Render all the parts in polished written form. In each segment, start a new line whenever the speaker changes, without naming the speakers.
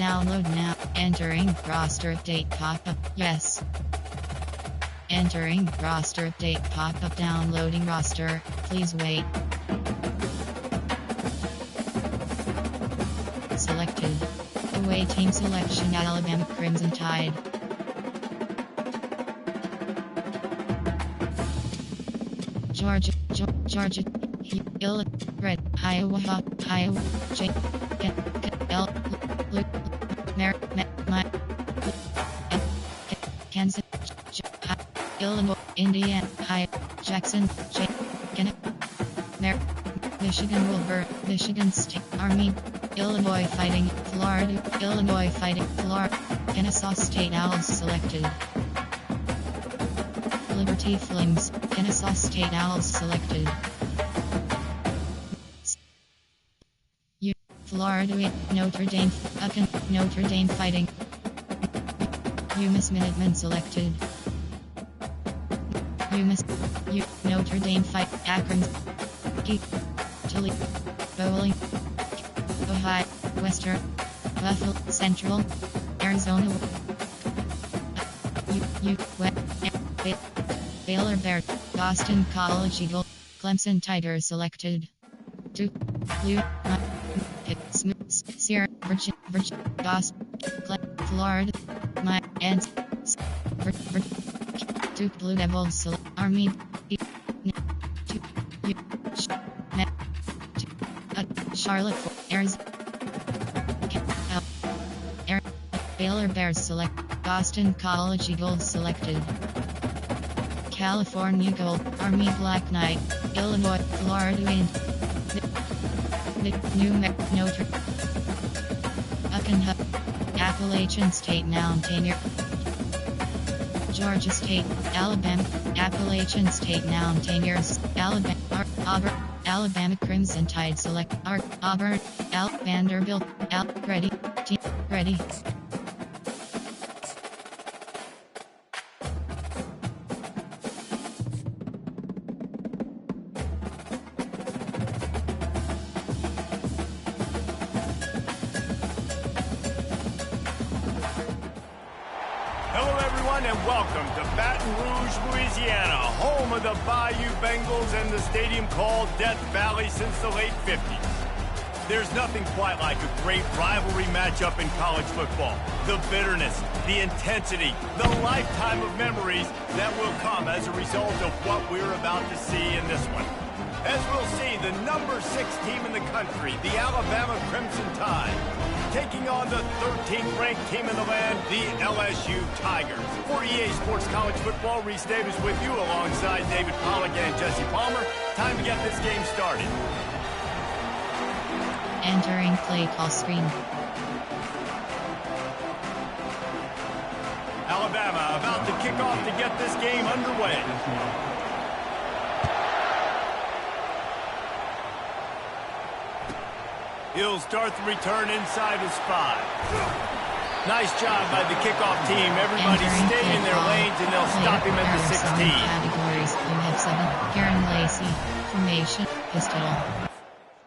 Download now. Entering roster update pop-up. Yes. Entering roster update pop-up. Downloading roster. Please wait. Selected. Away team selection Alabama Crimson Tide. Georgia, Illinois, Red, Iowa, J, L, Kansas, Illinois, Indiana, Jackson, J, Michigan Wilbur, Michigan State Army, Illinois Fighting, Florida, Florida, Kennesaw State Owls selected. Liberty Flames, Kennesaw State Owls selected. Florida, Notre Dame, Notre Dame Fighting. UMass Minutemen selected. Notre Dame Fight, Akron, Toledo, Bowling, Ohio, Western, Buffalo, Central, Arizona, Baylor Bear, Boston College Eagle, Clemson Tigers selected. Duke, Blue, Sierra, Virginia, Boston, Florida, and Duke Blue Devils, Army, Charlotte, Arizona, Baylor Bears select, Boston College Eagles selected. California Gold, Army Black Knight, Illinois, Florida Wind, New Mexico, Notre Appalachian State Mountaineer, Georgia State, Alabama, Appalachian State Mountaineers, Alabama Crimson Tide select, Auburn, Vanderbilt, ready, team, ready.
And welcome to Baton Rouge, Louisiana, home of the Bayou Bengals and the stadium called Death Valley since the late 50s. There's nothing quite like a great rivalry matchup in college football. The bitterness, the intensity, the lifetime of memories that will come as a result of what we're about to see in this one. As we'll see, the number 6 team in the country, the Alabama Crimson Tide, taking on the 13th ranked team in the land, the LSU Tigers. For EA Sports College Football, Reese Davis with you alongside David Pollack and Jesse Palmer. Time to get this game started.
Entering play call screen.
Alabama about to kick off to get this game underway. He'll start the return inside his 5. Nice job by the kickoff team. Everybody stayed in their lanes, and they'll stop him at the 16.
Categories. You have 7. Karen Lacey. Formation. Pistol.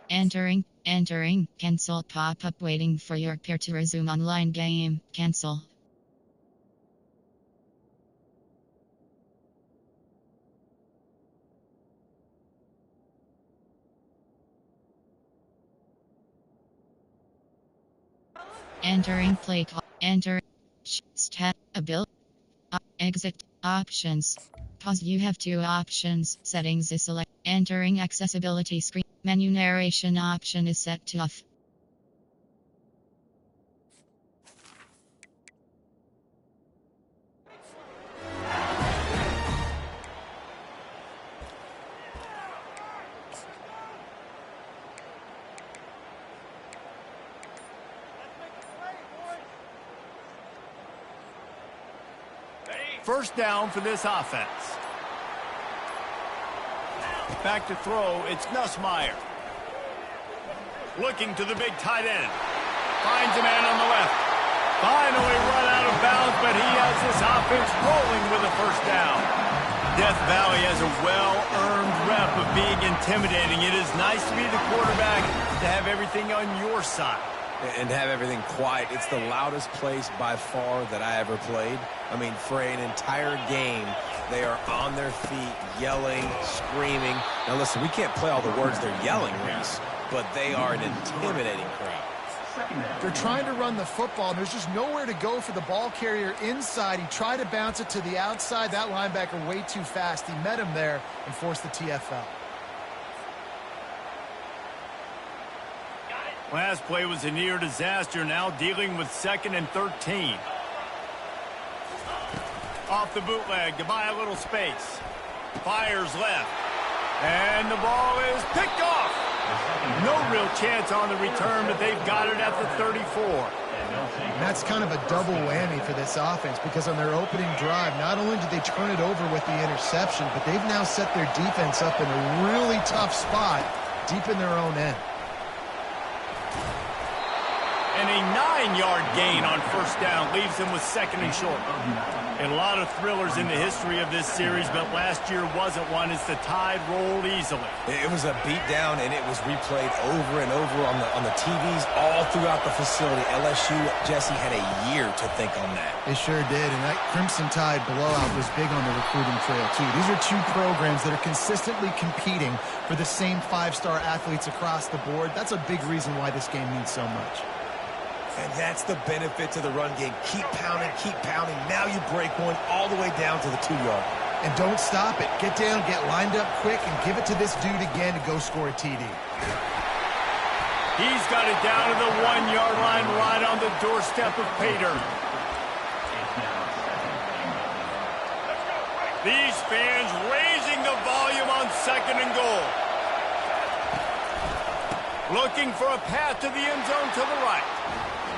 Entering. Cancel pop-up waiting for your peer to resume online game. Cancel. Entering play call. Enter. Stat. Ability. Exit. Options. Pause. You have 2 options. Settings is select. Entering accessibility screen. Menu narration option is set to off.
First down for this offense. Back to throw, it's Nussmeier. Looking to the big tight end. Finds a man on the left. Finally run out of bounds, but he has this offense rolling with a first down. Death Valley has a well-earned rep of being intimidating. It is nice to be the quarterback, to have everything on your side.
and have everything quiet. It's the loudest place by far that I ever played. I mean, for an entire game, they are on their feet, yelling, screaming. Now, listen, we can't play all the words they're yelling, Reese, but they are an intimidating crowd.
They're trying to run the football, and there's just nowhere to go for the ball carrier inside. He tried to bounce it to the outside. That linebacker way too fast. He met him there and forced the TFL.
Last play was a near disaster, now dealing with 2nd and 13. Off the bootleg to buy a little space. Fires left. And the ball is picked off. No real chance on the return, but they've got it at the 34.
And that's kind of a double whammy for this offense, because on their opening drive, not only did they turn it over with the interception, but they've now set their defense up in a really tough spot deep in their own end.
And a 9-yard gain on first down leaves them with 2nd and short. And a lot of thrillers in the history of this series, but last year wasn't one as the tide rolled easily.
It was a beatdown, and it was replayed over and over on the TVs all throughout the facility. LSU, Jesse, had a year to think on that.
They sure did, and that Crimson Tide blowout was big on the recruiting trail, too. These are two programs that are consistently competing for the same 5-star athletes across the board. That's a big reason why this game means so much.
And that's the benefit to the run game. Keep pounding, keep pounding. Now you break one all the way down to the 2-yard.
And don't stop it. Get down, get lined up quick, and give it to this dude again to go score a TD.
He's got it down to the 1-yard line, right on the doorstep of Pater. These fans raising the volume on 2nd and goal. Looking for a path to the end zone to the right.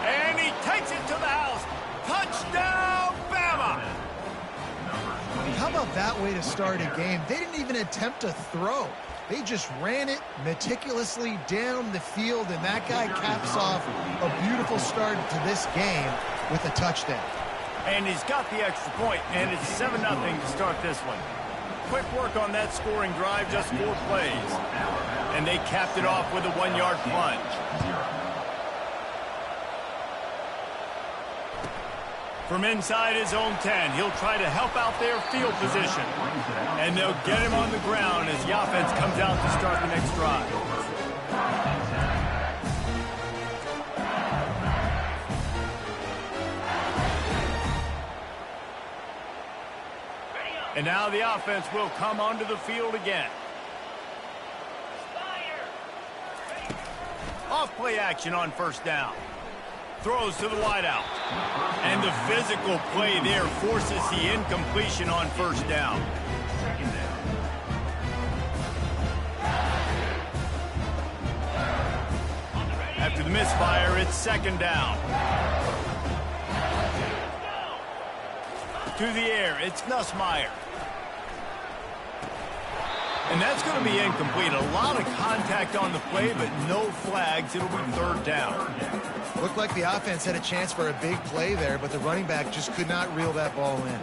And he takes it to the house. Touchdown, Bama!
How about that way to start a game? They didn't even attempt to throw. They just ran it meticulously down the field, and that guy caps off a beautiful start to this game with a touchdown.
And he's got the extra point, and it's 7-0 to start this one. Quick work on that scoring drive, just 4 plays. And they capped it off with a 1-yard plunge. From inside his own 10, he'll try to help out their field position. And they'll get him on the ground as the offense comes out to start the next drive. And now the offense will come onto the field again. Off play action on first down. Throws to the wideout. And the physical play there forces the incompletion on first down. After the misfire, it's 2nd down. To the air, it's Nussmeier. And that's going to be incomplete. A lot of contact on the play, but no flags. It'll be 3rd down.
Looked like the offense had a chance for a big play there, but the running back just could not reel that ball in.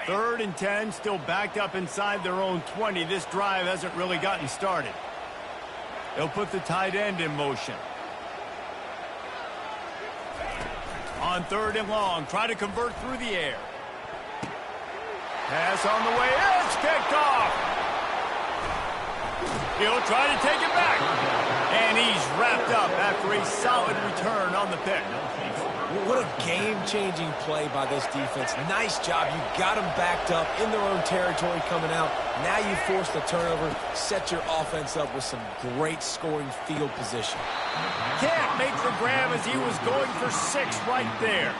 Third and 10, still backed up inside their own 20. This drive hasn't really gotten started. They'll put the tight end in motion. On 3rd and long, try to convert through the air. Pass on the way, it's picked off. He'll try to take it back. And he's wrapped up after a solid return on the pick.
What a game-changing play by this defense. Nice job. You got them backed up in their own territory coming out. Now you force the turnover, set your offense up with some great scoring field position.
Can't make the grab as he was going for 6 right there.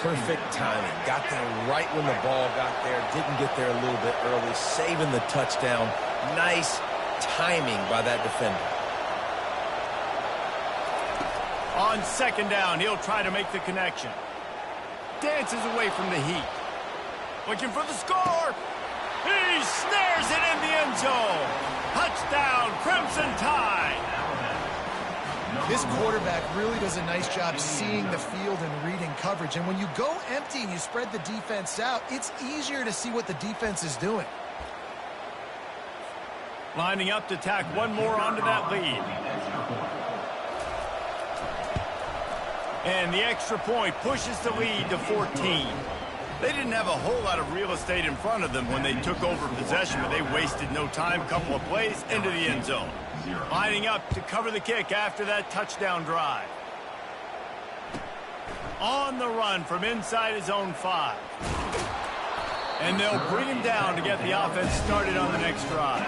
Perfect timing. Got there right when the ball got there. Didn't get there a little bit early. Saving the touchdown. Nice timing by that defender.
On 2nd down, he'll try to make the connection. Dances away from the heat. Looking for the score. He snares it in the end zone. Touchdown, Crimson Tide.
This quarterback really does a nice job seeing the field and reading coverage. And when you go empty and you spread the defense out, it's easier to see what the defense is doing.
Lining up to tack one more onto that lead. And the extra point pushes the lead to 14. They didn't have a whole lot of real estate in front of them when they took over possession, but they wasted no time. Couple of plays into the end zone. Lining up to cover the kick after that touchdown drive. On the run from inside his own 5. And they'll bring him down to get the offense started on the next drive.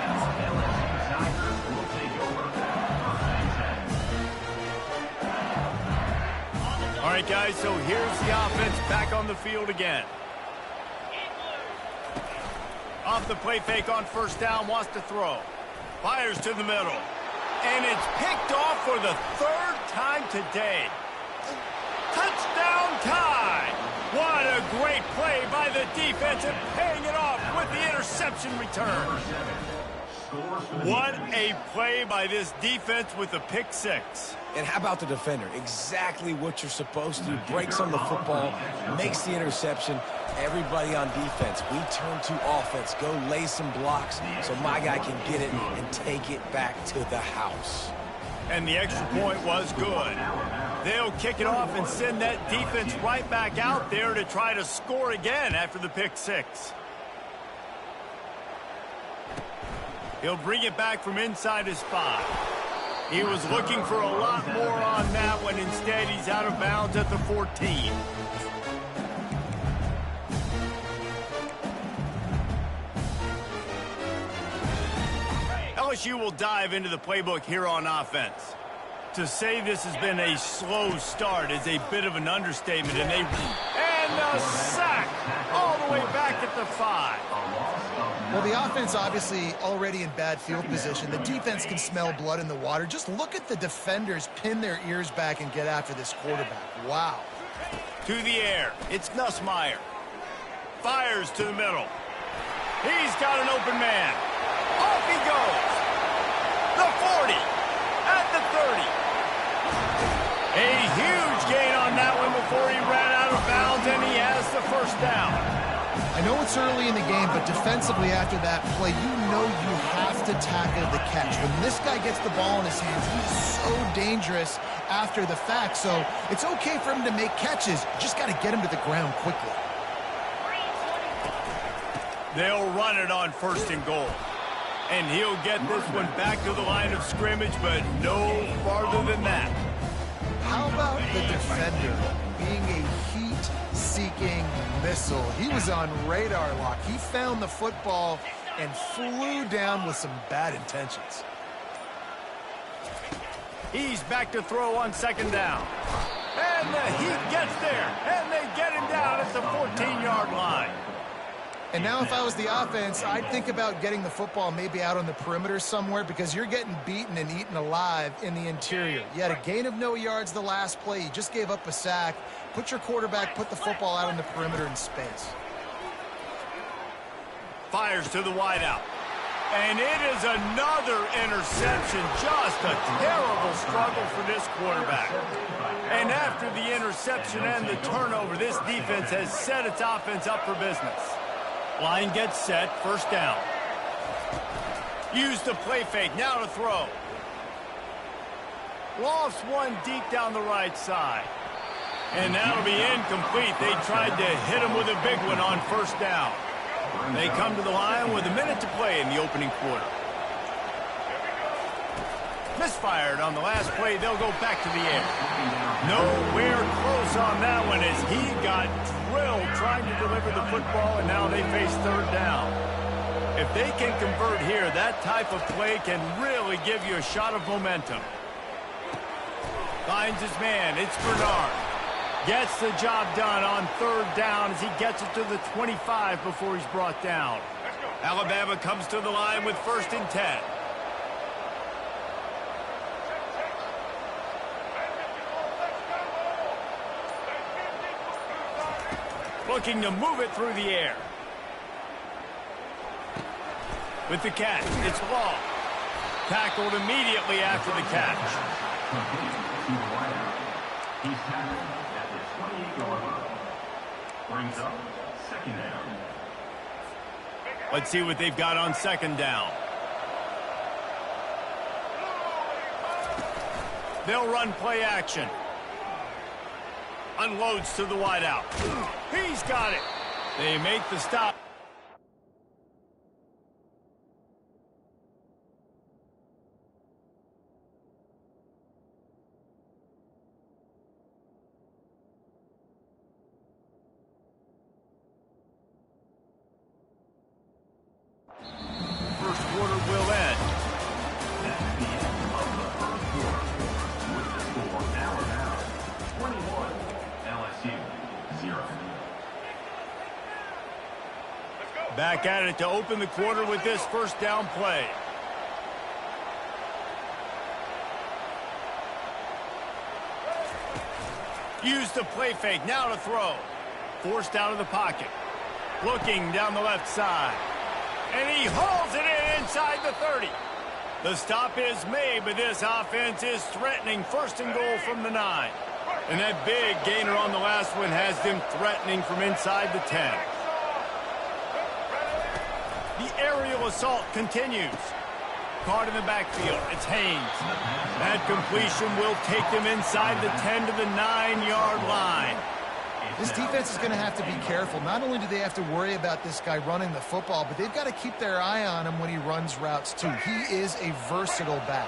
All right, guys, so here's the offense back on the field again. Off the play fake on first down, wants to throw. Fires to the middle. And it's picked off for the 3rd time today. Touchdown tie! What a great play by the defense and paying it off with the interception return. What a play by this defense with the pick 6.
And how about the defender? Exactly what you're supposed to do. Breaks on the football, makes the interception. Everybody on defense, we turn to offense. Go lay some blocks so my guy can get it and take it back to the house.
And the extra point was good. They'll kick it off and send that defense right back out there to try to score again after the pick 6. He'll bring it back from inside his 5. He was looking for a lot more on that one. Instead, he's out of bounds at the 14. LSU will dive into the playbook here on offense. To say this has been a slow start is a bit of an understatement. And a sack all the way back at the 5.
Well, the offense obviously already in bad field position. The defense can smell blood in the water. Just look at the defenders pin their ears back and get after this quarterback. Wow.
To the air. It's Nussmeier. Fires to the middle. He's got an open man. Off he goes. The 40. At the 30. A huge gain on that one before he ran out of bounds, and he has the first down.
I know it's early in the game, but defensively after that play, you know you have to tackle the catch. When this guy gets the ball in his hands, he's so dangerous after the fact. So it's okay for him to make catches. You just got to get him to the ground quickly.
They'll run it on 1st and goal. And he'll get this one back to the line of scrimmage, but no farther than that.
How about the defender being a heat-seeking missile? He was on radar lock. He found the football and flew down with some bad intentions.
He's back to throw on 2nd down. And the Heat gets there, and they get him down at the 14-yard line.
And now if I was the offense, I'd think about getting the football maybe out on the perimeter somewhere because you're getting beaten and eaten alive in the interior. You had a gain of no yards the last play. You just gave up a sack. Put your quarterback, put the football out on the perimeter in space.
Fires to the wideout. And it is another interception. Just a terrible struggle for this quarterback. And after the interception and the turnover, this defense has set its offense up for business. Line gets set, 1st down. Use the play fake, now to throw. Lofts one deep down the right side. And that'll be incomplete. They tried to hit him with a big one on 1st down. They come to the line with a minute to play in the opening quarter. Misfired on the last play. They'll go back to the air. Nowhere close on that one as he got drilled trying to deliver the football, and now they face 3rd down. If they can convert here, that type of play can really give you a shot of momentum. Finds his man. It's Bernard. Gets the job done on 3rd down as he gets it to the 25 before he's brought down. Alabama comes to the line with 1st and 10. Looking to move it through the air. With the catch, it's Law. Tackled immediately after the catch.
He's tackled at the 28-yard line. Brings up 2nd down.
Let's see what they've got on 2nd down. They'll run play action. Unloads to the wideout. He's got it. They make the stop. First quarter will end.
That's the end of the first quarter. With the score now 21, LSU 0.
Back at it to open the quarter with this first down play. Use the play fake, now to throw. Forced out of the pocket. Looking down the left side. And he hauls it in inside the 30. The stop is made, but this offense is threatening first and goal from the 9. And that big gainer on the last one has them threatening from inside the 10. The aerial assault continues. Caught in the backfield. It's Haynes. That completion will take them inside the 10 to the 9-yard line.
This defense is going to have to be careful. Not only do they have to worry about this guy running the football, but they've got to keep their eye on him when he runs routes too. He is a versatile back.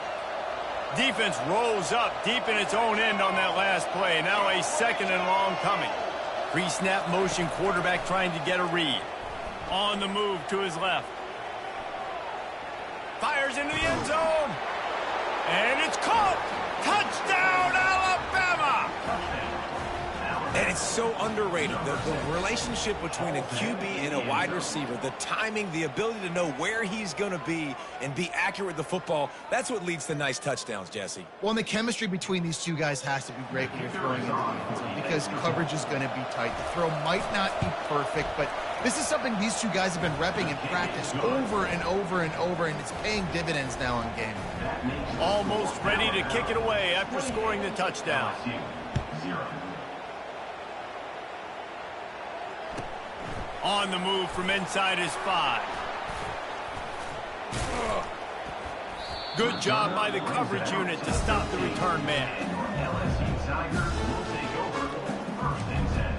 Defense rolls up deep in its own end on that last play. Now a second and long coming. Pre-snap motion, quarterback trying to get a read. On the move to his left. Fires into the end zone. And it's caught. Touchdown, Alabama!
And it's so underrated. The relationship between a QB and a wide receiver, the timing, the ability to know where he's going to be and be accurate with the football, that's what leads to nice touchdowns, Jesse.
Well, and the chemistry between these two guys has to be great when you're throwing into the end zone because coverage is going to be tight. The throw might not be perfect, but this is something these two guys have been repping in practice over and over and over, and it's paying dividends now in game.
Almost ready to kick it away after scoring the touchdown.
0.
On the move from inside his 5. Good job by the coverage unit to stop the return man.
LSU Tigers will take over first and 10.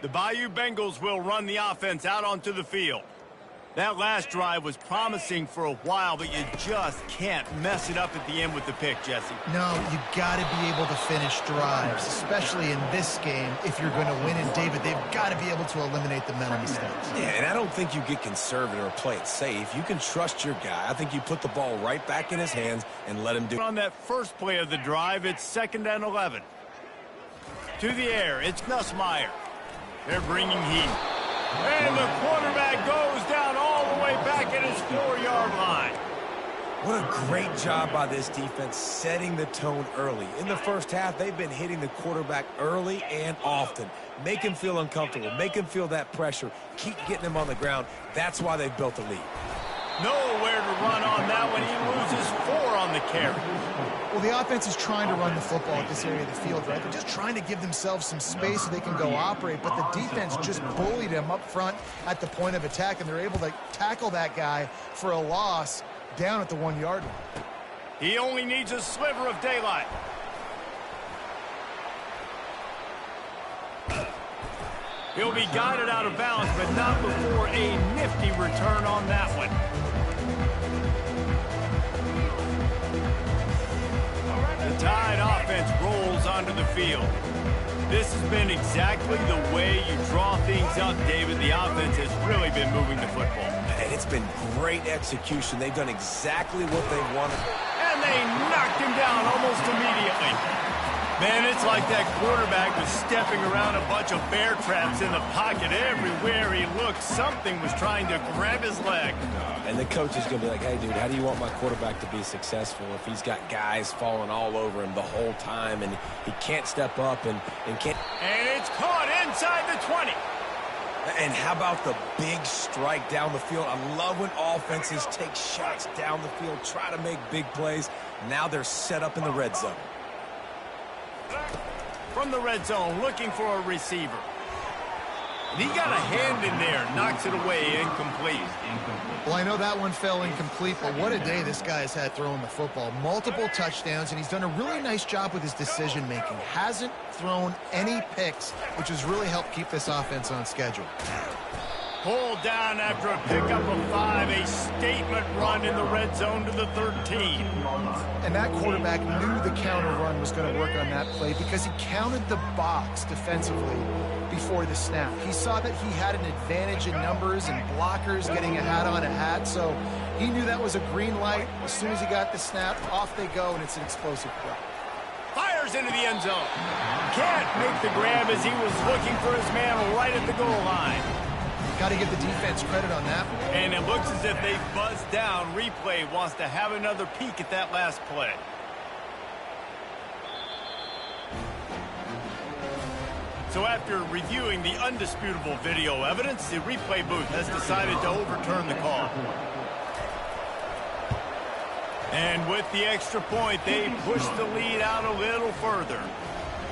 The Bayou Bengals will run the offense out onto the field. That last drive was promising for a while, but you just can't mess it up at the end with the pick, Jesse.
No, you got to be able to finish drives, especially in this game. If you're going to win, and David, they've got to be able to eliminate the mental mistakes.
Yeah, and I don't think you get conservative or play it safe. You can trust your guy. I think you put the ball right back in his hands and let him do it.
On that first play of the drive, it's 2nd and 11. To the air, it's Nussmeier. They're bringing heat. And the quarterback goes down all the way back at his 4-yard line.
What a great job by this defense setting the tone early. In the first half, they've been hitting the quarterback early and often. Make him feel uncomfortable. Make him feel that pressure. Keep getting him on the ground. That's why they've built a lead.
Nowhere to run on that one. He loses 4 on the carry.
Well, the offense is trying to run the football at this area of the field, right? They're just trying to give themselves some space so they can go operate, but the defense just bullied him up front at the point of attack, and they're able to tackle that guy for a loss down at the 1-yard line.
He only needs a sliver of daylight. He'll be guided out of bounds, but not before a nifty return on that one. The Tide offense rolls onto the field. This has been exactly the way you draw things up, David. The offense has really been moving the football.
And it's been great execution. They've done exactly what they wanted.
And they knocked him down almost immediately. Man, it's like that quarterback was stepping around a bunch of bear traps in the pocket. Everywhere he looked, something was trying to grab his leg.
And the coach is going to be like, hey, dude, how do you want my quarterback to be successful if he's got guys falling all over him the whole time and he can't step up and can't...
And it's caught inside the 20.
And how about the big strike down the field? I love when offenses take shots down the field, try to make big plays. Now they're set up in the red zone.
From the red zone, looking for a receiver. And he got a hand in there, knocks it away, incomplete.
Well, I know that one fell incomplete, but what a day this guy has had throwing the football. Multiple touchdowns, and he's done a really nice job with his decision-making. Hasn't thrown any picks, which has really helped keep this offense on schedule.
Pulled down after a pickup of 5, a statement run in the red zone to the 13.
And that quarterback knew the counter run was going to work on that play because he counted the box defensively before the snap. He saw that he had an advantage in numbers and blockers getting a hat on a hat, so he knew that was a green light. As soon as he got the snap, off they go, and it's an explosive play.
Fires into the end zone. Can't make the grab as he was looking for his man right at the goal line.
Got to give the defense credit on that one.
And it looks as if they buzzed down. Replay wants to have another peek at that last play. So after reviewing the undisputable video evidence, the replay booth has decided to overturn the call. And with the extra point, they push the lead out a little further.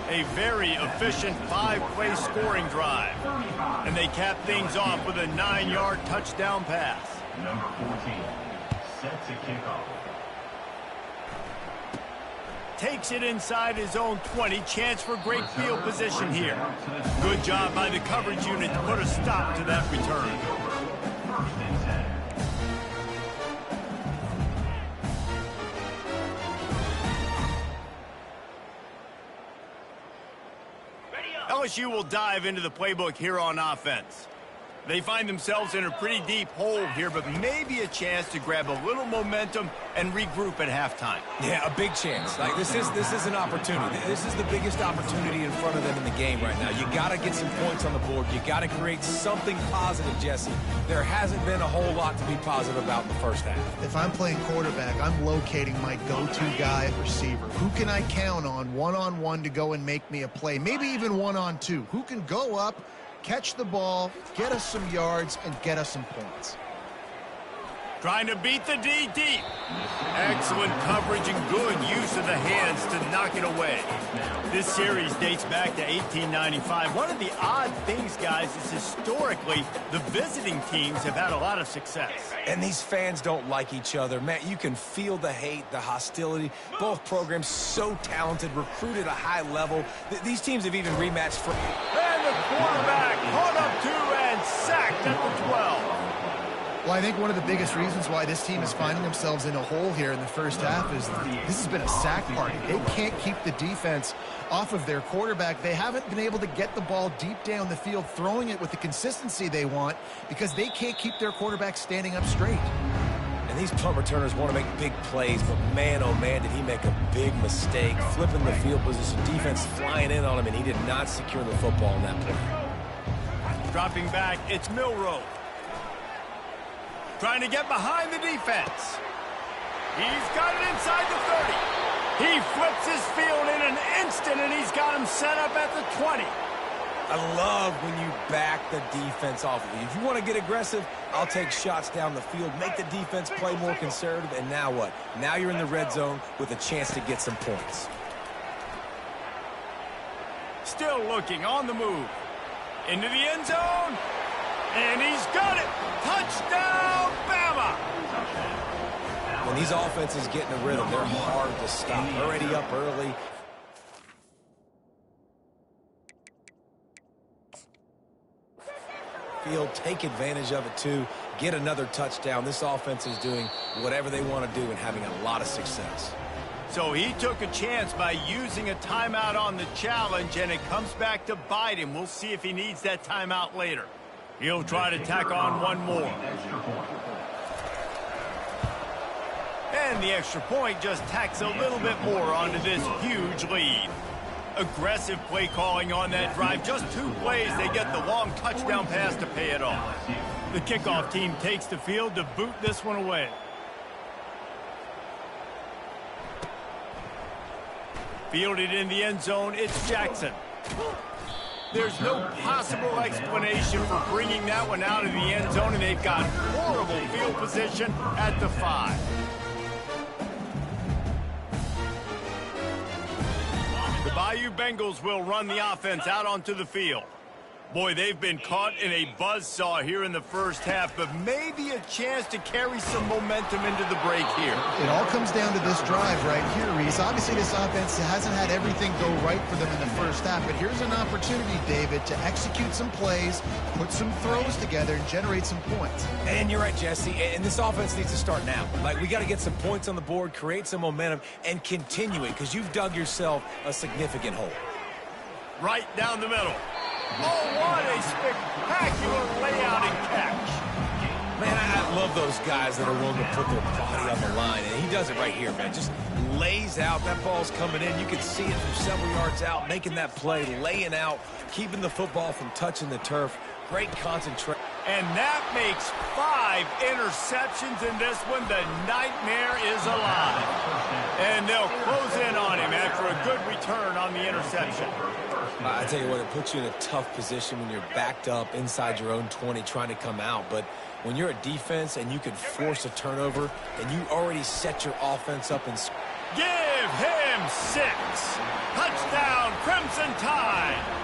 A very efficient 5-play scoring drive. And they cap things off with a 9-yard touchdown pass.
Number 14, set to kick off.
Takes it inside his own 20. Chance for great field position here. Good job by the coverage unit to put a stop to that return.
First and 10.
LSU will dive into the playbook here on offense. They find themselves in a pretty deep hole here, but maybe a chance to grab a little momentum and regroup at halftime.
Yeah, a big chance. Like this is an opportunity. This is the biggest opportunity in front of them in the game right now. You got to get some points on the board. You got to create something positive, Jesse. There hasn't been a whole lot to be positive about in the first half.
If I'm playing quarterback, I'm locating my go-to guy at receiver. Who can I count on one-on-one to go and make me a play? Maybe even one-on-two. Who can go up, catch the ball, get us some yards, and get us some points.
Trying to beat the D deep. Excellent coverage and good use of the hands to knock it away. This series dates back to 1895. One of the odd things, guys, is historically the visiting teams have had a lot of success.
And these fans don't like each other. Man, you can feel the hate, the hostility. Both programs so talented, recruited at a high level. These teams have even rematched for...
And the quarterback caught up to and sacked at the 12.
Well, I think one of the biggest reasons why this team is finding themselves in a hole here in the first half is this has been a sack party. They can't keep the defense off of their quarterback. They haven't been able to get the ball deep down the field, throwing it with the consistency they want because they can't keep their quarterback standing up straight.
And these punt returners want to make big plays, but man, oh man, did he make a big mistake. Flipping the field position, defense flying in on him, and he did not secure the football in that play.
Dropping back, it's Milroe. Trying to get behind the defense. He's got it inside the 30. He flips his field in an instant, and he's got him set up at the 20.
I love when you back the defense off of you. If you want to get aggressive, I'll take shots down the field, make the defense play more conservative, and now what? Now you're in the red zone with a chance to get some points.
Still looking on the move. Into the end zone. And he's got it. Touchdown, Bama.
When these offenses get in a rhythm, they're hard to stop. Already up early. Field, take advantage of it too. Get another touchdown. This offense is doing whatever they want to do and having a lot of success.
So he took a chance by using a timeout on the challenge, and it comes back to bite him. We'll see if he needs that timeout later. He'll try to tack on one more. And the extra point just tacks a little bit more onto this huge lead. Aggressive play calling on that drive. Just 2 plays, they get the long touchdown pass to pay it off. The kickoff team takes the field to boot this one away. Fielded in the end zone, it's Jackson. There's no possible explanation for bringing that one out of the end zone, and they've got horrible field position at the 5. The Bayou Bengals will run the offense out onto the field. Boy, they've been caught in a buzzsaw here in the first half, but maybe a chance to carry some momentum into the break here.
It all comes down to this drive right here, Reese. Obviously, this offense hasn't had everything go right for them in the first half, but here's an opportunity, David, to execute some plays, put some throws together, and generate some points.
And you're right, Jesse, and this offense needs to start now. Like, we got to get some points on the board, create some momentum, and continue it, because you've dug yourself a significant hole.
Right down the middle. Oh, what a spectacular layout and catch.
Man, I love those guys that are willing to put their body on the line, and he does it right here, man. Just lays out. That ball's coming in. You can see it from several yards out, making that play, laying out, keeping the football from touching the turf. Great concentration.
And that makes 5 interceptions in this one. The nightmare is alive. And they'll close in on him after a good return on the interception.
I tell you what, it puts you in a tough position when you're backed up inside your own 20 trying to come out. But when you're a defense and you can force a turnover and you already set your offense up and
give him 6. Touchdown, Crimson Tide.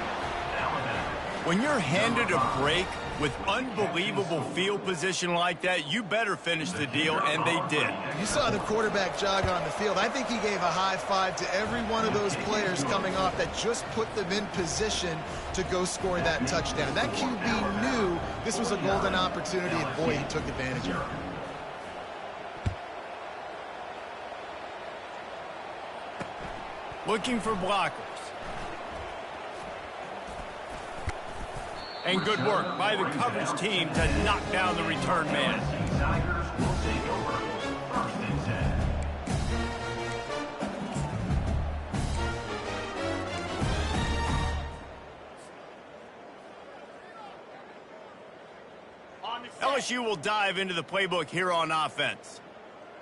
When you're handed a break with unbelievable field position like that, you better finish the deal, and they did.
You saw the quarterback jog on the field. I think he gave a high five to every one of those players coming off that just put them in position to go score that touchdown. That QB knew this was a golden opportunity, and boy, he took advantage of it.
Looking for blockers. And good work by the coverage team to knock down the return man.
Tigers will take over. 1st and 10.
LSU will dive into the playbook here on offense.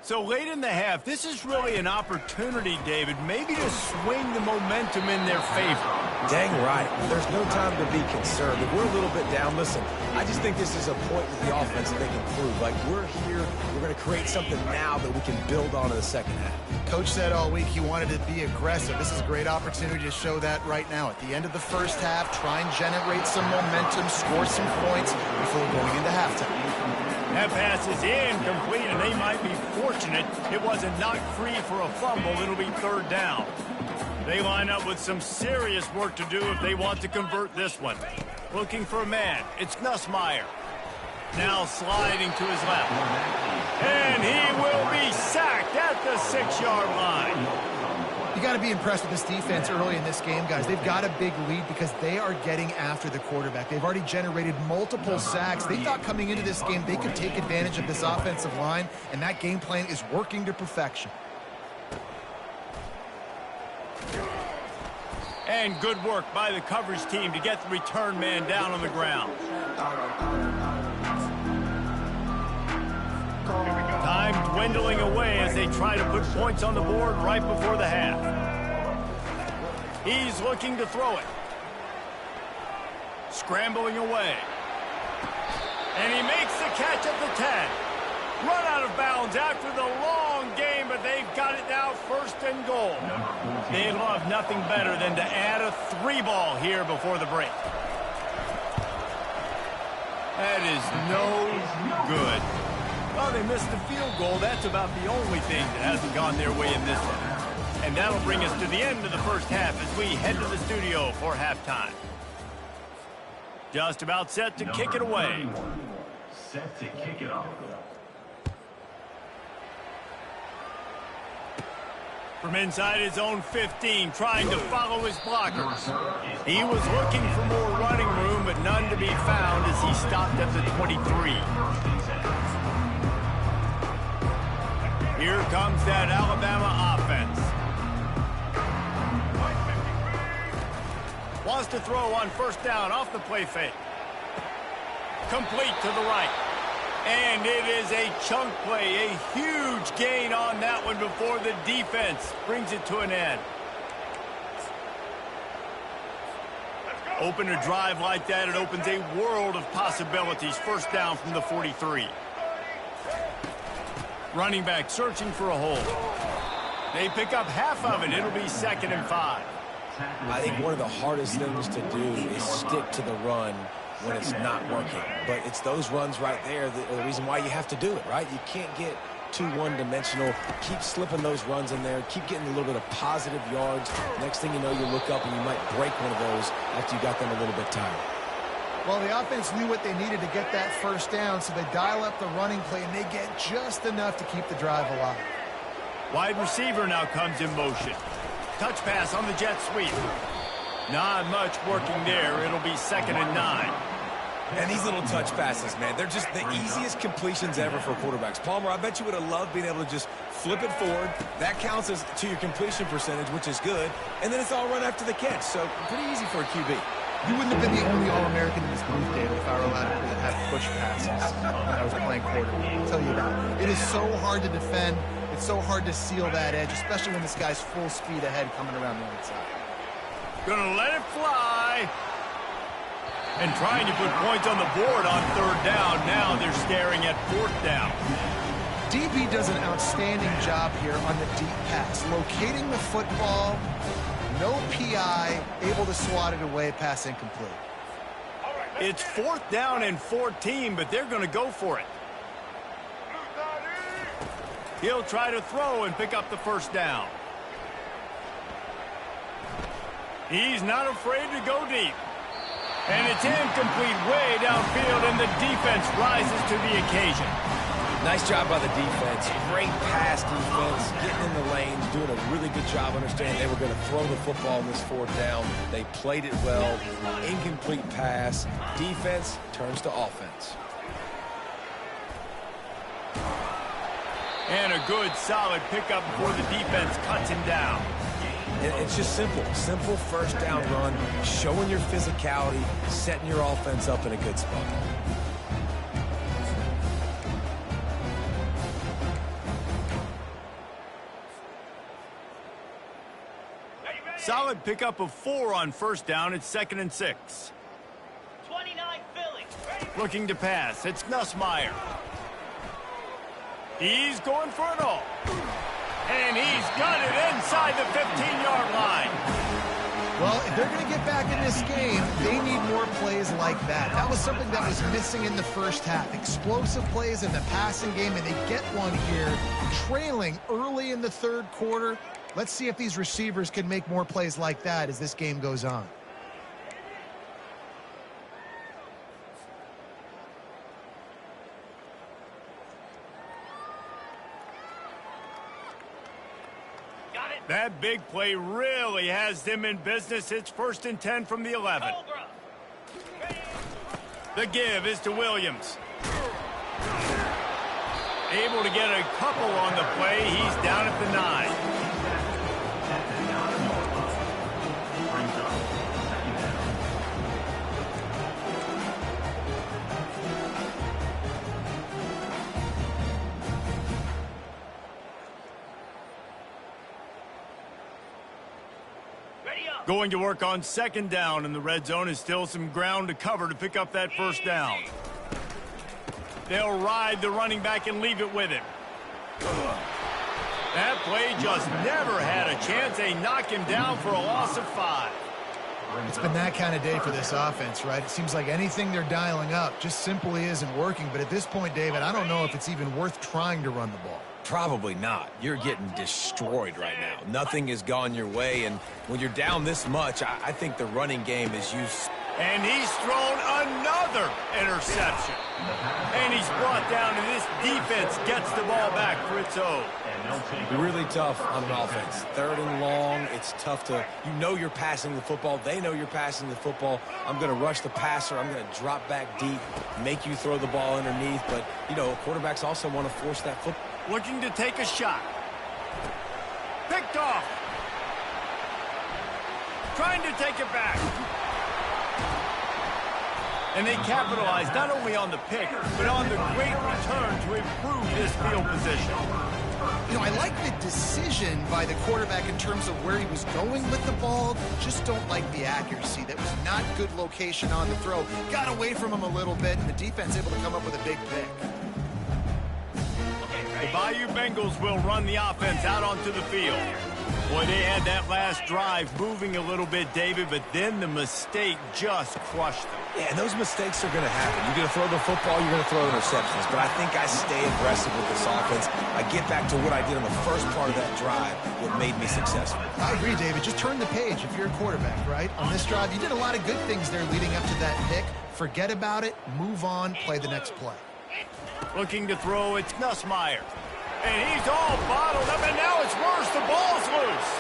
So late in the half, this is really an opportunity, David, maybe to swing the momentum in their favor.
Dang right. There's no time to be concerned. If we're a little bit down, listen, I just think this is a point with the offense that they can prove. Like, we're here, we're going to create something now that we can build on in the second half.
Coach said all week he wanted to be aggressive. This is a great opportunity to show that right now. At the end of the first half, try and generate some momentum, score some points before going into halftime.
That pass is incomplete, and they might be fortunate it wasn't knocked free for a fumble. It'll be 3rd down. They line up with some serious work to do if they want to convert this one. Looking for a man. It's Nussmeier. Now sliding to his left. And he will be sacked at the 6-yard line.
You got to be impressed with this defense early in this game, guys. They've got a big lead because they are getting after the quarterback. They've already generated multiple sacks. They thought coming into this game they could take advantage of this offensive line, and that game plan is working to perfection.
And good work by the coverage team to get the return man down on the ground. Time dwindling away as they try to put points on the board right before the half. He's looking to throw it. Scrambling away. And he makes the catch at the 10. Run out of bounds after the long game, but they've got it now 1st and goal. They love nothing better than to add a 3-ball here before the break. That is no good. Well, they missed the field goal. That's about the only thing that hasn't gone their way in this one. And that'll bring us to the end of the first half as we head to the studio for halftime. Just about set to kick it away.
Set to kick it off.
From inside his own 15, trying to follow his blockers. He was looking for more running room, but none to be found as he stopped at the 23. Here comes that Alabama offense. Wants to throw on 1st down off the play fake. Complete to the right. And it is a chunk play, a huge gain on that one before the defense brings it to an end. Let's go. Open a drive like that, it opens a world of possibilities. First down from the 43. Running back searching for a hole. They pick up half of it. It'll be 2nd and 5.
I think one of the hardest things to do is stick to the run when it's not working. But it's those runs right there that are the reason why you have to do it, right? You can't get too one-dimensional. Keep slipping those runs in there. Keep getting a little bit of positive yards. Next thing you know, you look up and you might break one of those after you got them a little bit tired.
Well, the offense knew what they needed to get that first down, so they dial up the running play, and they get just enough to keep the drive alive.
Wide receiver now comes in motion. Touch pass on the jet sweep. Not much working there. It'll be 2nd and 9.
And these little touch passes, man, they're just the easiest completions ever for quarterbacks. Palmer, I bet you would have loved being able to just flip it forward. That counts as to your completion percentage, which is good. And then it's all run after the catch. So pretty easy for a QB.
You wouldn't have been the only All-American in this booth, David, if I were allowed to have push passes when I was playing quarterback. I'll tell you that. It is so hard to defend. It's so hard to seal that edge, especially when this guy's full speed ahead coming around the outside.
Gonna let it fly. And trying to put points on the board on 3rd down. Now they're staring at 4th down.
DB does an outstanding job here on the deep pass. Locating the football, no PI, able to swat it away, pass incomplete.
It's 4th down and 14, but they're going to go for it. He'll try to throw and pick up the 1st down. He's not afraid to go deep. And it's incomplete way downfield, and the defense rises to the occasion.
Nice job by the defense. Great pass defense, getting in the lanes, doing a really good job understanding they were going to throw the football in this 4th down. They played it well. Incomplete pass. Defense turns to offense.
And a good, solid pickup before the defense cuts him down.
It's just simple. Simple 1st down run, showing your physicality, setting your offense up in a good spot.
Solid pickup of 4 on 1st down. It's 2nd and 6.
29 Philly.
Looking to pass. It's Nussmeier. He's going for it all. And he's got it inside the 15-yard line.
Well, if they're going to get back in this game, they need more plays like that. That was something that was missing in the first half. Explosive plays in the passing game, and they get one here, trailing early in the 3rd quarter. Let's see if these receivers can make more plays like that as this game goes on.
That big play really has them in business. It's 1st and 10 from the 11. The give is to Williams. Able to get a couple on the play. He's down at the 9. Going to work on 2nd down, and the red zone is still some ground to cover to pick up that 1st down. They'll ride the running back and leave it with him. That play just never had a chance. They knock him down for a loss of 5.
It's been that kind of day for this offense, right? It seems like anything they're dialing up just simply isn't working. But at this point, David, I don't know if it's even worth trying to run the ball.
Probably not. You're getting destroyed right now. Nothing has gone your way, and when you're down this much, I think the running game is used.
And he's thrown another interception. And he's brought down, and this defense gets the ball back for its own.
Really tough on an offense. 3rd and long, it's tough to, you know you're passing the football. They know you're passing the football. I'm going to rush the passer. I'm going to drop back deep, make you throw the ball underneath. But, you know, quarterbacks also want to force that football.
Looking to take a shot. Picked off. Trying to take it back. And they capitalize not only on the pick, but on the great return to improve this field position.
You know, I like like the decision by the quarterback in terms of where he was going with the ball. Just don't like the accuracy. That was not good location on the throw. Got away from him a little bit, and the defense able to come up with a big pick.
The Bayou Bengals will run the offense out onto the field. Boy, they had that last drive moving a little bit, David, but then the mistake just crushed them.
Yeah, and those mistakes are going to happen. You're going to throw the football, you're going to throw interceptions. But I think I stay aggressive with this offense. I get back to what I did on the first part of that drive, what made me successful.
I agree, David. Just turn the page if you're a quarterback, right? On this drive, you did a lot of good things there leading up to that pick. Forget about it, move on, play the next play.
Looking to throw, it's Nussmeier. And he's all bottled up, and now it's worse. The ball's loose.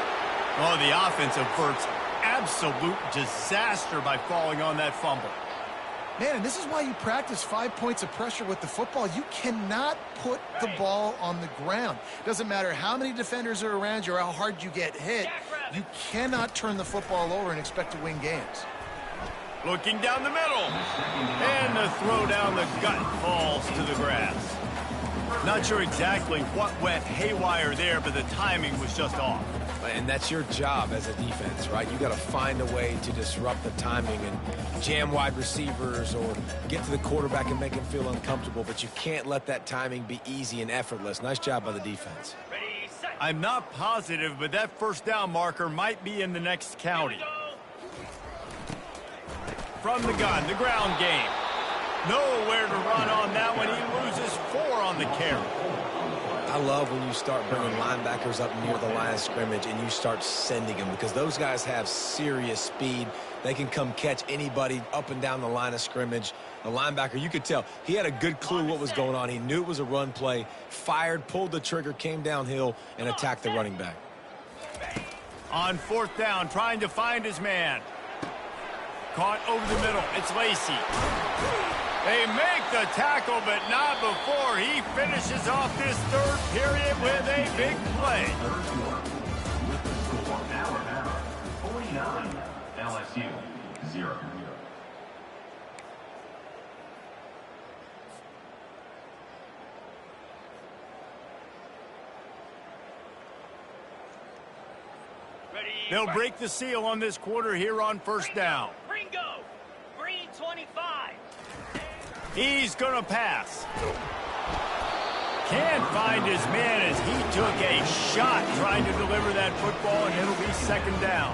Oh, the offense averts absolute disaster by falling on that fumble.
Man, and this is why you practice 5 points of pressure with the football. You cannot put the ball on the ground. Doesn't matter how many defenders are around you or how hard you get hit. You cannot turn the football over and expect to win games.
Looking down the middle. And the throw down the gut falls to the grass. Not sure exactly what went haywire there, but the timing was just off.
And that's your job as a defense, right? You got to find a way to disrupt the timing and jam wide receivers or get to the quarterback and make him feel uncomfortable, but you can't let that timing be easy and effortless. Nice job by the defense.
Ready, set.
I'm not positive, but that first down marker might be in the next county. From the gun, the ground game. Nowhere to run on that one. He loses 4 on the carry.
I love when you start bringing linebackers up near the line of scrimmage and you start sending them because those guys have serious speed. They can come catch anybody up and down the line of scrimmage. The linebacker, you could tell, he had a good clue what was going on. He knew it was a run play, fired, pulled the trigger, came downhill, and attacked the running back.
On 4th down, trying to find his man. Caught over the middle. It's Lacy. They make the tackle, but not before he finishes off this 3rd period with a big play.
With the score now 49, LSU 0.
Ready,
They'll
right.
break the seal on this quarter here on 1st down.
Ringo. Green 25.
He's going to pass. Can't find his man as he took a shot trying to deliver that football, and it'll be 2nd down.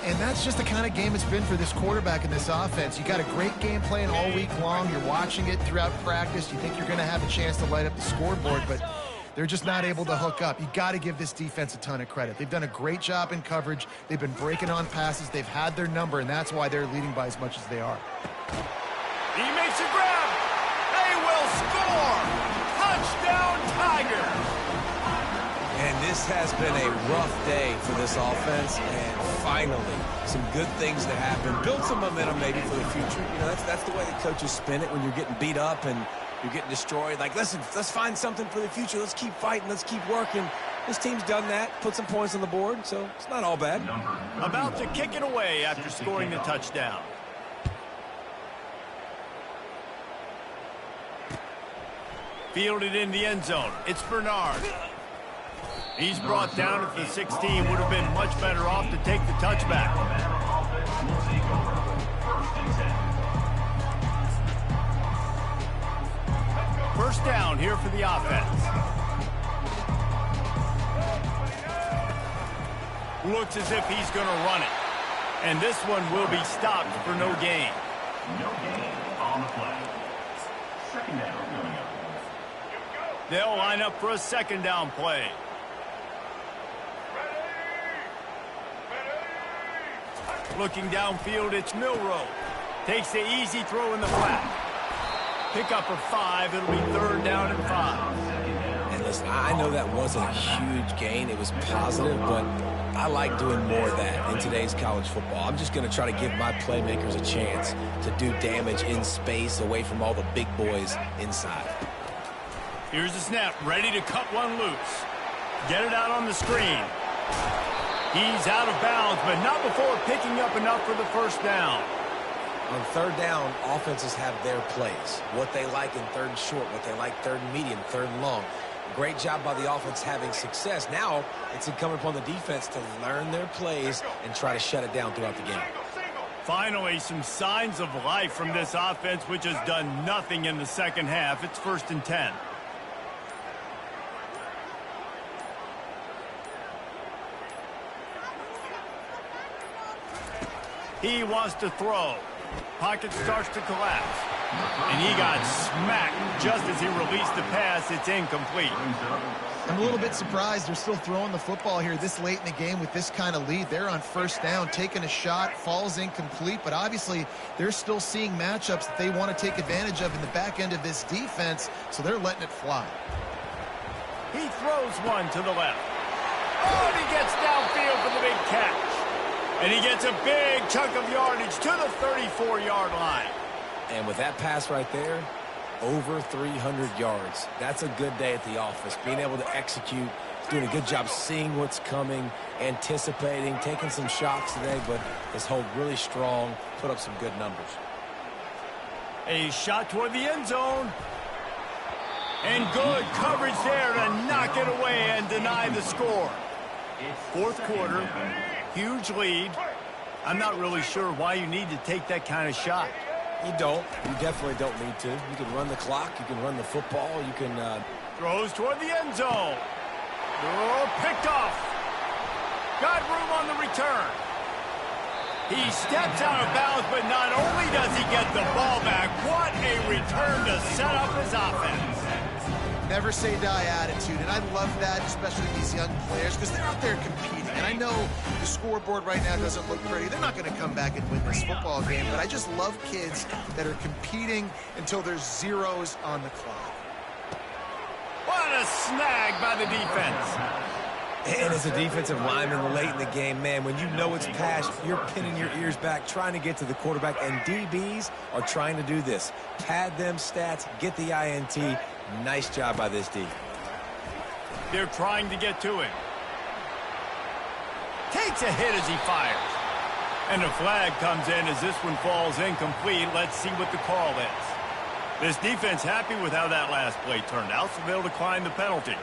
And that's just the kind of game it's been for this quarterback in this offense. You got a great game plan all week long. You're watching it throughout practice. You think you're going to have a chance to light up the scoreboard, but they're just not able to hook up. You got to give this defense a ton of credit. They've done a great job in coverage. They've been breaking on passes. They've had their number, and that's why they're leading by as much as they are.
He makes a grab. They will score. Touchdown, Tiger.
And this has been a rough day for this offense, and finally, some good things to happen. Build some momentum maybe for the future. You know, that's the way the coaches spin it when you're getting beat up and you're getting destroyed. Like, listen, let's find something for the future. Let's keep fighting. Let's keep working. This team's done that, put some points on the board, so it's not all bad.
About to kick it away after scoring the touchdown. Fielded in the end zone. It's Bernard. He's brought down at the 16. Would have been much better off to take the touchback. First down here for the offense. Looks as if he's going to run it. And this one will be stopped for no gain.
No gain on the play. 2nd down coming up.
They'll line up for a 2nd down play. Looking downfield, it's Milroe. Takes the easy throw in the flat. Pick up a 5. It'll be 3rd down and 5.
And listen, I know that wasn't a huge gain. It was positive, but I like doing more of that in today's college football. I'm just going to try to give my playmakers a chance to do damage in space away from all the big boys inside.
Here's the snap, ready to cut one loose. Get it out on the screen. He's out of bounds, but not before picking up enough for the 1st down.
On 3rd down, offenses have their plays. What they like in 3rd and short, what they like 3rd and medium, 3rd and long. Great job by the offense having success. Now it's incumbent upon the defense to learn their plays and try to shut it down throughout the game.
Finally, some signs of life from this offense, which has done nothing in the second half. It's 1st and 10. He wants to throw. Pocket starts to collapse. And he got smacked just as he released the pass. It's incomplete.
I'm a little bit surprised they're still throwing the football here this late in the game with this kind of lead. They're on 1st down, taking a shot, falls incomplete, but obviously they're still seeing matchups that they want to take advantage of in the back end of this defense, so they're letting it fly.
He throws one to the left. Oh, and he gets downfield for the big catch. And he gets a big chunk of yardage to the 34-yard line.
And with that pass right there, over 300 yards. That's a good day at the office. Being able to execute, doing a good job seeing what's coming, anticipating, taking some shots today, but his hold really strong, put up some good numbers.
A shot toward the end zone. And good coverage there to knock it away and deny the score. 4th quarter, huge lead. I'm not really sure why you need to take that kind of shot.
You don't. You definitely don't need to. You can run the clock. You can run the football. You can...
Throws toward the end zone. Oh, picked off. Got room on the return. He steps out of bounds, but not only does he get the ball back, what a return to set up his offense.
Never say die attitude, and I love that, especially these young players, because they're out there competing. And I know the scoreboard right now doesn't look pretty. They're not going to come back and win this football game, but I just love kids that are competing until there's zeros on the clock.
What a snag by the defense.
And as a defensive lineman late in the game, man, when you know it's passed, you're pinning your ears back, trying to get to the quarterback, and DBs are trying to do this. Pad them stats, get the INT. Nice job by this D.
They're trying to get to him. Takes a hit as he fires. And a flag comes in as this one falls incomplete. Let's see what the call is. This defense happy with how that last play turned out, so they'll decline the penalty.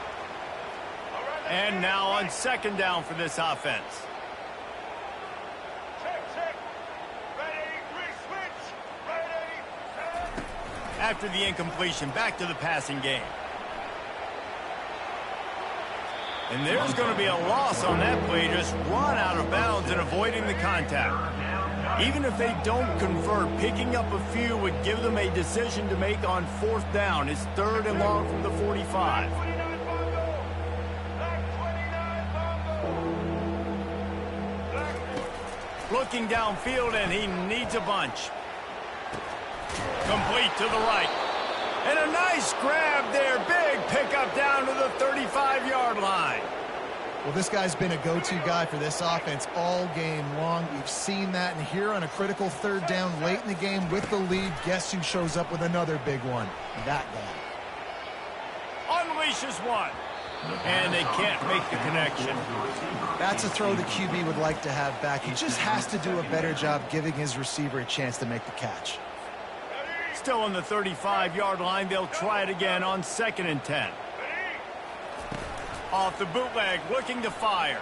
And now on 2nd down for this offense. After the incompletion, back to the passing game. And there's going to be a loss on that play, just run out of bounds and avoiding the contact. Even if they don't convert, picking up a few would give them a decision to make on 4th down. It's 3rd and long from the 45. Looking downfield, and he needs a bunch. Complete to the right. And a nice grab there. Big pickup down to the 35-yard line.
Well, this guy's been a go-to guy for this offense all game long. We've seen that, and here on a critical 3rd down late in the game with the lead, guess who shows up with another big one? That guy.
Unleashes one. And they can't make the connection.
That's a throw the QB would like to have back. He just has to do a better job giving his receiver a chance to make the catch.
Still on the 35-yard line. They'll try it again on 2nd and 10. Off the bootleg, looking to fire.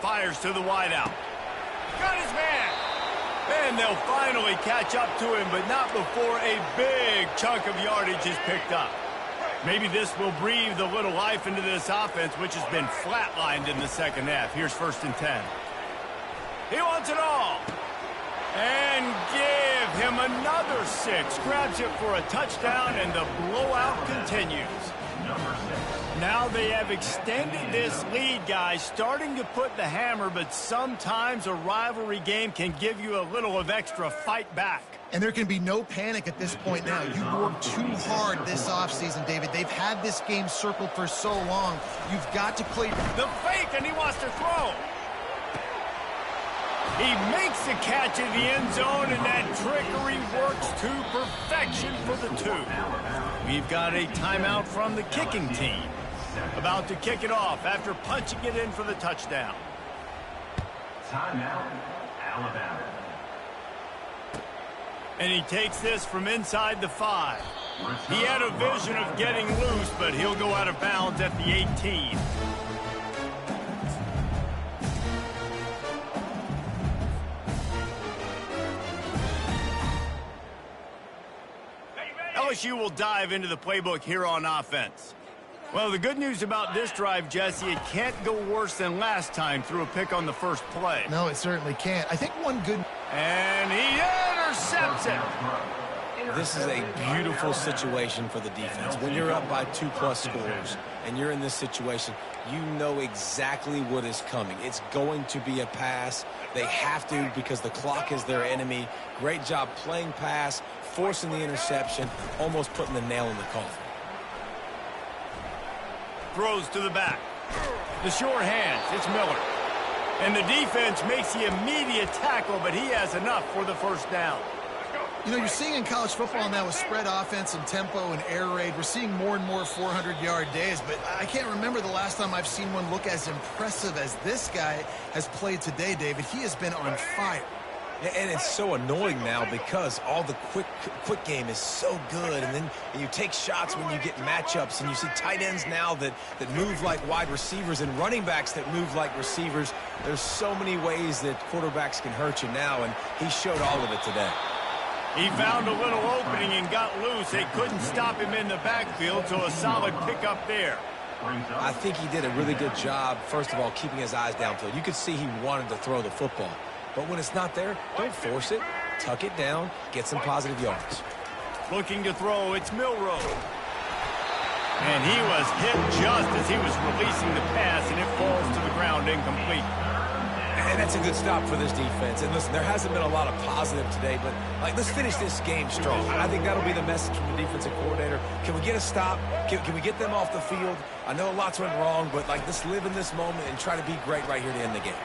Fires to the wideout. Got his man. And they'll finally catch up to him, but not before a big chunk of yardage is picked up. Maybe this will breathe a little life into this offense, which has been flatlined in the second half. Here's 1st and 10. He wants it all. And give him another 6. Grabs it for a touchdown, and the blowout continues. Now they have extended this lead, guys, starting to put the hammer, but sometimes a rivalry game can give you a little of extra fight back.
And there can be no panic at this point now. You worked too hard this offseason, David. They've had this game circled for so long. You've got to play
the fake, and he wants to throw. He makes the catch in the end zone, and that trickery works to perfection for the 2. We've got a timeout from the kicking team. About to kick it off after punching it in for the touchdown.
Timeout, Alabama.
And he takes this from inside the 5. He had a vision of getting loose, but he'll go out of bounds at the 18. LSU will dive into the playbook here on offense. Well, the good news about this drive, Jesse, it can't go worse than last time through a pick on the first play.
No, it certainly can't. I think one good...
And he intercepts it.
This is a beautiful situation for the defense. When you're up by 2+ scores and you're in this situation, you know exactly what is coming. It's going to be a pass. They have to because the clock is their enemy. Great job playing pass, forcing the interception, almost putting the nail in the coffin.
Throws to the back. The short hands, it's Miller. And the defense makes the immediate tackle, but he has enough for the first down.
You know, you're seeing in college football now with spread offense and tempo and air raid, we're seeing more and more 400-yard days, but I can't remember the last time I've seen one look as impressive as this guy has played today, David. He has been on fire.
And it's so annoying now because all the quick game is so good, and then you take shots when you get matchups, and you see tight ends now that move like wide receivers and running backs that move like receivers. There's so many ways that quarterbacks can hurt you now, and he showed all of it today.
He found a little opening and got loose. They couldn't stop him in the backfield, so a solid pickup there.
I think he did a really good job, first of all, keeping his eyes downfield. You could see he wanted to throw the football. But when it's not there, don't force it. Tuck it down. Get some positive yards.
Looking to throw, it's Milroe. And he was hit just as he was releasing the pass, and it falls to the ground incomplete.
And that's a good stop for this defense. And listen, there hasn't been a lot of positive today, but let's finish this game strong. I think that'll be the message from the defensive coordinator. Can we get a stop? Can we get them off the field? I know lots went wrong, but let's live in this moment and try to be great right here to end the game.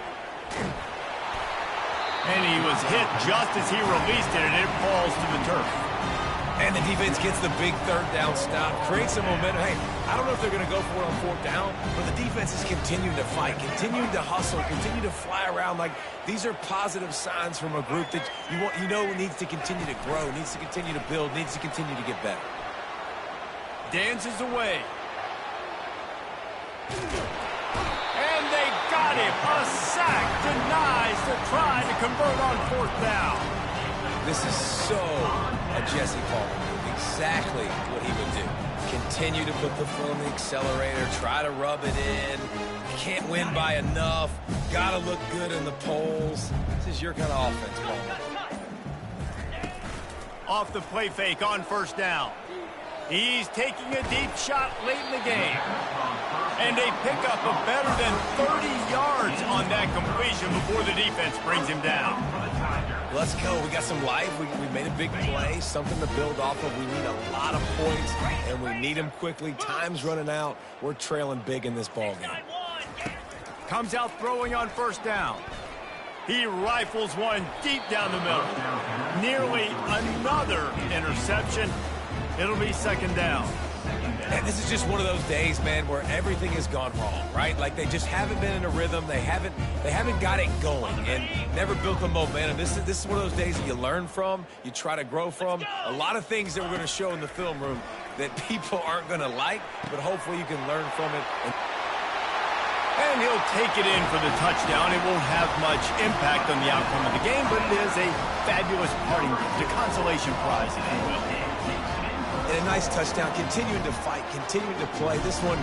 And he was hit just as he released it, and it falls to the turf.
And the defense gets the big third down stop, creates some momentum. Hey, I don't know if they're going to go for it on fourth down, but the defense is continuing to fight, continuing to hustle, continue to fly around. These are positive signs from a group that you know needs to continue to grow, needs to continue to build, needs to continue to get better.
Dances away. And they got him. A sack denies the try to convert on fourth down.
This is so a Jesse Palmer move. Exactly what he would do. Continue to put the foot on the accelerator, try to rub it in. Can't win by enough. Got to look good in the polls. This is your kind of offense, Palmer.
Off the play fake on first down. He's taking a deep shot late in the game. And they pick up a better than 30 yards on that completion before the defense brings him down.
Let's go. We got some life. We made a big play, something to build off of. We need a lot of points, and we need them quickly. Time's running out. We're trailing big in this ballgame.
Comes out throwing on first down. He rifles one deep down the middle. Nearly another interception. It'll be second down.
And this is just one of those days, man, where everything has gone wrong, right? They just haven't been in a rhythm. They haven't got it going and never built the momentum. This is one of those days that you learn from, you try to grow from. A lot of things that we're going to show in the film room that people aren't going to like, but hopefully you can learn from it.
And he'll take it in for the touchdown. It won't have much impact on the outcome of the game, but it is a fabulous parting gift, a consolation prize, if you will.
And a nice touchdown, continuing to fight, continuing to play. This one,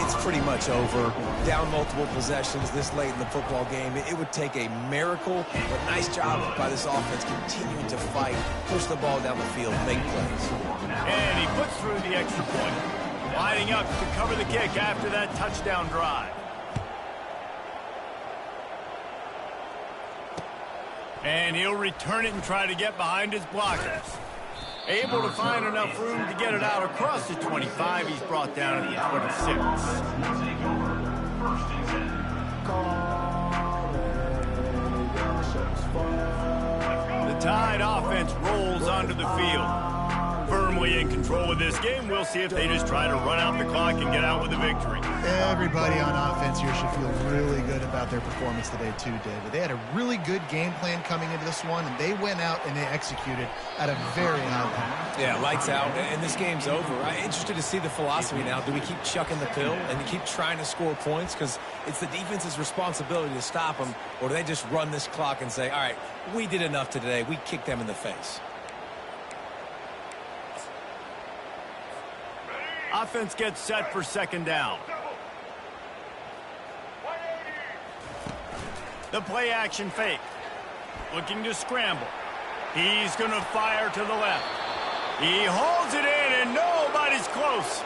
it's pretty much over. Down multiple possessions this late in the football game. It would take a miracle, but nice job by this offense continuing to fight, push the ball down the field, make plays.
And he puts through the extra point. Lining up to cover the kick after that touchdown drive. And he'll return it and try to get behind his blockers. Able to find enough room to get it out across the 25. He's brought down at the 26. The Tide offense rolls onto the field. firmly in control of this game. We'll see if they just try to run out the clock and get out with a victory.
Everybody on offense here should feel really good about their performance today too, David. They had a really good game plan coming into this one, and they went out and they executed at a very high level.
Yeah, lights out, and this game's over. I'm interested to see the philosophy now. Do we keep chucking the pill and keep trying to score points? Because it's the defense's responsibility to stop them, or do they just run this clock and say, all right, we did enough today. We kicked them in the face.
Offense gets set for second down. The play action fake. Looking to scramble. He's going to fire to the left. He holds it in, and nobody's close.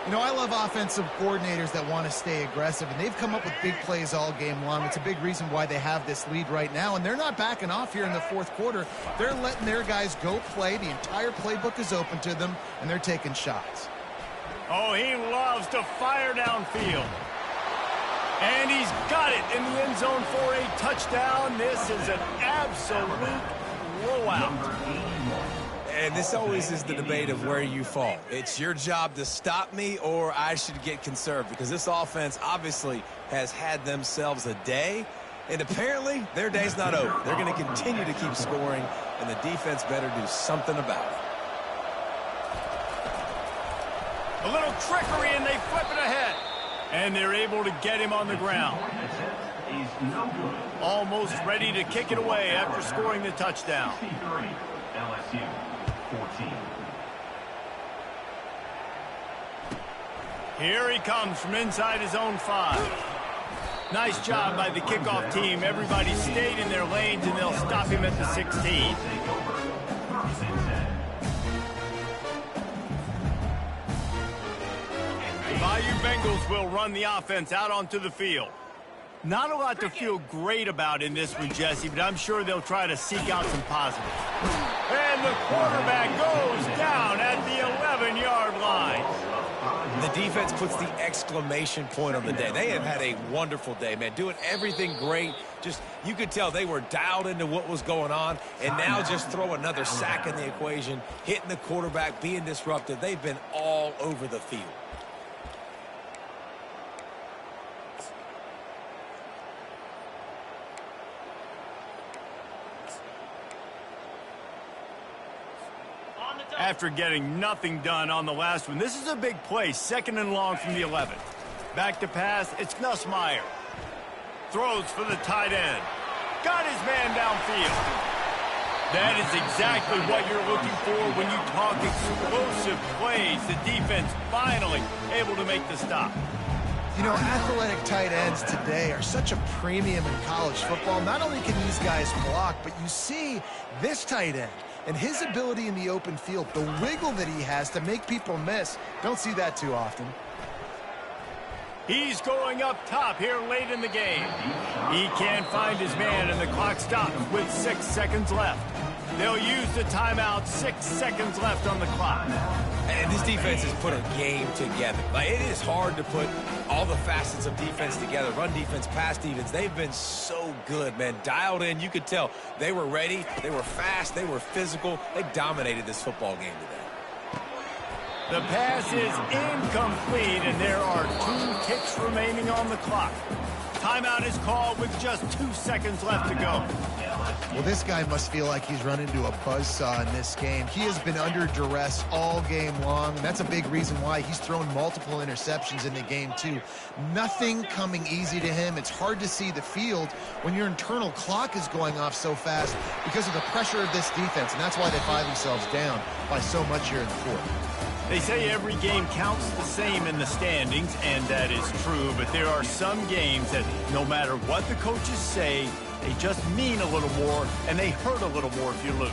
You know, I love offensive coordinators that want to stay aggressive, and they've come up with big plays all game long. It's a big reason why they have this lead right now, and they're not backing off here in the fourth quarter. They're letting their guys go play. The entire playbook is open to them, and they're taking shots.
Oh, he loves to fire downfield. And he's got it in the end zone for a touchdown. This is an absolute blowout.
And this always is the debate of where you fall. It's your job to stop me, or I should get conserved, because this offense obviously has had themselves a day, and apparently their day's not over. They're going to continue to keep scoring, and the defense better do something about it.
A little trickery, and they flip it ahead. And they're able to get him on the ground. Almost ready to kick it away after scoring the touchdown.
LSU 14.
Here he comes from inside his own 5. Nice job by the kickoff team. Everybody stayed in their lanes, and they'll stop him at the 16. Bayou Bengals will run the offense out onto the field. Not a lot to feel great about in this one, Jesse, but I'm sure they'll try to seek out some positives. And the quarterback goes down at the 11-yard line.
The defense puts the exclamation point on the day. They have had a wonderful day, man, doing everything great. Just, you could tell they were dialed into what was going on, and now just throw another sack in the equation, hitting the quarterback, being disruptive. They've been all over the field.
After getting nothing done on the last one, this is a big play, 2nd and long from the 11. Back to pass, it's Nussmeier. Throws for the tight end. Got his man downfield. That is exactly what you're looking for when you talk explosive plays. The defense finally able to make the stop.
You know, athletic tight ends today are such a premium in college football. Not only can these guys block, but you see this tight end and his ability in the open field, the wiggle that he has to make people miss. Don't see that too often.
He's going up top here late in the game. He can't find his man, and the clock stops with 6 seconds left. They'll use the timeout, 6 seconds left on the clock.
And this defense has put a game together. Like, it is hard to put all the facets of defense together. Run defense, pass defense. They've been so good, man. Dialed in. You could tell they were ready. They were fast. They were physical. They dominated this football game today.
The pass is incomplete, and there are 2 kicks remaining on the clock. Timeout is called with just 2 seconds left to go.
Well, this guy must feel like he's run into a buzzsaw in this game. He has been under duress all game long, and that's a big reason why he's thrown multiple interceptions in the game, too. Nothing coming easy to him. It's hard to see the field when your internal clock is going off so fast because of the pressure of this defense, and that's why they find themselves down by so much here in the fourth.
They say every game counts the same in the standings, and that is true, but there are some games that no matter what the coaches say, they just mean a little more, and they hurt a little more if you lose.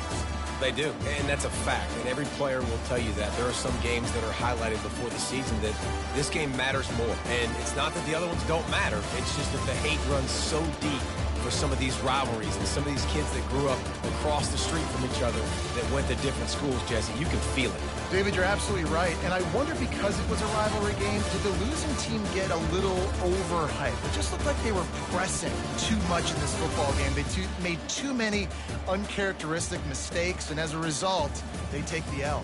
They do, and that's a fact, and every player will tell you that. There are some games that are highlighted before the season that this game matters more, and it's not that the other ones don't matter. It's just that the hate runs so deep for for some of these rivalries and some of these kids that grew up across the street from each other that went to different schools, Jesse. You can feel it.
David, you're absolutely right. And I wonder, because it was a rivalry game, did the losing team get a little overhyped? It just looked like they were pressing too much in this football game. They made too many uncharacteristic mistakes, and as a result, they take the L.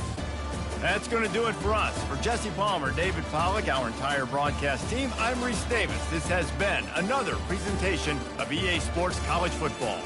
That's going to do it for us. For Jesse Palmer, David Pollack, our entire broadcast team, I'm Reese Davis. This has been another presentation of EA Sports College Football.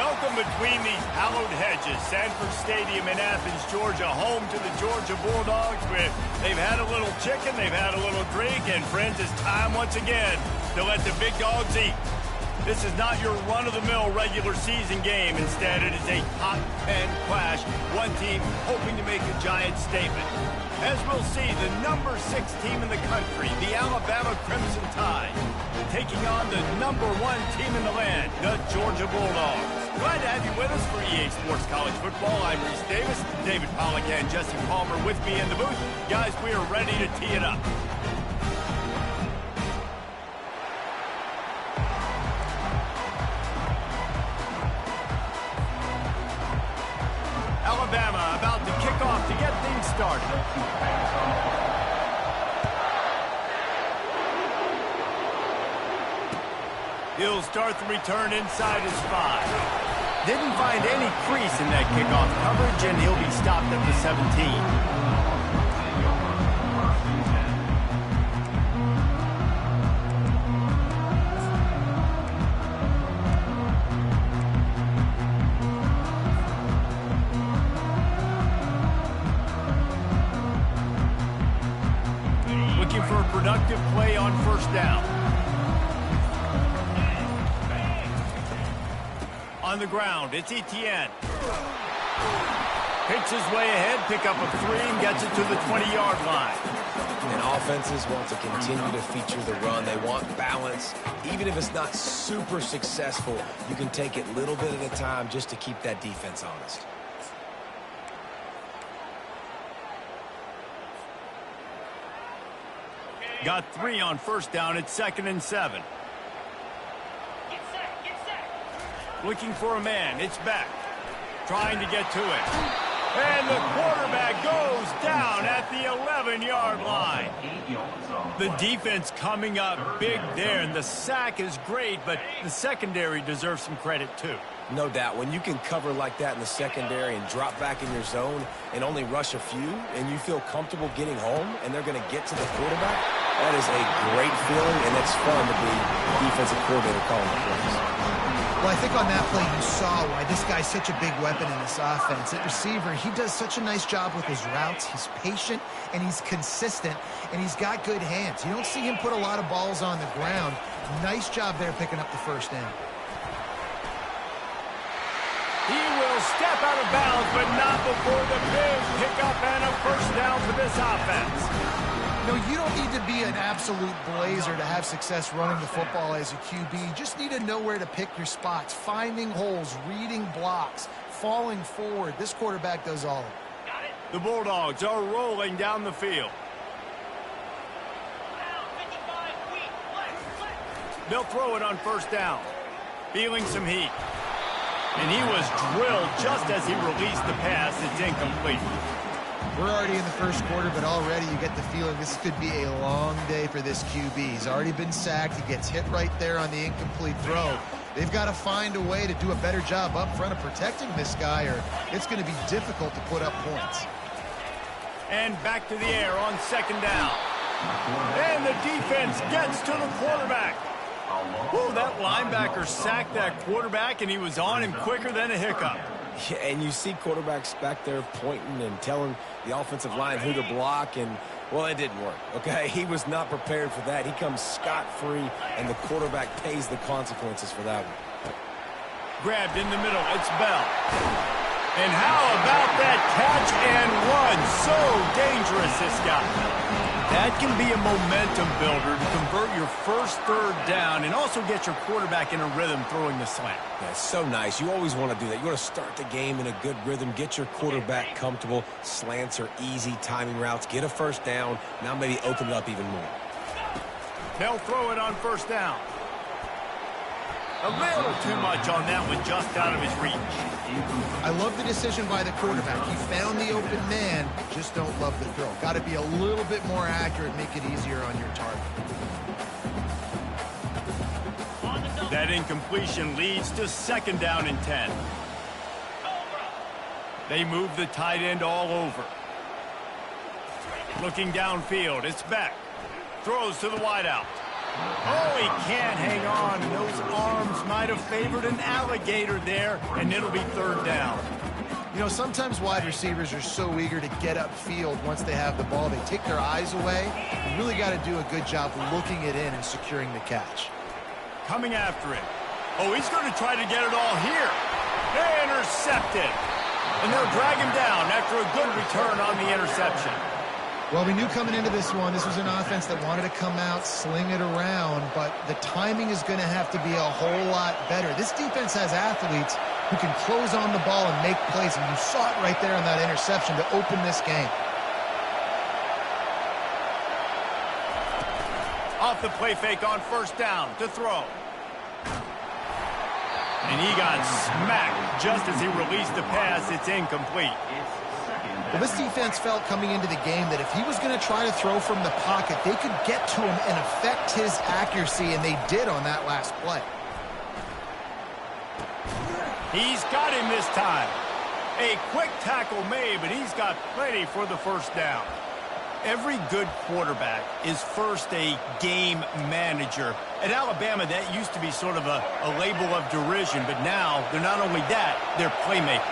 Welcome between these hallowed hedges. Sanford Stadium in Athens, Georgia, home to the Georgia Bulldogs. They've had a little chicken, they've had a little drink, and friends, it's time once again to let the big dogs eat. This is not your run-of-the-mill regular season game. Instead, it is a top 10 clash. One team hoping to make a giant statement. As we'll see, the number 6 team in the country, the Alabama Crimson Tide, taking on the number 1 team in the land, the Georgia Bulldogs. Glad to have you with us for EA Sports College Football. I'm Reese Davis, David Pollack and Jesse Palmer with me in the booth. Guys, we are ready to tee it up. Alabama about to kick off to get things started. He'll start the return inside his 5. Didn't find any crease in that kickoff coverage, and he'll be stopped at the 17. Looking for a productive play on first down. On the ground, it's Etienne. Picks his way ahead, pick up a 3, and gets it to the 20-yard line.
And offenses want to continue to feature the run. They want balance. Even if it's not super successful, you can take it little bit at a time just to keep that defense honest.
Got 3 on first down. It's 2nd and 7.
Get set.
Looking for a man. It's back. Trying to get to it. And the quarterback goes down at the 11-yard line. The defense coming up big there, and the sack is great, but the secondary deserves some credit too.
No doubt. When you can cover like that in the secondary and drop back in your zone and only rush a few, and you feel comfortable getting home, and they're going to get to the quarterback, that is a great feeling, and it's fun to be a defensive coordinator calling the plays.
Well, I think on that play you saw why this guy's such a big weapon in this offense. At receiver, he does such a nice job with his routes. He's patient, and he's consistent, and he's got good hands. You don't see him put a lot of balls on the ground. Nice job there picking up the first down.
He will step out of bounds, but not before the big pickup and a first down for this offense.
No, you don't need to be an absolute blazer to have success running the football as a QB. You just need to know where to pick your spots, finding holes, reading blocks, falling forward. This quarterback does all of it.
Got it.
The Bulldogs are rolling down the field.
Down, 55 feet. Left.
They'll throw it on first down. Feeling some heat. And he was drilled just as he released the pass. It's incomplete.
We're already in the first quarter, but already you get the feeling this could be a long day for this QB. He's already been sacked. He gets hit right there on the incomplete throw. They've got to find a way to do a better job up front of protecting this guy, or it's going to be difficult to put up points.
And back to the air on second down. And the defense gets to the quarterback. Ooh, that linebacker sacked that quarterback, and he was on him quicker than a hiccup.
Yeah, and you see quarterbacks back there pointing and telling the offensive line who to block, and, well, it didn't work, okay? He was not prepared for that. He comes scot-free, and the quarterback pays the consequences for that one.
Grabbed in the middle. It's Bell. And how about that catch and run? So dangerous, this guy. That can be a momentum builder to convert your first third down and also get your quarterback in a rhythm throwing the slant.
Yeah, it's so nice. You always want to do that. You want to start the game in a good rhythm, get your quarterback comfortable. Slants are easy timing routes. Get a first down. Now maybe open it up even more.
They'll throw it on first down. A little too much on that one, just out of his reach.
I love the decision by the quarterback. He found the open man, just don't love the throw. Got to be a little bit more accurate, make it easier on your target.
That incompletion leads to second down and 10. They move the tight end all over. Looking downfield, it's Beck. Throws to the wideout. Oh, he can't hang on. Those arms might might have favored an alligator there, and it'll be third down.
You know, sometimes wide receivers are so eager to get upfield once they have the ball. They take their eyes away. You really got to do a good job looking it in and securing the catch.
Coming after it. Oh, he's going to try to get it all here. Intercepted. And they'll drag him down after a good return on the interception.
Well, we knew coming into this one, this was an offense that wanted to come out, sling it around, but the timing is going to have to be a whole lot better. This defense has athletes who can close on the ball and make plays, and you saw it right there on that interception to open this game.
Off the play fake on first down to throw. And he got smacked just as he released the pass. It's incomplete.
Well, this defense felt coming into the game that if he was going to try to throw from the pocket, they could get to him and affect his accuracy, and they did on that last play.
He's got him this time. A quick tackle made, but he's got plenty for the first down. Every good quarterback is first a game manager. At Alabama, that used to be sort of a label of derision, but now they're not only that, they're playmakers.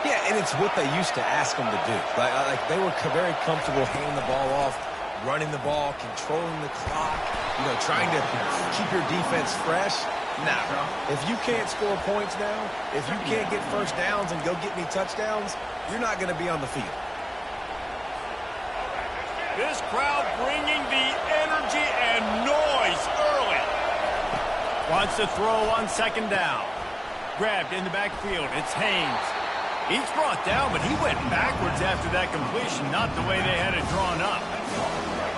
Yeah, and it's what they used to ask them to do. Like they were very comfortable handing the ball off, running the ball, controlling the clock, trying to keep your defense fresh. Now, if you can't score points now, if you can't get first downs and go get me touchdowns, you're not going to be on the field.
This crowd bringing the energy and noise early. Wants to throw on second down. Grabbed in the backfield. It's Haynes. He's brought down, but he went backwards after that completion, not the way they had it drawn up.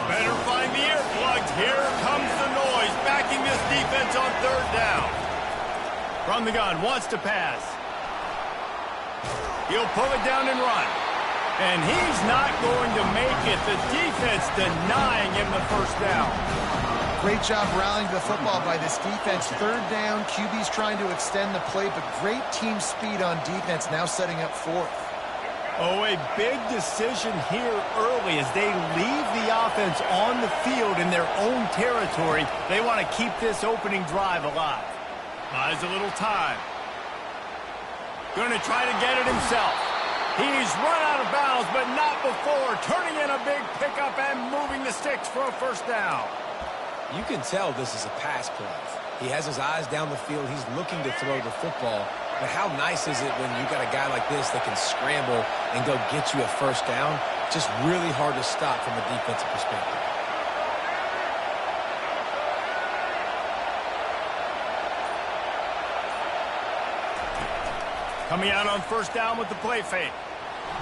Better find the earplugs. Here comes the noise, backing this defense on third down. From the gun, wants to pass. He'll pull it down and run. And he's not going to make it. The defense denying him the first down.
Great job rallying to the football by this defense. Third down, QB's trying to extend the play, but great team speed on defense, now setting up fourth.
Oh, a big decision here early as they leave the offense on the field in their own territory. They want to keep this opening drive alive. Buys a little time. Going to try to get it himself. He's run out of bounds, but not before. Turning in a big pickup and moving the sticks for a first down.
You can tell this is a pass play. He has his eyes down the field. He's looking to throw the football. But how nice is it when you got a guy like this that can scramble and go get you a first down? Just really hard to stop from a defensive perspective.
Coming out on first down with the play fake.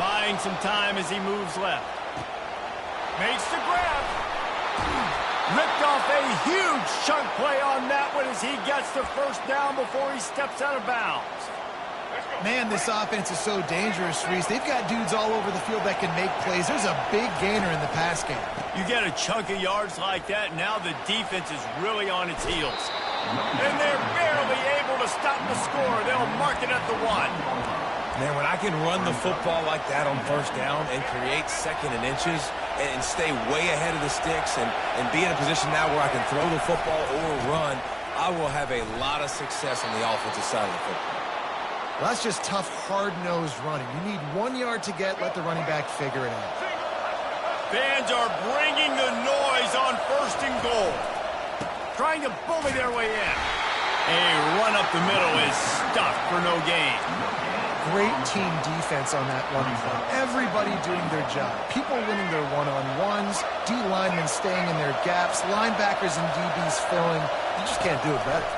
Buying some time as he moves left. Makes the grab. Ripped off a huge chunk play on that one as he gets the first down before he steps out of bounds.
Man, this offense is so dangerous, Reese. They've got dudes all over the field that can make plays. There's a big gainer in the pass game.
You get a chunk of yards like that, now the defense is really on its heels. And they're barely able to stop the score. They'll mark it at the 1.
Man, when I can run the football like that on first down and create second and inches and stay way ahead of the sticks and be in a position now where I can throw the football or run, I will have a lot of success on the offensive side of the football.
Well, that's just tough, hard-nosed running. You need 1 yard to get, let the running back figure it out.
Fans are bringing the noise on first and goal. Trying to bully their way in. A run up the middle is stuffed for no gain.
Great team defense on that one play. Everybody doing their job. People winning their one-on-ones, D linemen staying in their gaps, linebackers and DBs filling. You just can't do it better.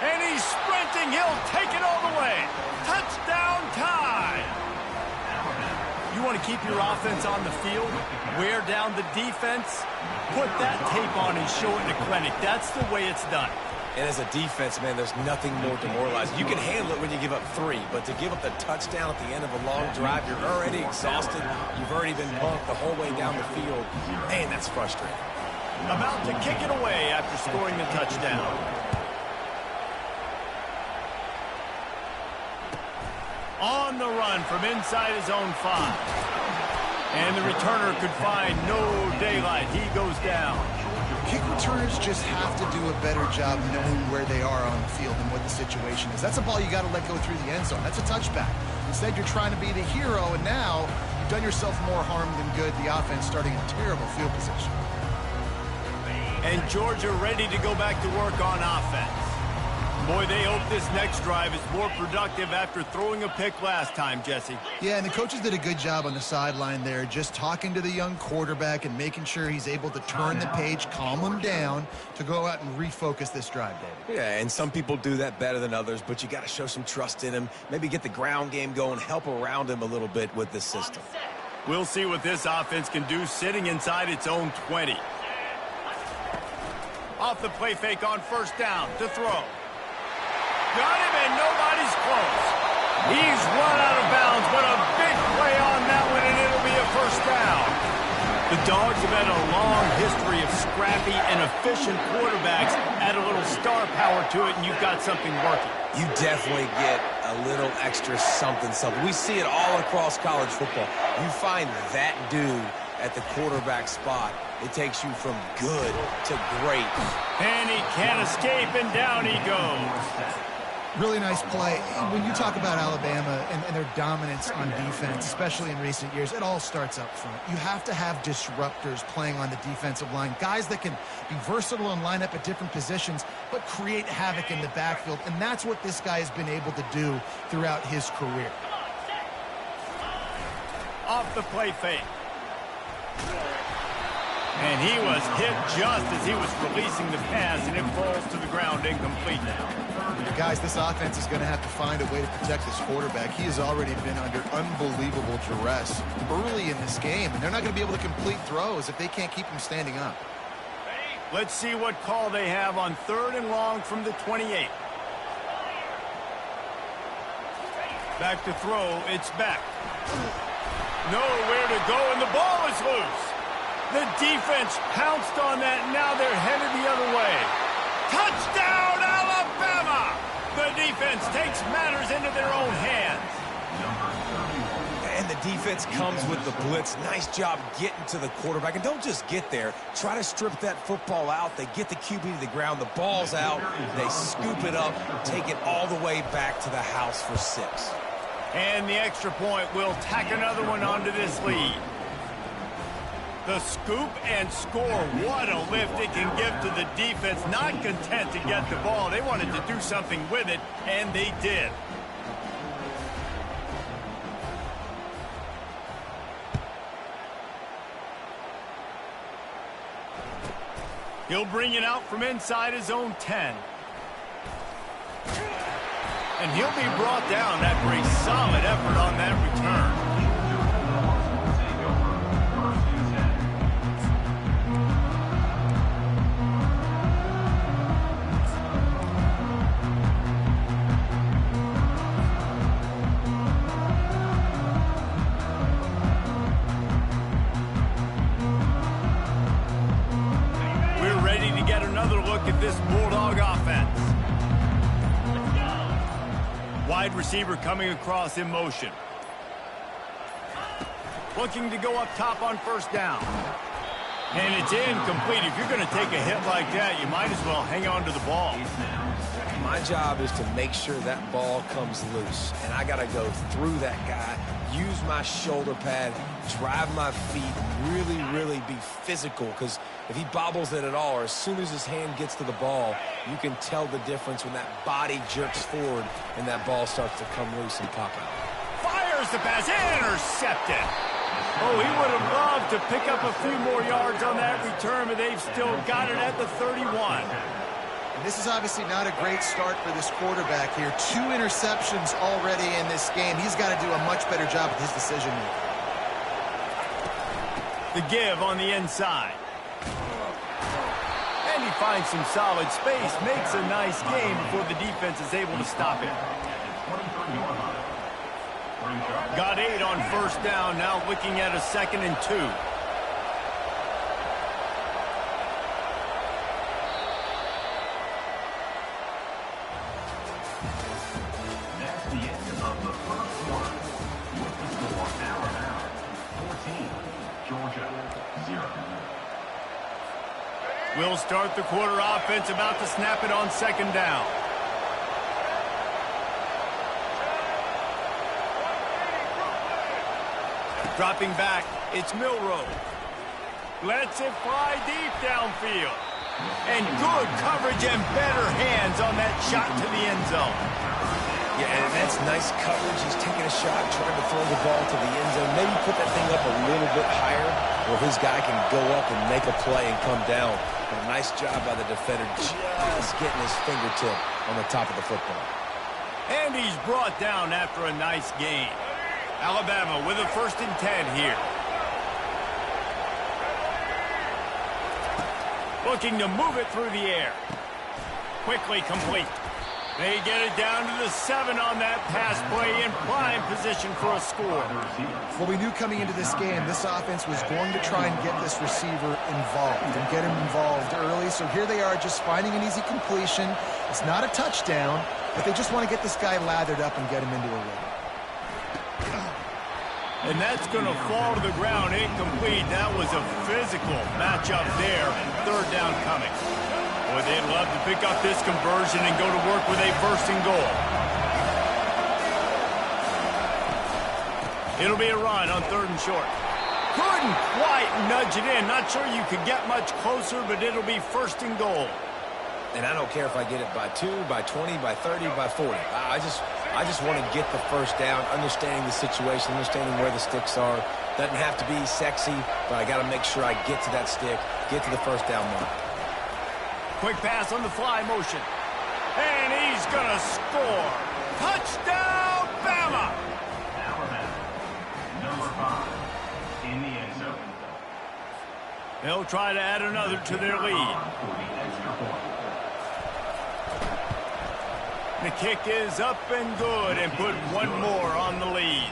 And he's sprinting. He'll take it all the way. Touchdown time. You want to keep your offense on the field, wear down the defense, put that tape on and show it in the clinic. That's the way it's done.
And as a defense, man, there's nothing more demoralizing. You can handle it when you give up 3, but to give up the touchdown at the end of a long drive, you're already exhausted. You've already been bumped the whole way down the field. Man, that's frustrating.
About to kick it away after scoring the touchdown. On the run from inside his own 5. And the returner could find no daylight. He goes down.
Kick returners just have to do a better job knowing where they are on the field and what the situation is. That's a ball you got to let go through the end zone. That's a touchback. Instead, you're trying to be the hero, and now you've done yourself more harm than good. The offense starting in terrible field position.
And Georgia ready to go back to work on offense. Boy, they hope this next drive is more productive after throwing a pick last time, Jesse.
Yeah, and the coaches did a good job on the sideline there, just talking to the young quarterback and making sure he's able to turn the page, calm him down to go out and refocus this drive, David.
Yeah, and some people do that better than others, but you got to show some trust in him. Maybe get the ground game going, help around him a little bit with this system.
We'll see what this offense can do sitting inside its own 20. Off the play fake on first down to throw. Got him, and nobody's close. He's run out of bounds, but a big play on that one, and it'll be a first down. The Dogs have had a long history of scrappy and efficient quarterbacks. Add a little star power to it, and you've got something working.
You definitely get a little extra something. We see it all across college football. You find that dude at the quarterback spot, it takes you from good to great.
And he can't escape, and down he goes.
Really nice play. When you talk about Alabama and their dominance on defense, especially in recent years, it all starts up front. You have to have disruptors playing on the defensive line, guys that can be versatile and line up at different positions, but create havoc in the backfield. And that's what this guy has been able to do throughout his career.
Off the play fake. And he was hit just as he was releasing the pass, and it falls to the ground incomplete now.
Guys, this offense is going to have to find a way to protect this quarterback. He has already been under unbelievable duress early in this game, and they're not going to be able to complete throws if they can't keep him standing up.
Let's see what call they have on 3rd and long from the 28. Back to throw, it's back. Nowhere to go, and the ball is loose. The defense pounced on that, and now they're headed the other way. Touchdown, Alabama! The defense takes matters into their own hands.
And the defense comes with the blitz. Nice job getting to the quarterback. And don't just get there. Try to strip that football out. They get the QB to the ground. The ball's out. They scoop it up, take it all the way back to the house for 6.
And the extra point will tack another one onto this lead. The scoop and score. What a lift it can give to the defense. Not content to get the ball. They wanted to do something with it, and they did. He'll bring it out from inside his own 10. And he'll be brought down after a solid effort on that return. We're ready to get another look at this Bulldog offense. Wide receiver coming across in motion. Looking to go up top on first down. And it's incomplete. If you're going to take a hit like that, you might as well hang on to the ball.
My job is to make sure that ball comes loose. And I got to go through that guy, use my shoulder pad, drive my feet, really be physical. Because if he bobbles it at all, or as soon as his hand gets to the ball, you can tell the difference when that body jerks forward and that ball starts to come loose and pop out.
Fires the pass, intercepted. Oh, he would have loved to pick up a few more yards on that return, but they've still got it at the 31.
And this is obviously not a great start for this quarterback here. 2 interceptions already in this game. He's got to do a much better job with his decision making.
The give on the inside. And he finds some solid space, makes a nice game before the defense is able to stop it. Got 8 on first down, now looking at a 2nd and 2.
That's the end of the first quarter. With the score Alabama 14, Georgia 0.
We'll start the quarter offense, about to snap it on second down. Dropping back, it's Milroe. Lets it fly deep downfield. And good coverage and better hands on that shot to the end zone.
Yeah, and that's nice coverage. He's taking a shot, trying to throw the ball to the end zone. Maybe put that thing up a little bit higher where his guy can go up and make a play and come down. But a nice job by the defender just getting his fingertip on the top of the football.
And he's brought down after a nice gain. Alabama with a 1st and 10 here. Looking to move it through the air. Quickly complete. They get it down to the 7 on that pass play in prime position for a score.
Well, we knew coming into this game, this offense was going to try and get this receiver involved and get him involved early. So here they are just finding an easy completion. It's not a touchdown, but they just want to get this guy lathered up and get him into a rhythm.
And that's going to fall to the ground incomplete. That was a physical matchup there. 3rd down coming. Boy, they'd love to pick up this conversion and go to work with a 1st and goal. It'll be a run on 3rd and short. Couldn't quite nudge it in. Not sure you could get much closer, but it'll be 1st and goal.
And I don't care if I get it by 2, by 20, by 30, by 40. I just want to get the 1st down, understanding the situation, understanding where the sticks are. Doesn't have to be sexy, but I got to make sure I get to that stick, get to the 1st down mark.
Quick pass on the fly motion. And he's going to score. Touchdown, Bama!
Alabama, number 5, in the end zone.
They'll try to add another to their lead.
For the extra point.
The kick is up and good and put one more on the lead.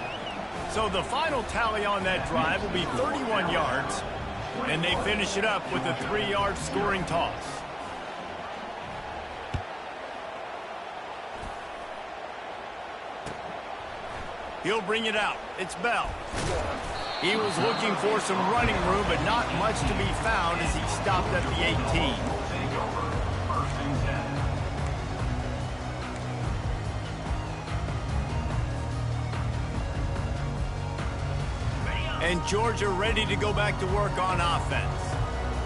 So the final tally on that drive will be 31 yards, and they finish it up with a 3-yard scoring toss. He'll bring it out. It's Bell. He was looking for some running room, but not much to be found as he stopped at the 18.
Take over, 1st and 10.
And Georgia ready to go back to work on offense.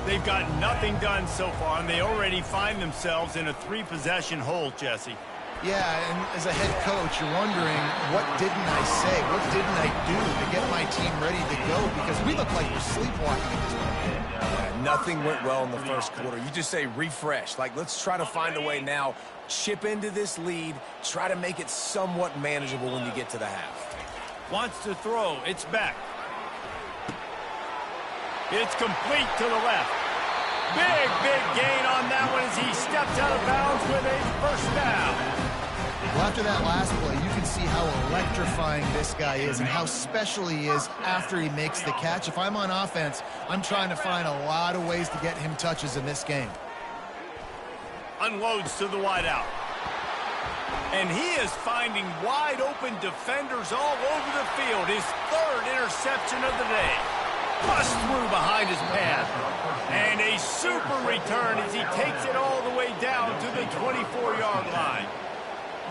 They've got nothing done so far, and they already find themselves in a 3-possession hole, Jesse.
Yeah, and as a head coach, you're wondering, what didn't I say? What didn't I do to get my team ready to go? Because we look like we're sleepwalking at this point.
Yeah, nothing went well in the 1st quarter. You just say refresh. Like, let's try to find a way now, chip into this lead, try to make it somewhat manageable when you get to the half.
Wants to throw. It's back. It's complete to the left. Big gain on that one as he steps out of bounds with a 1st down.
Well, after that last play, you can see how electrifying this guy is and how special he is after he makes the catch. If I'm on offense, I'm trying to find a lot of ways to get him touches in this game.
Unloads to the wideout. And he is finding wide open defenders all over the field. His 3rd interception of the day. Bust through behind his path. And a super return as he takes it all the way down to the 24-yard line.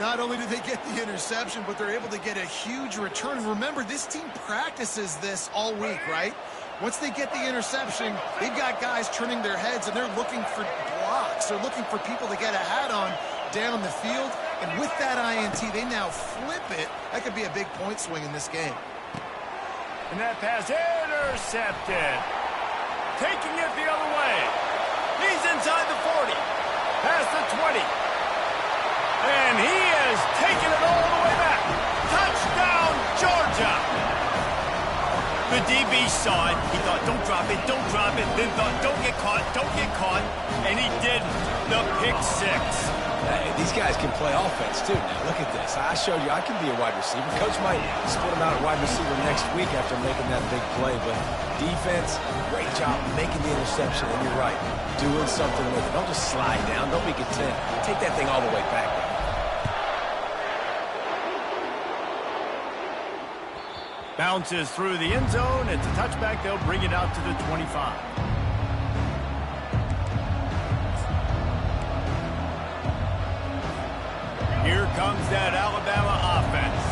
Not only do they get the interception, but they're able to get a huge return. Remember, this team practices this all week, right? Once they get the interception, they've got guys turning their heads, and they're looking for blocks. They're looking for people to get a hat on down the field. And with that INT, they now flip it. That could be a big point swing in this game.
And that pass intercepted. Taking it the other way. He's inside the 40. Past the 20. And he is taking it all the way back. Touchdown, Georgia. The DB saw it. He thought, don't drop it, don't drop it. Then thought, don't get caught, don't get caught. And he didn't. The pick 6.
Hey, these guys can play offense, too. Now, look at this. I showed you I can be a wide receiver. Coach might split him out at wide receiver next week after making that big play. But defense, great job making the interception. And you're right, doing something with it. Don't just slide down. Don't be content. Take that thing all the way back.
Bounces through the end zone. It's a touchback. They'll bring it out to the 25. comes that Alabama offense.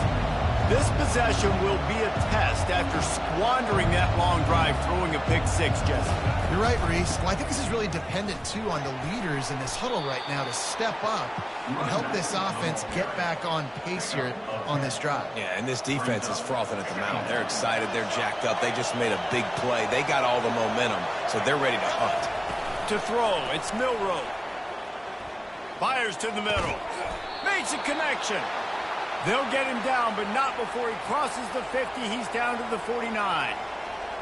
This possession will be a test after squandering that long drive, throwing a pick six, Jesse.
You're right, Reese. Well, I think this is really dependent, too, on the leaders in this huddle right now to step up and help this offense get back on pace here on this drive.
Yeah, and this defense is frothing at the mouth. They're excited. They're jacked up. They just made a big play. They got all the momentum, so they're ready to hunt.
To throw, it's Milroe. Fires to the middle. Makes a connection. They'll get him down, but not before he crosses the 50. He's down to the 49.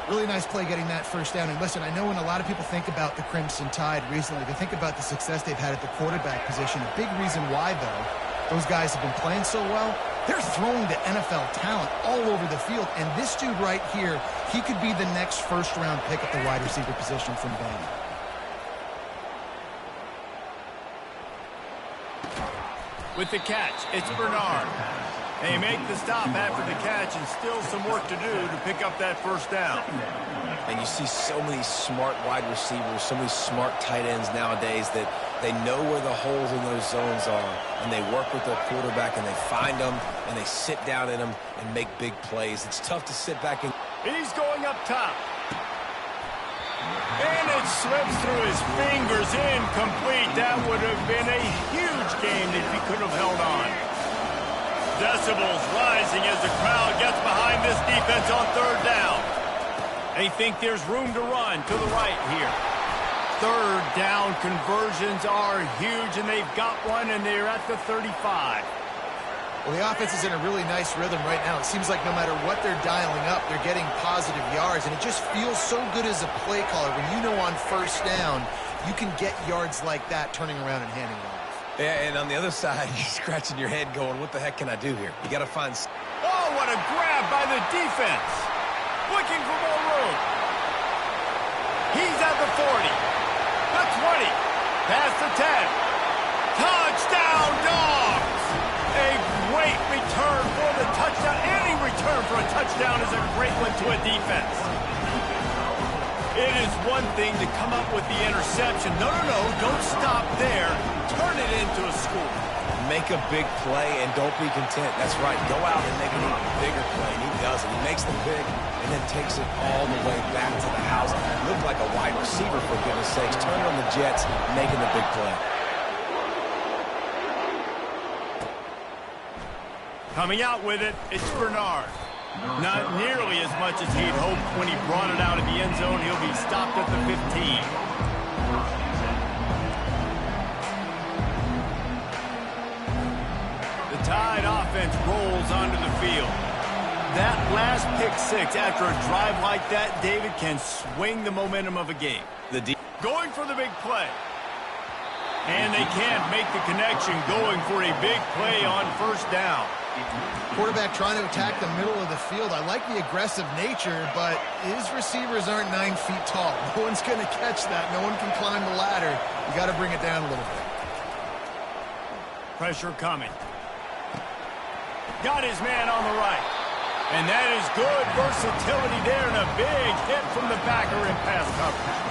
Really nice play getting that first down. And listen, I know when a lot of people think about the Crimson Tide recently, they think about the success they've had at the quarterback position. A big reason why, though, those guys have been playing so well, they're throwing to NFL talent all over the field. And this dude right here, he could be the next first-round pick at the wide receiver position from Bama.
With the catch, it's Bernard. They make the stop after the catch and still some work to do to pick up that first down.
And you see so many smart wide receivers, so many smart tight ends nowadays that they know where the holes in those zones are, and they work with their quarterback, and they find them, and they sit down in them and make big plays. It's tough to sit back and...
He's going up top. And it slips through his fingers, incomplete. That would have been a huge game if he could have held on. Decibels rising as the crowd gets behind this defense on third down. They think there's room to run to the right here. Third down conversions are huge, and they've got one, and they're at the 35.
Well, the offense is in a really nice rhythm right now. It seems like no matter what they're dialing up, they're getting positive yards, and it just feels so good as a play caller when you know on first down you can get yards like that turning around and handing it off.
Yeah, and on the other side, you're scratching your head going, what the heck can I do here? You got to find...
Oh, what a grab by the defense. Looking for more room. He's at the 40, the 20, past the 10. Touchdown, Dogs! A great return for the touchdown. Any return for a touchdown is a great one to a defense. It is one thing to come up with the interception. No, don't stop there. Turn it into a score.
Make a big play and don't be content. That's right. Go out and make an even bigger play, and he does it. He makes the pick and then takes it all the way back to the house. Looked like a wide receiver, for goodness sakes. Turn on the Jets, making the big play.
Coming out with it, it's Bernard. Not nearly as much as he'd hoped when he brought it out of the end zone. He'll be stopped at the 15. The Tide offense rolls onto the field. That last pick six after a drive like that, David, can swing the momentum of a game. Going for the big play. And they can't make the connection, going for a big play on first down.
Quarterback trying to attack the middle of the field. I like the aggressive nature, but his receivers aren't 9 feet tall. No one's going to catch that. No one can climb the ladder. You got to bring it down a little bit.
Pressure coming. Got his man on the right. And that is good versatility there, and a big hit from the backer in pass coverage.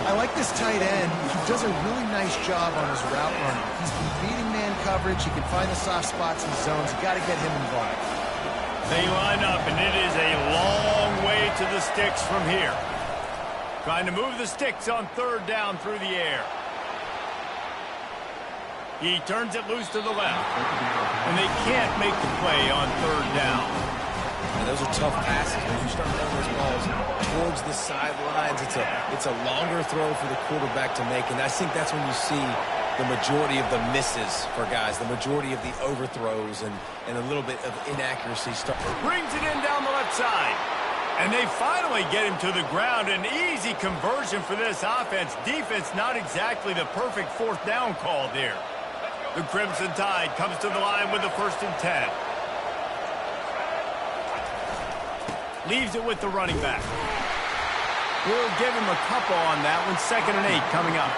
I like this tight end. He does a really nice job on his route running. He's been beating man coverage. He can find the soft spots and zones. You got to get him involved.
They line up, and it is a long way to the sticks from here. Trying to move the sticks on third down through the air. He turns it loose to the left, and they can't make the play on third down.
And those are tough passes. When you start throwing those balls towards the sidelines, it's a longer throw for the quarterback to make. And I think that's when you see the majority of the misses for guys, the majority of the overthrows and a little bit of inaccuracy.
Brings it in down the left side. And they finally get him to the ground. An easy conversion for this offense. Defense not exactly the perfect fourth down call there. The Crimson Tide comes to the line with the 1st and 10. Leaves it with the running back. We'll give him a couple on that one. 2nd and 8 coming up.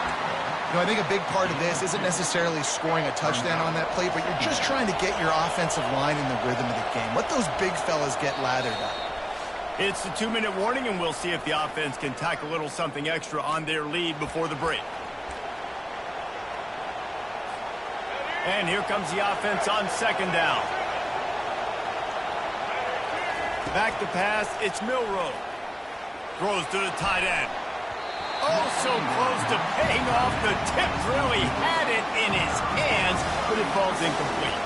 You know, I think a big part of this isn't necessarily scoring a touchdown on that play, but you're just trying to get your offensive line in the rhythm of the game. Let those big fellas get lathered up.
It's the 2-minute warning, and we'll see if the offense can tack a little something extra on their lead before the break. And here comes the offense on second down. Back to pass, it's Milroe. Throws to the tight end. Oh, so close to paying off. The tip really had it in his hands, but it falls incomplete.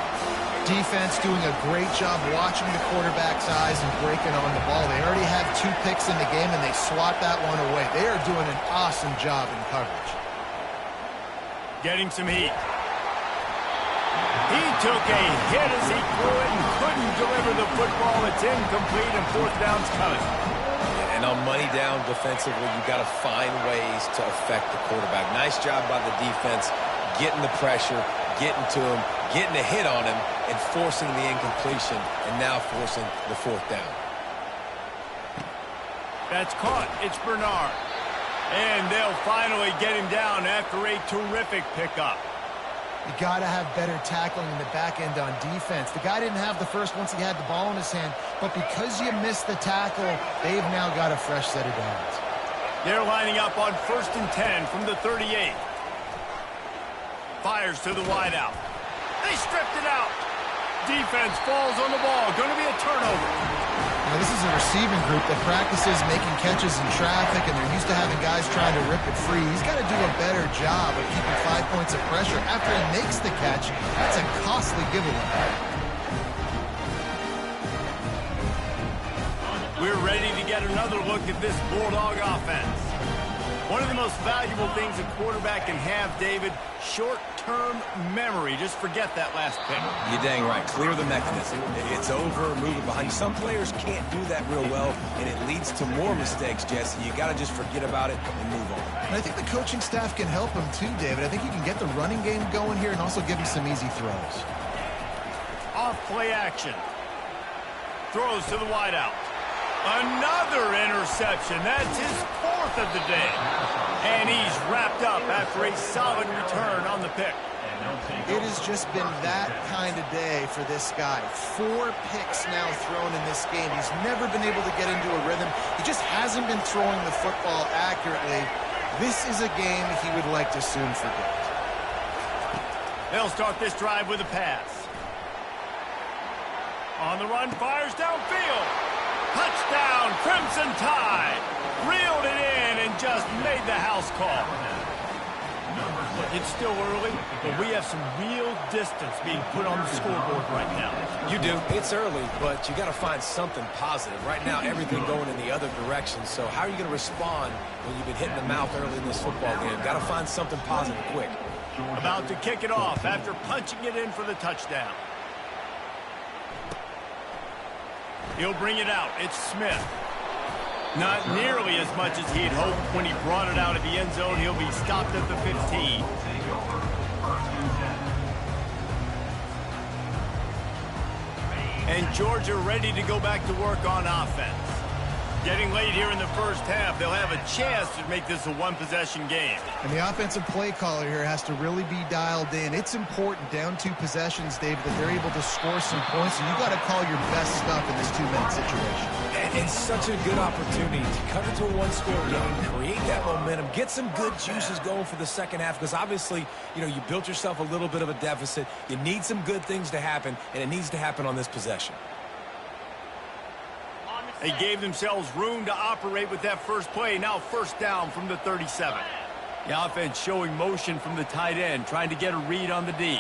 Defense doing a great job watching the quarterback's eyes and breaking on the ball. They already have 2 picks in the game, and they swat that one away. They are doing an awesome job in coverage.
Getting some heat. He took a hit as he threw it and couldn't deliver the football. It's incomplete, and 4th down's coming.
And on money down defensively, you've got to find ways to affect the quarterback. Nice job by the defense, getting the pressure, getting to him, getting a hit on him, and forcing the incompletion, and now forcing the 4th down.
That's caught. It's Bernard. And they'll finally get him down after a terrific pickup.
You got to have better tackling in the back end on defense. The guy didn't have the first once he had the ball in his hand, but because you missed the tackle, they've now got a fresh set of downs.
They're lining up on 1st and 10 from the 38. Fires to the wideout. They stripped it out. Defense falls on the ball. Going to be a turnover.
Now, this is a receiving group that practices making catches in traffic, and they're used to having guys trying to rip it free. He's got to do a better job of keeping 5 points of pressure after he makes the catch. That's a costly giveaway.
We're ready to get another look at this Bulldog offense. One of the most valuable things a quarterback can have, David, short-term memory. Just forget that last pick.
You're dang right. Clear the mechanism. It's over, move it behind you. Some players can't do that real well, and it leads to more mistakes, Jesse. You got to just forget about it and move on.
And I think the coaching staff can help him too, David. I think you can get the running game going here and also give him some easy throws.
Off play action. Throws to the wideout. Another interception. That's his 4th of the day. And he's wrapped up after a solid return on the pick.
It has just been that kind of day for this guy. 4 picks now thrown in this game. He's never been able to get into a rhythm. He just hasn't been throwing the football accurately. This is a game he would like to soon forget.
They'll start this drive with a pass. On the run, fires downfield. Touchdown, Crimson Tide. Reeled it in and just made the house call. It's still early, but we have some real distance being put on the scoreboard right now.
You do. It's early, but you got to find something positive. Right now, everything going in the other direction. So how are you going to respond when you've been hitting the mouth early in this football game? Got to find something positive quick.
About to kick it off after punching it in for the touchdown. He'll bring it out. It's Smith. Not nearly as much as he'd hoped when he brought it out of the end zone. He'll be stopped at the 15. And Georgia ready to go back to work on offense. Getting late here in the first half, they'll have a chance to make this a one-possession game.
And the offensive play caller here has to really be dialed in. It's important, down 2 possessions, David, that they're able to score some points. And you got to call your best stuff in this 2-minute situation.
And it's such a good opportunity to cut into a 1-score game, create that momentum, get some good juices going for the second half. Because obviously, you know, you built yourself a little bit of a deficit. You need some good things to happen, and it needs to happen on this possession.
They gave themselves room to operate with that first play. Now 1st down from the 37. The offense showing motion from the tight end, trying to get a read on the D.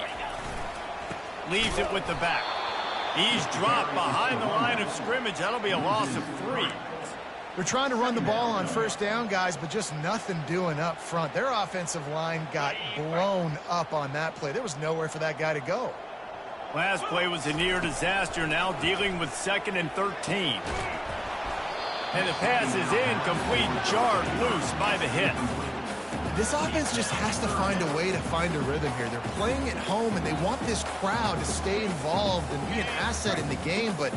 Leaves it with the back. He's dropped behind the line of scrimmage. That'll be a loss of 3.
They're trying to run the ball on 1st down, guys, but just nothing doing up front. Their offensive line got blown up on that play. There was nowhere for that guy to go.
Last play was a near disaster. Now dealing with 2nd and 13. And the pass is incomplete, jarred loose by the hit.
This offense just has to find a way to find a rhythm here. They're playing at home, and they want this crowd to stay involved and be an asset in the game, but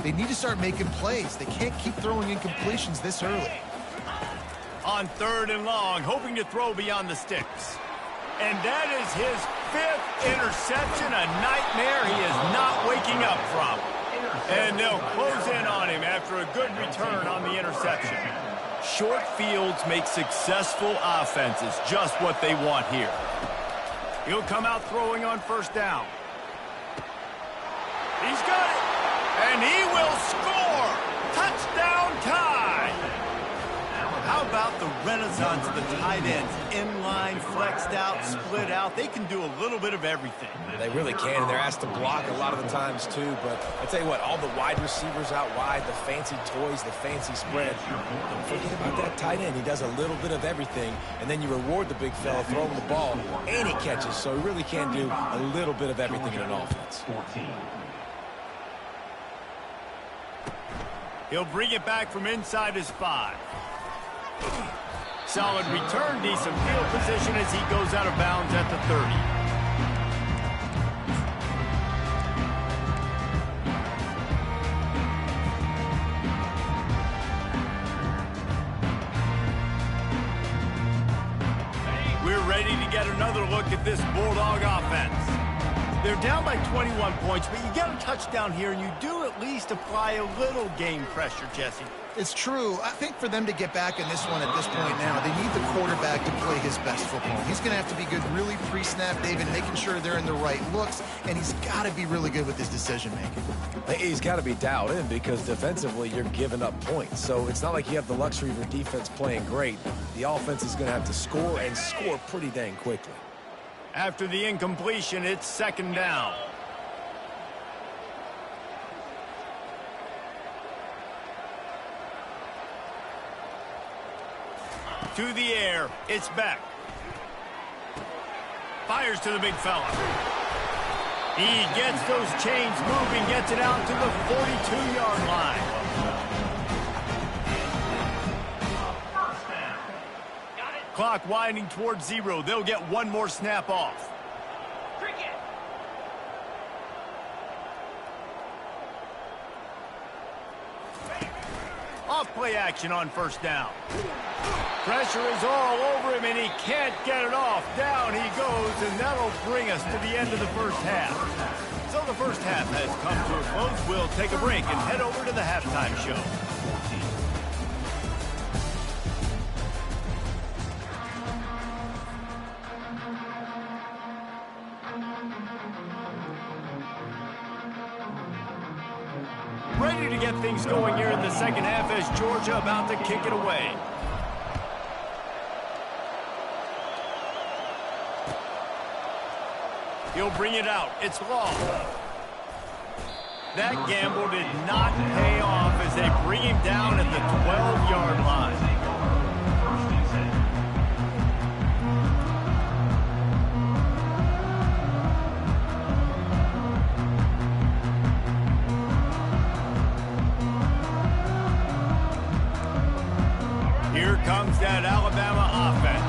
they need to start making plays. They can't keep throwing incompletions this early.
On 3rd and long, hoping to throw beyond the sticks. And that is his 5th interception, a nightmare he is not waking up from. And they'll close in on him after a good return on the interception. Short fields make successful offenses just what they want here. He'll come out throwing on first down. He's got it. And he will score. Touchdown tie. How about the renaissance of the tight ends? Inline, flexed out, split out. They can do a little bit of everything.
They really can, and they're asked to block a lot of the times, too. But I tell you what, all the wide receivers out wide, the fancy toys, the fancy spread. Don't forget about that tight end. He does a little bit of everything, and then you reward the big fella, throw him the ball, and he catches. So he really can do a little bit of everything in an offense.
He'll bring it back from inside his 5. Solid return, decent field position as he goes out of bounds at the 30. We're ready to get another look at this Bulldog offense. They're down by 21 points, but you get a touchdown here, and you do at least apply a little game pressure, Jesse.
It's true. I think for them to get back in this one at this point now, they need the quarterback to play his best football. He's going to have to be good really pre-snap, David, making sure they're in the right looks, and he's got to be really good with his decision-making.
He's got to be dialed in because defensively you're giving up points. So it's not like you have the luxury of your defense playing great. The offense is going to have to score and score pretty dang quickly.
After the incompletion, it's second down. To the air, it's back. Fires to the big fella. He gets those chains moving, gets it out to the 42-yard line. Clock winding towards 0. They'll get one more snap off.
Cricket.
Off play action on first down. Pressure is all over him, and he can't get it off. Down he goes, and that'll bring us to the end of the first half. So the first half has come to a close. We'll take a break and head over to the halftime show. Ready to get things going here in the second half as Georgia about to kick it away. He'll bring it out. It's long. That gamble did not pay off as they bring him down at the 12-yard line. Here comes that Alabama offense.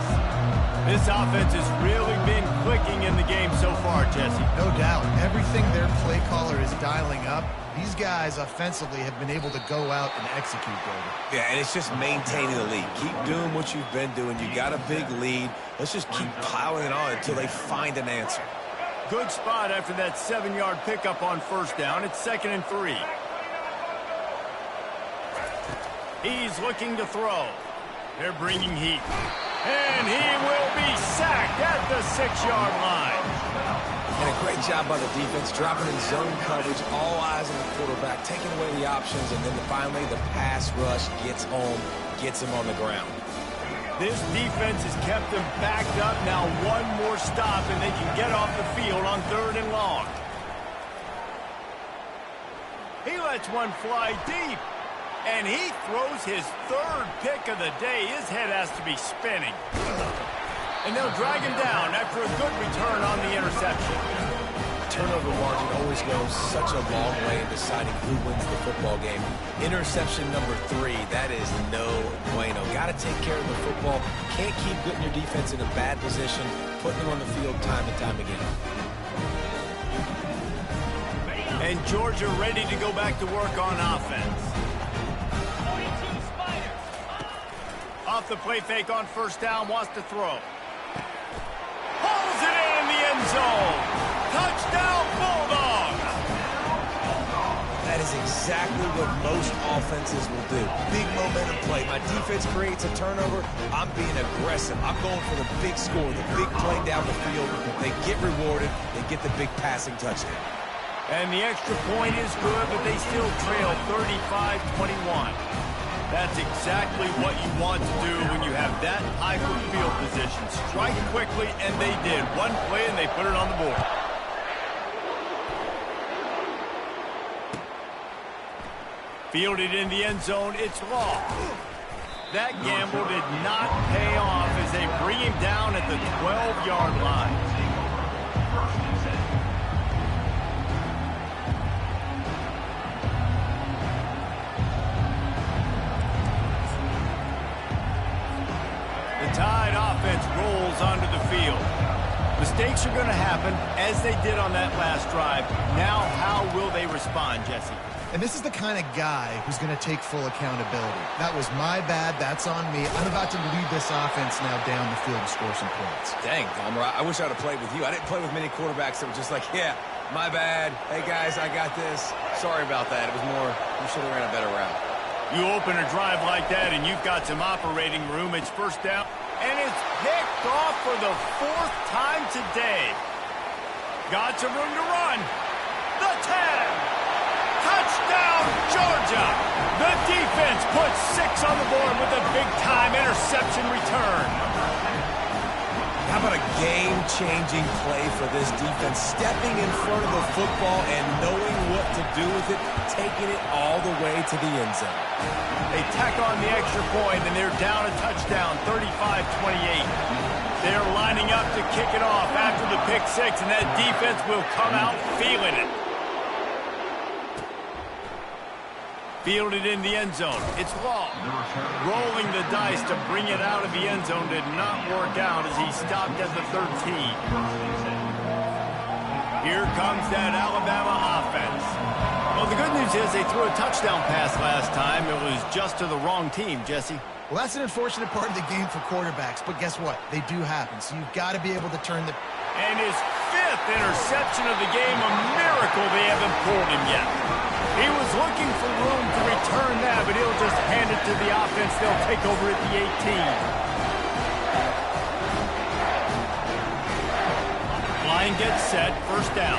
This offense has really been clicking in the game so far, Jesse.
No doubt. Everything their play caller is dialing up, these guys offensively have been able to go out and execute, David.
Yeah, and it's just maintaining the lead. Keep doing what you've been doing. You got a big lead. Let's just keep piling it on until they find an answer.
Good spot after that 7-yard pickup on first down. It's 2nd and 3. He's looking to throw. They're bringing heat. And he will be sacked at the 6-yard line.
And a great job by the defense, dropping in zone coverage, all eyes on the quarterback, taking away the options, and then finally the pass rush gets home, gets him on the ground.
This defense has kept them backed up. Now one more stop, and they can get off the field on 3rd and long. He lets one fly deep. And he throws his 3rd pick of the day. His head has to be spinning. And they'll drag him down after a good return on the interception.
Turnover margin always goes such a long way in deciding who wins the football game. Interception number 3, that is no bueno. Got to take care of the football. Can't keep putting your defense in a bad position, putting them on the field time and time again.
And Georgia ready to go back to work on offense. Off the play fake on first down, wants to throw. Pulls it in the end zone. Touchdown, Bulldogs!
That is exactly what most offenses will do. Big momentum play. My defense creates a turnover. I'm being aggressive. I'm going for the big score, the big play down the field. They get rewarded. They get the big passing touchdown.
And the extra point is good, but they still trail 35-21. That's exactly what you want to do when you have that type of field position. Strike quickly, and they did. One play, and they put it on the board. Fielded in the end zone, it's Law. That gamble did not pay off as they bring him down at the 12-yard line. The Tide offense rolls onto the field. Mistakes are going to happen, as they did on that last drive. Now, how will they respond, Jesse?
And this is the kind of guy who's going to take full accountability. That was my bad. That's on me. I'm about to lead this offense now down the field to score some points.
Dang, Palmer, I wish I would have played with you. I didn't play with many quarterbacks that were just like, yeah, my bad. Hey, guys, I got this. Sorry about that. It was more, you should have ran a better route.
You open a drive like that, and you've got some operating room. It's first down, and it's picked off for the 4th time today. Got some room to run. The 10. Touchdown, Georgia! The defense puts 6 on the board with a big-time interception return.
How about a game-changing play for this defense? Stepping in front of the football and knowing what to do with it, taking it all the way to the end zone.
They tack on the extra point, and they're down a touchdown, 35-28. They're lining up to kick it off after the pick 6, and that defense will come out feeling it. Fielded in the end zone. It's Law. Rolling the dice to bring it out of the end zone did not work out as he stopped at the 13. Here comes that Alabama offense. Well, the good news is they threw a touchdown pass last time. It was just to the wrong team, Jesse.
Well, that's an unfortunate part of the game for quarterbacks, but guess what? They do happen, so you've got to be able to turn the...
And his 5th interception of the game, a miracle they haven't pulled him yet. He was looking for room to return that, but he'll just hand it to the offense. They'll take over at the 18. Line gets set, first down.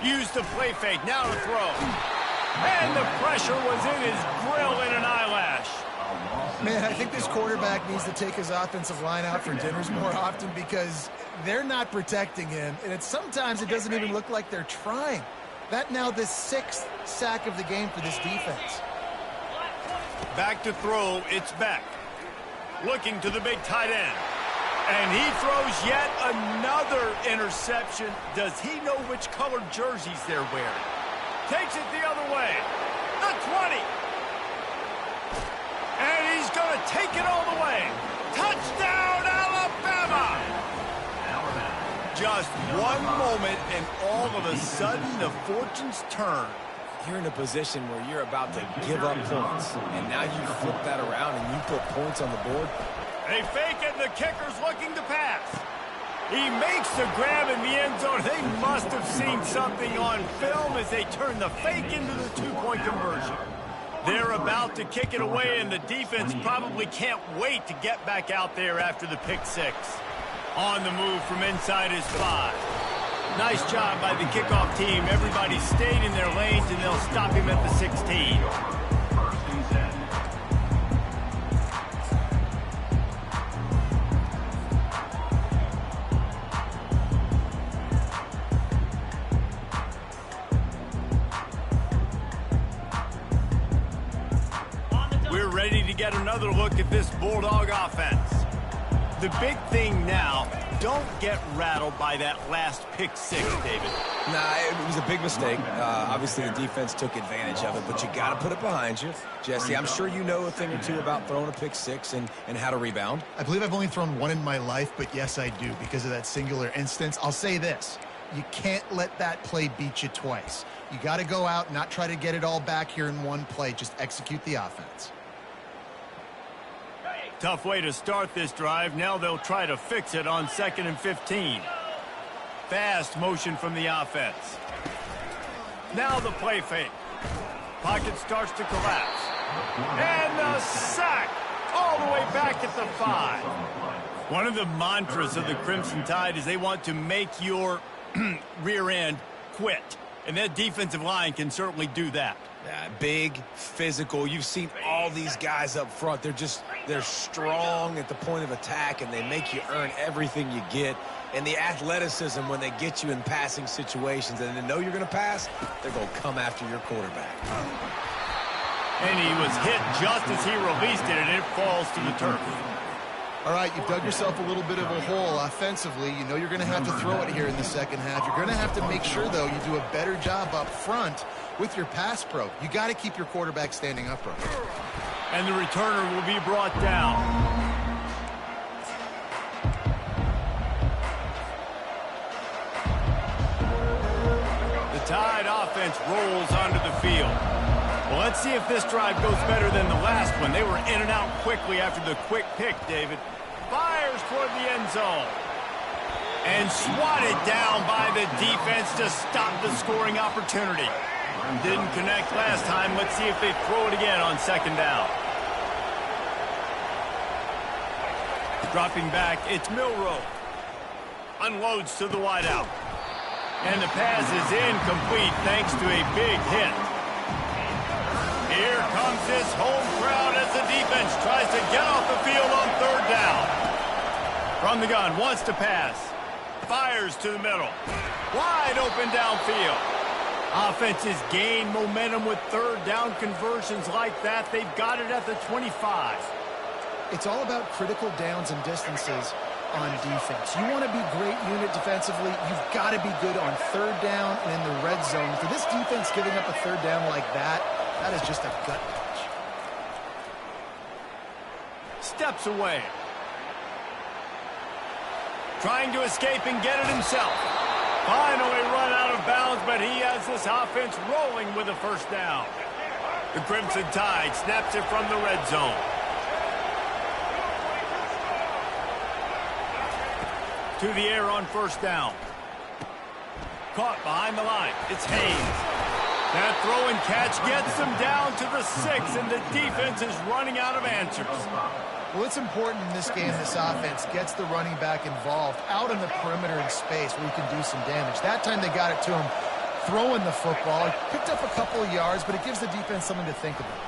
Use the play fake, now to throw. And the pressure was in his grill in an eyelash.
Man, I think this quarterback needs to take his offensive line out for dinners more often because they're not protecting him, and sometimes it doesn't even look like they're trying. That now the 6th sack of the game for this defense.
Back to throw, it's Beck. Looking to the big tight end. And he throws yet another interception. Does he know which colored jerseys they're wearing? Takes it the other way. The 20. And he's going to take it all the way. Touchdown, Alabama! Just one moment, and all of a sudden, the fortunes turn.
You're in a position where you're about to give up points, and now you flip that around and you put points on the board.
They fake it, the kicker's looking to pass. He makes the grab in the end zone. They must have seen something on film as they turn the fake into the 2-point conversion. They're about to kick it away, and the defense probably can't wait to get back out there after the pick 6. On the move from inside his 5. Nice job by the kickoff team. Everybody stayed in their lanes, and they'll stop him at the 16. We're ready to get another look at this Bulldog offense. The big thing now, don't get rattled by that last pick 6, David.
Nah, it was a big mistake. Obviously, the defense took advantage of it, but you got to put it behind you. Jesse, I'm sure you know a thing or two about throwing a pick 6 and how to rebound.
I believe I've only thrown one in my life, but yes, I do because of that singular instance. I'll say this. You can't let that play beat you twice. You got to go out, not try to get it all back here in one play. Just execute the offense.
Tough way to start this drive. Now they'll try to fix it on 2nd and 15. fast motion from the offense. Now the play fake. Pocket starts to collapse. And the sack all the way back at the 5. One of the mantras of the Crimson Tide is they want to make your rear end quit. And that defensive line can certainly do that.
Yeah, big, physical. You've seen all these guys up front. They're strong at the point of attack, and they make you earn everything you get. And the athleticism when they get you in passing situations and they know you're going to pass, they're going to come after your quarterback.
And he was hit just as he released it, and it falls to the turf.
All right, you've dug yourself a little bit of a hole offensively. You know you're going to have to throw it here in the second half. You're going to have to make sure, though, you do a better job up front with your pass pro. You got to keep your quarterback standing upright.
And the returner will be brought down. The Tide offense rolls onto the field. Well, let's see if this drive goes better than the last one. They were in and out quickly after the quick pick, David. Fires toward the end zone. And swatted down by the defense to stop the scoring opportunity. Didn't connect last time. Let's see if they throw it again on second down. Dropping back, it's Milroe. Unloads to the wideout. And the pass is incomplete thanks to a big hit. Here comes this home crowd as the defense tries to get off the field on third down. From the gun, wants to pass. Fires to the middle. Wide open downfield. Offenses gain momentum with third down conversions like that. They've got it at the 25.
It's all about critical downs and distances on defense. You want to be great unit defensively, you've got to be good on third down and in the red zone. For this defense giving up a third down like that, that is just a gut punch.
Steps away. Trying to escape and get it himself. Finally run out of bounds, but he has this offense rolling with a first down. The Crimson Tide snaps it from the red zone. To the air on first down. Caught behind the line. It's Haynes. That throw and catch gets them down to the 6, and the defense is running out of answers.
Well, it's important in this game this offense gets the running back involved out in the perimeter in space where he can do some damage. That time they got it to him throwing the football. He picked up a couple of yards, but it gives the defense something to think about.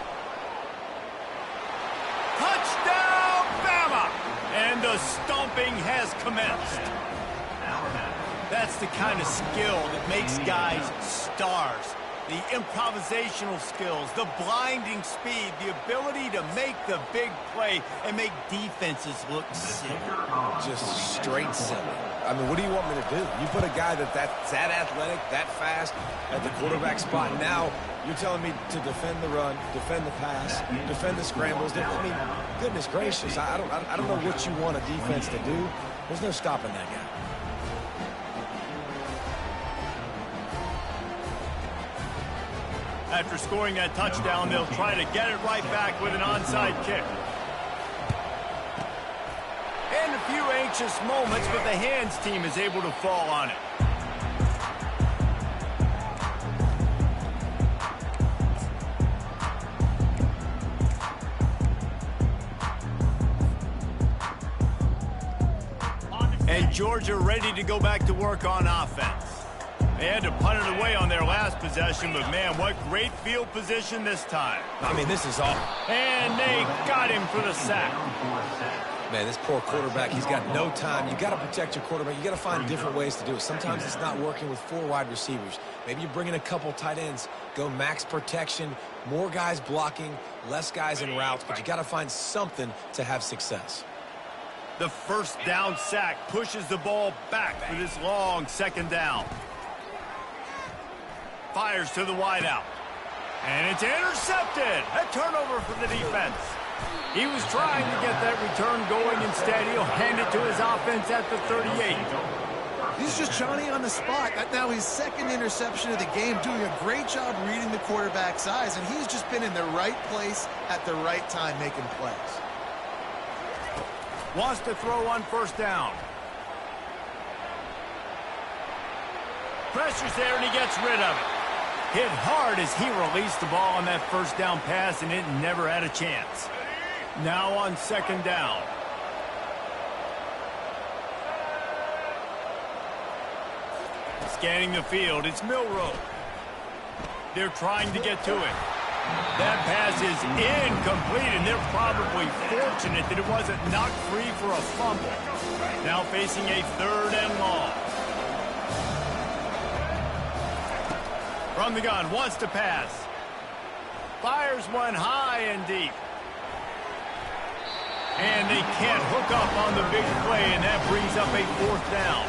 Touchdown, Bama! And the stomping has commenced. That's the kind of skill that makes guys stars. The improvisational skills, the blinding speed, the ability to make the big play and make defenses look sick.
Just straight silly. I mean, what do you want me to do? You put a guy that's that athletic, that fast at the quarterback spot. Now you're telling me to defend the run, defend the pass, defend the scrambles. I mean, goodness gracious, I don't know what you want a defense to do. There's no stopping that guy.
After scoring that touchdown, they'll try to get it right back with an onside kick. And a few anxious moments, but the hands team is able to fall on it. And Georgia ready to go back to work on offense. They had to punt it away on their last possession, but man, what great field position this time.
I mean, this is all.
And they got him for the sack.
Man, this poor quarterback, he's got no time. You got to protect your quarterback. You got to find different ways to do it. Sometimes it's not working with 4 wide receivers. Maybe you bring in a couple tight ends, go max protection, more guys blocking, less guys in routes, but you got to find something to have success.
The first down sack pushes the ball back for this long second down. Fires to the wideout. And it's intercepted. A turnover for the defense. He was trying to get that return going. Instead, he'll hand it to his offense at the 38.
He's just Johnny on the spot. Now his second interception of the game, doing a great job reading the quarterback's eyes, and he's just been in the right place at the right time making plays.
Wants to throw on first down. Pressure's there, and he gets rid of it. Hit hard as he released the ball on that first down pass, and it never had a chance. Now on second down. Scanning the field, it's Milroe. They're trying to get to it. That pass is incomplete, and they're probably fortunate that it wasn't knocked free for a fumble. Now facing a third and long. From the gun, wants to pass. Fires one high and deep. And they can't hook up on the big play, and that brings up a fourth down.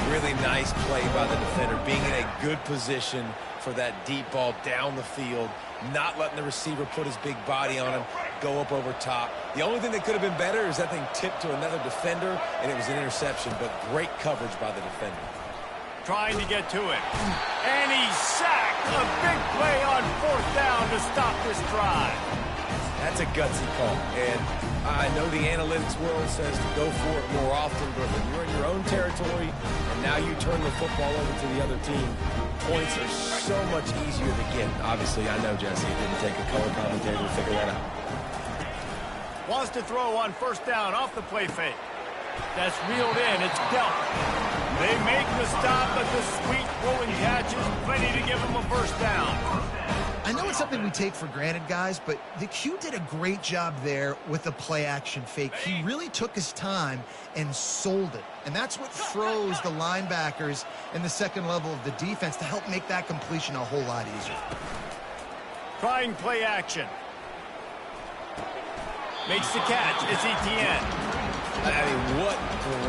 Really nice play by the defender, being in a good position for that deep ball down the field, not letting the receiver put his big body on him, go up over top. The only thing that could have been better is that thing tipped to another defender, and it was an interception, but great coverage by the defender.
Trying to get to it. And he's sacked. A big play on fourth down to stop this drive.
That's a gutsy call, and I know the analytics world says to go for it more often, but when you're in your own territory and now you turn the football over to the other team, points are so much easier to get. Obviously, I know, Jesse, it didn't take a color commentator to figure that out.
Wants to throw on first down off the play fake. That's reeled in. It's dealt. They make the stop, but the sweet rolling catch is plenty to give them a first down.
I know it's something we take for granted, guys, but the Q did a great job there with the play-action fake. He really took his time and sold it. And that's what froze the linebackers in the second level of the defense to help make that completion a whole lot easier.
Trying play action. Makes the catch. It's Etienne.
I mean, what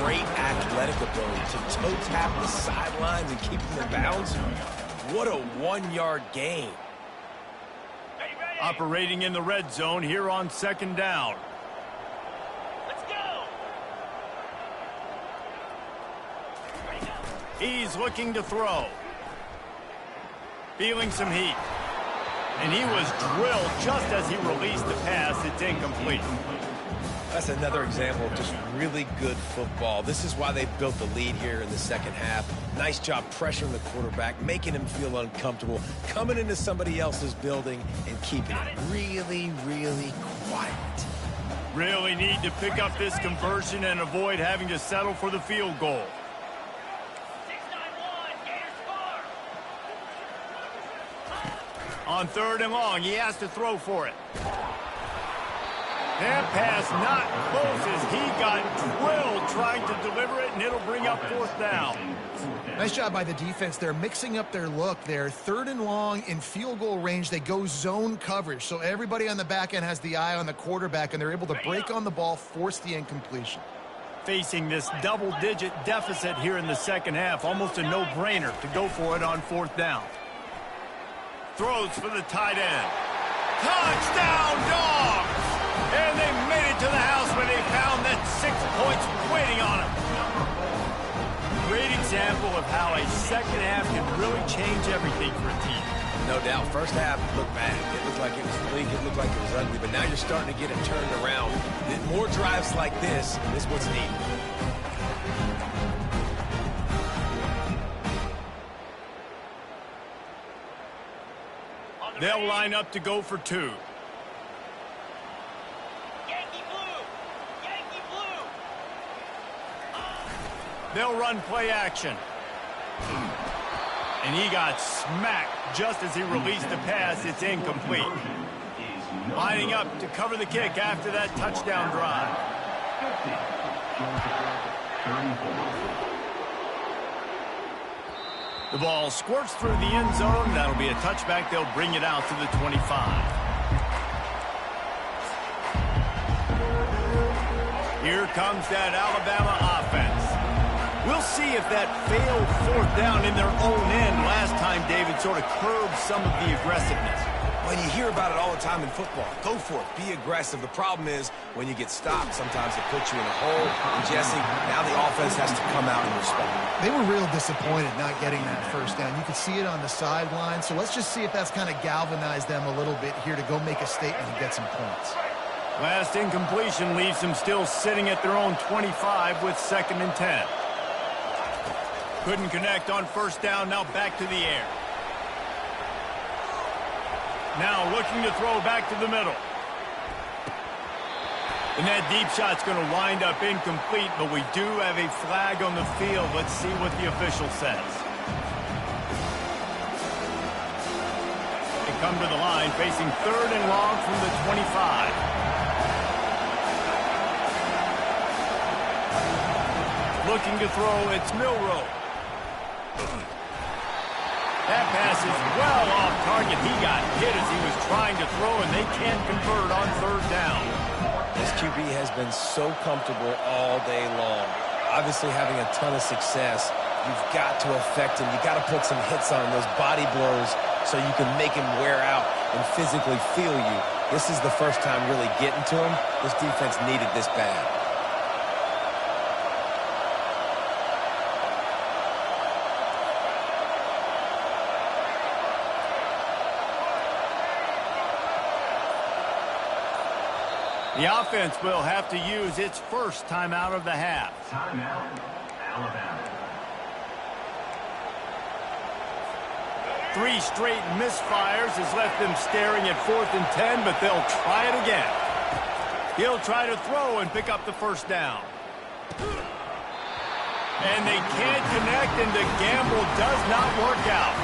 great athletic ability to toe tap the sidelines and keep them in bounds. What a one-yard gain.
Operating in the red zone here on second down.
Let's go.
He's looking to throw. Feeling some heat. And he was drilled just as he released the pass. It's incomplete.
That's another example of just really good football. This is why they built the lead here in the second half. Nice job pressuring the quarterback, making him feel uncomfortable, coming into somebody else's building and keeping it really, really quiet.
Really need to pick up this conversion and avoid having to settle for the field goal.
6-9-1, Gators far.
On third and long, he has to throw for it. That pass not close as he got drilled trying to deliver it, and it'll bring up fourth down.
Nice job by the defense. They're mixing up their look there. Third and long in field goal range. They go zone coverage. So everybody on the back end has the eye on the quarterback, and they're able to break on the ball, force the incompletion.
Facing this double-digit deficit here in the second half, almost a no-brainer to go for it on fourth down. Throws for the tight end. Touchdown, Dogs! And they made it to the house where they found that 6 points waiting on them. Great example of how a second half can really change everything for a team.
No doubt. First half looked bad. It looked like it was bleak. It looked like it was ugly. But now you're starting to get it turned around. More drives like this is what's needed.
They'll line up to go for two.
Yankee blue. Yankee blue.
They'll run play action. And he got smacked just as he released the pass. It's incomplete. Lining up to cover the kick after that touchdown drive. The ball squirts through the end zone. That'll be a touchback. They'll bring it out to the 25. Here comes that Alabama offense. We'll see if that failed fourth down in their own end last time, David, sort of curbed some of the aggressiveness.
When you hear about it all the time in football, go for it. Be aggressive. The problem is when you get stopped, sometimes it puts you in a hole. And Jesse, now the offense has to come out and respond.
They were real disappointed not getting that first down. You could see it on the sideline. So let's just see if that's kind of galvanized them a little bit here to go make a statement and get some points.
Last incompletion leaves them still sitting at their own 25 with 2nd and 10. Couldn't connect on first down. Now back to the air. Now looking to throw back to the middle. And that deep shot's going to wind up incomplete, but we do have a flag on the field. Let's see what the official says. They come to the line facing 3rd and long from the 25. Looking to throw, it's Milroe. That pass is well off target. He got hit as he was trying to throw, and they can't convert on 3rd down.
This QB has been so comfortable all day long. Obviously having a ton of success. You've got to affect him. You've got to put some hits on him, those body blows, so you can make him wear out and physically feel you. This is the first time really getting to him. This defense needed this bad.
The offense will have to use its first timeout of the half.
Timeout, Alabama.
3 straight misfires has left them staring at 4th and 10, but they'll try it again. He'll try to throw and pick up the first down. And they can't connect, and the gamble does not work out.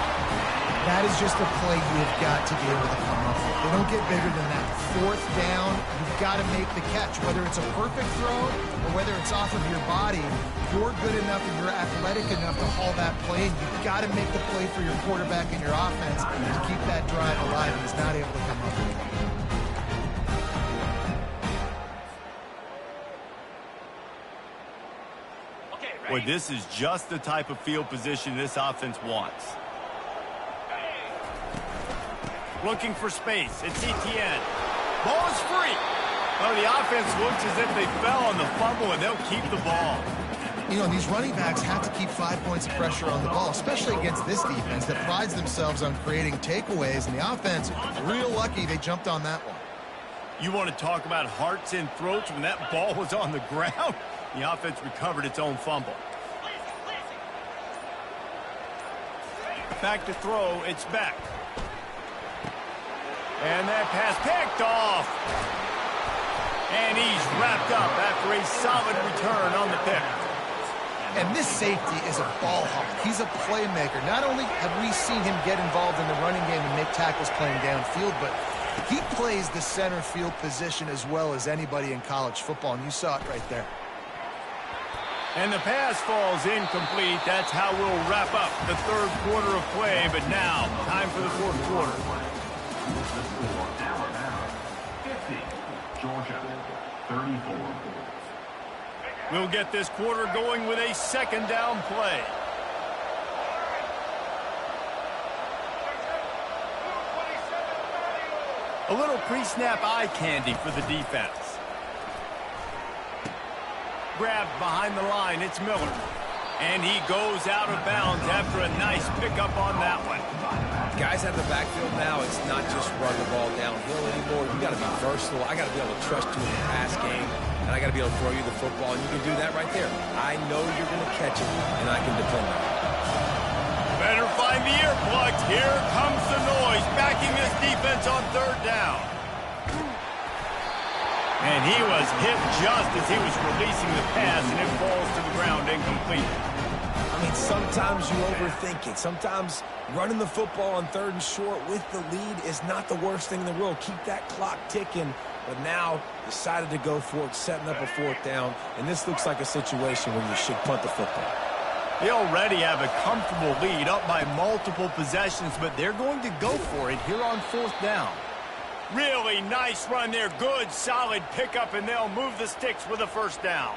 That is just a play you've got to be able to come up with. They don't get bigger than that. 4th down, you've got to make the catch. Whether it's a perfect throw or whether it's off of your body, you're good enough and you're athletic enough to haul that play. And you've got to make the play for your quarterback and your offense to keep that drive alive, and he's not able to come up with it.
Well, this is just the type of field position this offense wants. Looking for space. It's Etienne. Ball is free. Well, the offense looks as if they fell on the fumble, and they'll keep the ball.
You know, these running backs have to keep 5 points of pressure on the ball, especially against this defense that prides themselves on creating takeaways. And the offense, real lucky they jumped on that one.
You want to talk about hearts and throats when that ball was on the ground? The offense recovered its own fumble. Back to throw. It's Beck. And that pass picked off. And he's wrapped up after a solid return on the pick.
And this safety is a ball hawk. He's a playmaker. Not only have we seen him get involved in the running game and make tackles playing downfield, but he plays the center field position as well as anybody in college football, and you saw it right there.
And the pass falls incomplete. That's how we'll wrap up the 3rd quarter of play. But now, time for the 4th quarter.
The score, Alabama 50, Georgia 34.
We'll get this quarter going with a 2nd down play. A little pre-snap eye candy for the defense. Grabbed behind the line, it's Miller. And he goes out of bounds after a nice pickup on that one.
Guys out of the backfield now, it's not just run the ball downhill anymore. You got to be versatile. I got to be able to trust you in the pass game, and I got to be able to throw you the football, and you can do that right there. I know you're going to catch it, and I can depend on it.
Better find the earplugs. Here comes the noise, backing this defense on 3rd down. And he was hit just as he was releasing the pass, and it falls to the ground incomplete.
I mean, sometimes you overthink it. Sometimes running the football on 3rd and short with the lead is not the worst thing in the world. Keep that clock ticking. But now decided to go for it, setting up a 4th down. And this looks like a situation where you should punt the football.
They already have a comfortable lead up by multiple possessions, but they're going to go for it here on 4th down. Really nice run there. Good, solid pickup, and they'll move the sticks with a 1st down.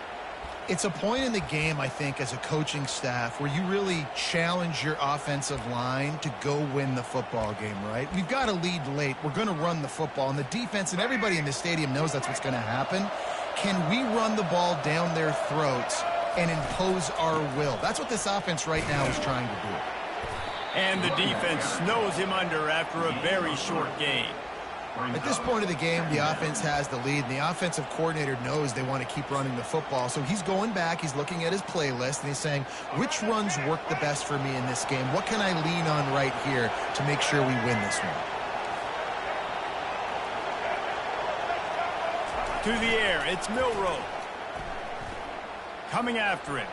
It's a point in the game, I think, as a coaching staff where you really challenge your offensive line to go win the football game, right? We've got a lead late. We're going to run the football, and the defense and everybody in the stadium knows that's what's going to happen. Can we run the ball down their throats and impose our will? That's what this offense right now is trying to do.
And the defense snows him under after a very short gain.
At this point of the game, the offense has the lead, and the offensive coordinator knows they want to keep running the football. So he's going back, he's looking at his playlist, and he's saying, which runs work the best for me in this game? What can I lean on right here to make sure we win this one?
To the air, it's Milroe. Coming after him.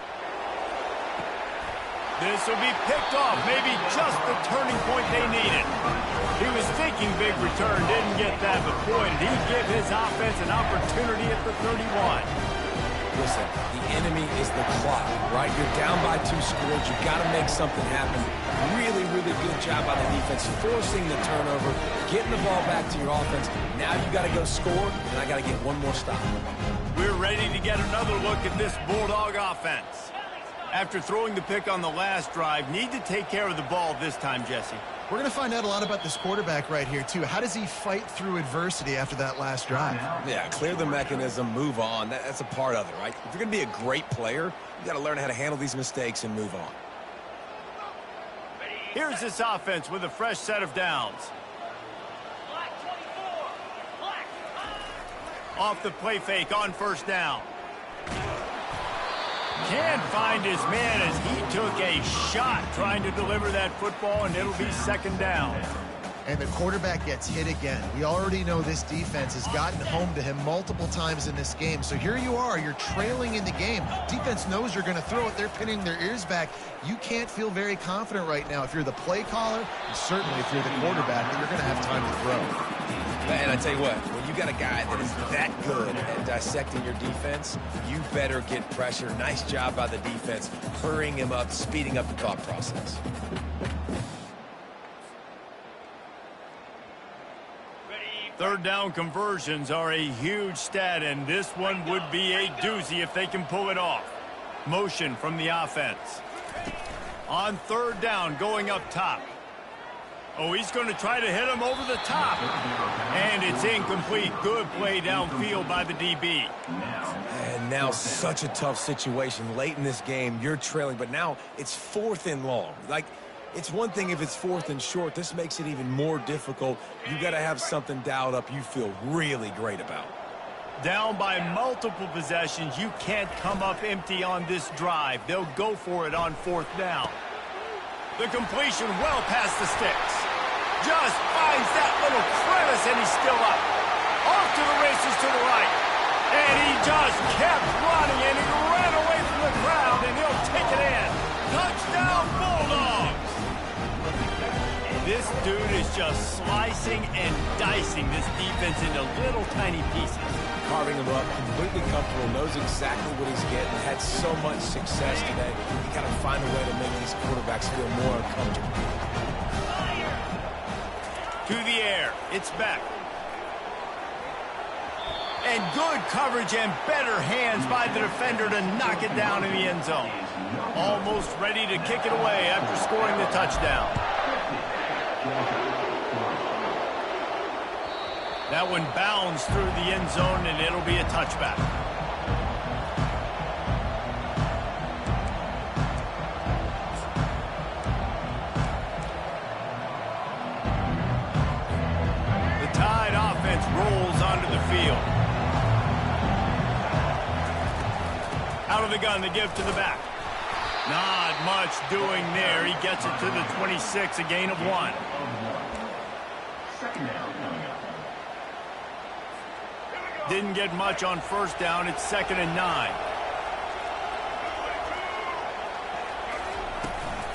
This will be picked off, maybe just the turning point they needed. He was thinking big return, didn't get that, but boy, did he give his offense an opportunity at the 31.
Listen, the enemy is the clock, right? You're down by 2 scores. You've got to make something happen. Really, really good job by the defense, forcing the turnover, getting the ball back to your offense. Now you got to go score, and I got to get one more stop.
We're ready to get another look at this Bulldog offense. After throwing the pick on the last drive, need to take care of the ball this time, Jesse.
We're going to find out a lot about this quarterback right here, too. How does he fight through adversity after that last drive?
Yeah, clear the mechanism, move on. That's a part of it, right? If you're going to be a great player, you got to learn how to handle these mistakes and move on.
Here's this offense with a fresh set of downs.
Black 24. Black.
Off the play fake on first down. Can't find his man as he took a shot trying to deliver that football, and it'll be second down.
And the quarterback gets hit again. We already know this defense has gotten home to him multiple times in this game. So here you are, you're trailing in the game. Defense knows you're going to throw it. They're pinning their ears back. You can't feel very confident right now if you're the play caller, and certainly if you're the quarterback, that you're going to have time to throw.
And I tell you what, when you got a guy that is that good at dissecting your defense, you better get pressure. Nice job by the defense, hurrying him up, speeding up the thought process.
Third down conversions are a huge stat, and this one would be a doozy if they can pull it off. Motion from the offense. On third down, going up top. Oh, he's going to try to hit him over the top. And it's incomplete. Good play downfield by the DB.
And now such a tough situation. Late in this game, you're trailing, but now it's 4th and long. Like, it's one thing if it's 4th and short. This makes it even more difficult. You got to have something dialed up you feel really great about.
Down by multiple possessions, you can't come up empty on this drive. They'll go for it on 4th down. The completion well past the sticks. Just finds that little crevice, and he's still up. Off to the races to the right. And he just kept running, and he ran away from the crowd, and he'll take it in. Touchdown, Bulldogs! This dude is just slicing and dicing this defense into little tiny pieces.
Carving him up, completely comfortable, knows exactly what he's getting, had so much success today. You got to find a way to make these quarterbacks feel more uncomfortable.
To the air, it's back. And good coverage and better hands by the defender to knock it down in the end zone. Almost ready to kick it away after scoring the touchdown. That one bounds through the end zone, and it'll be a touchback. The Tide offense rolls onto the field. Out of the gun, the give to the back. Not much doing there. He gets it to the 26, a gain of 1.
Second down coming up.
Didn't get much on first down. It's 2nd and 9.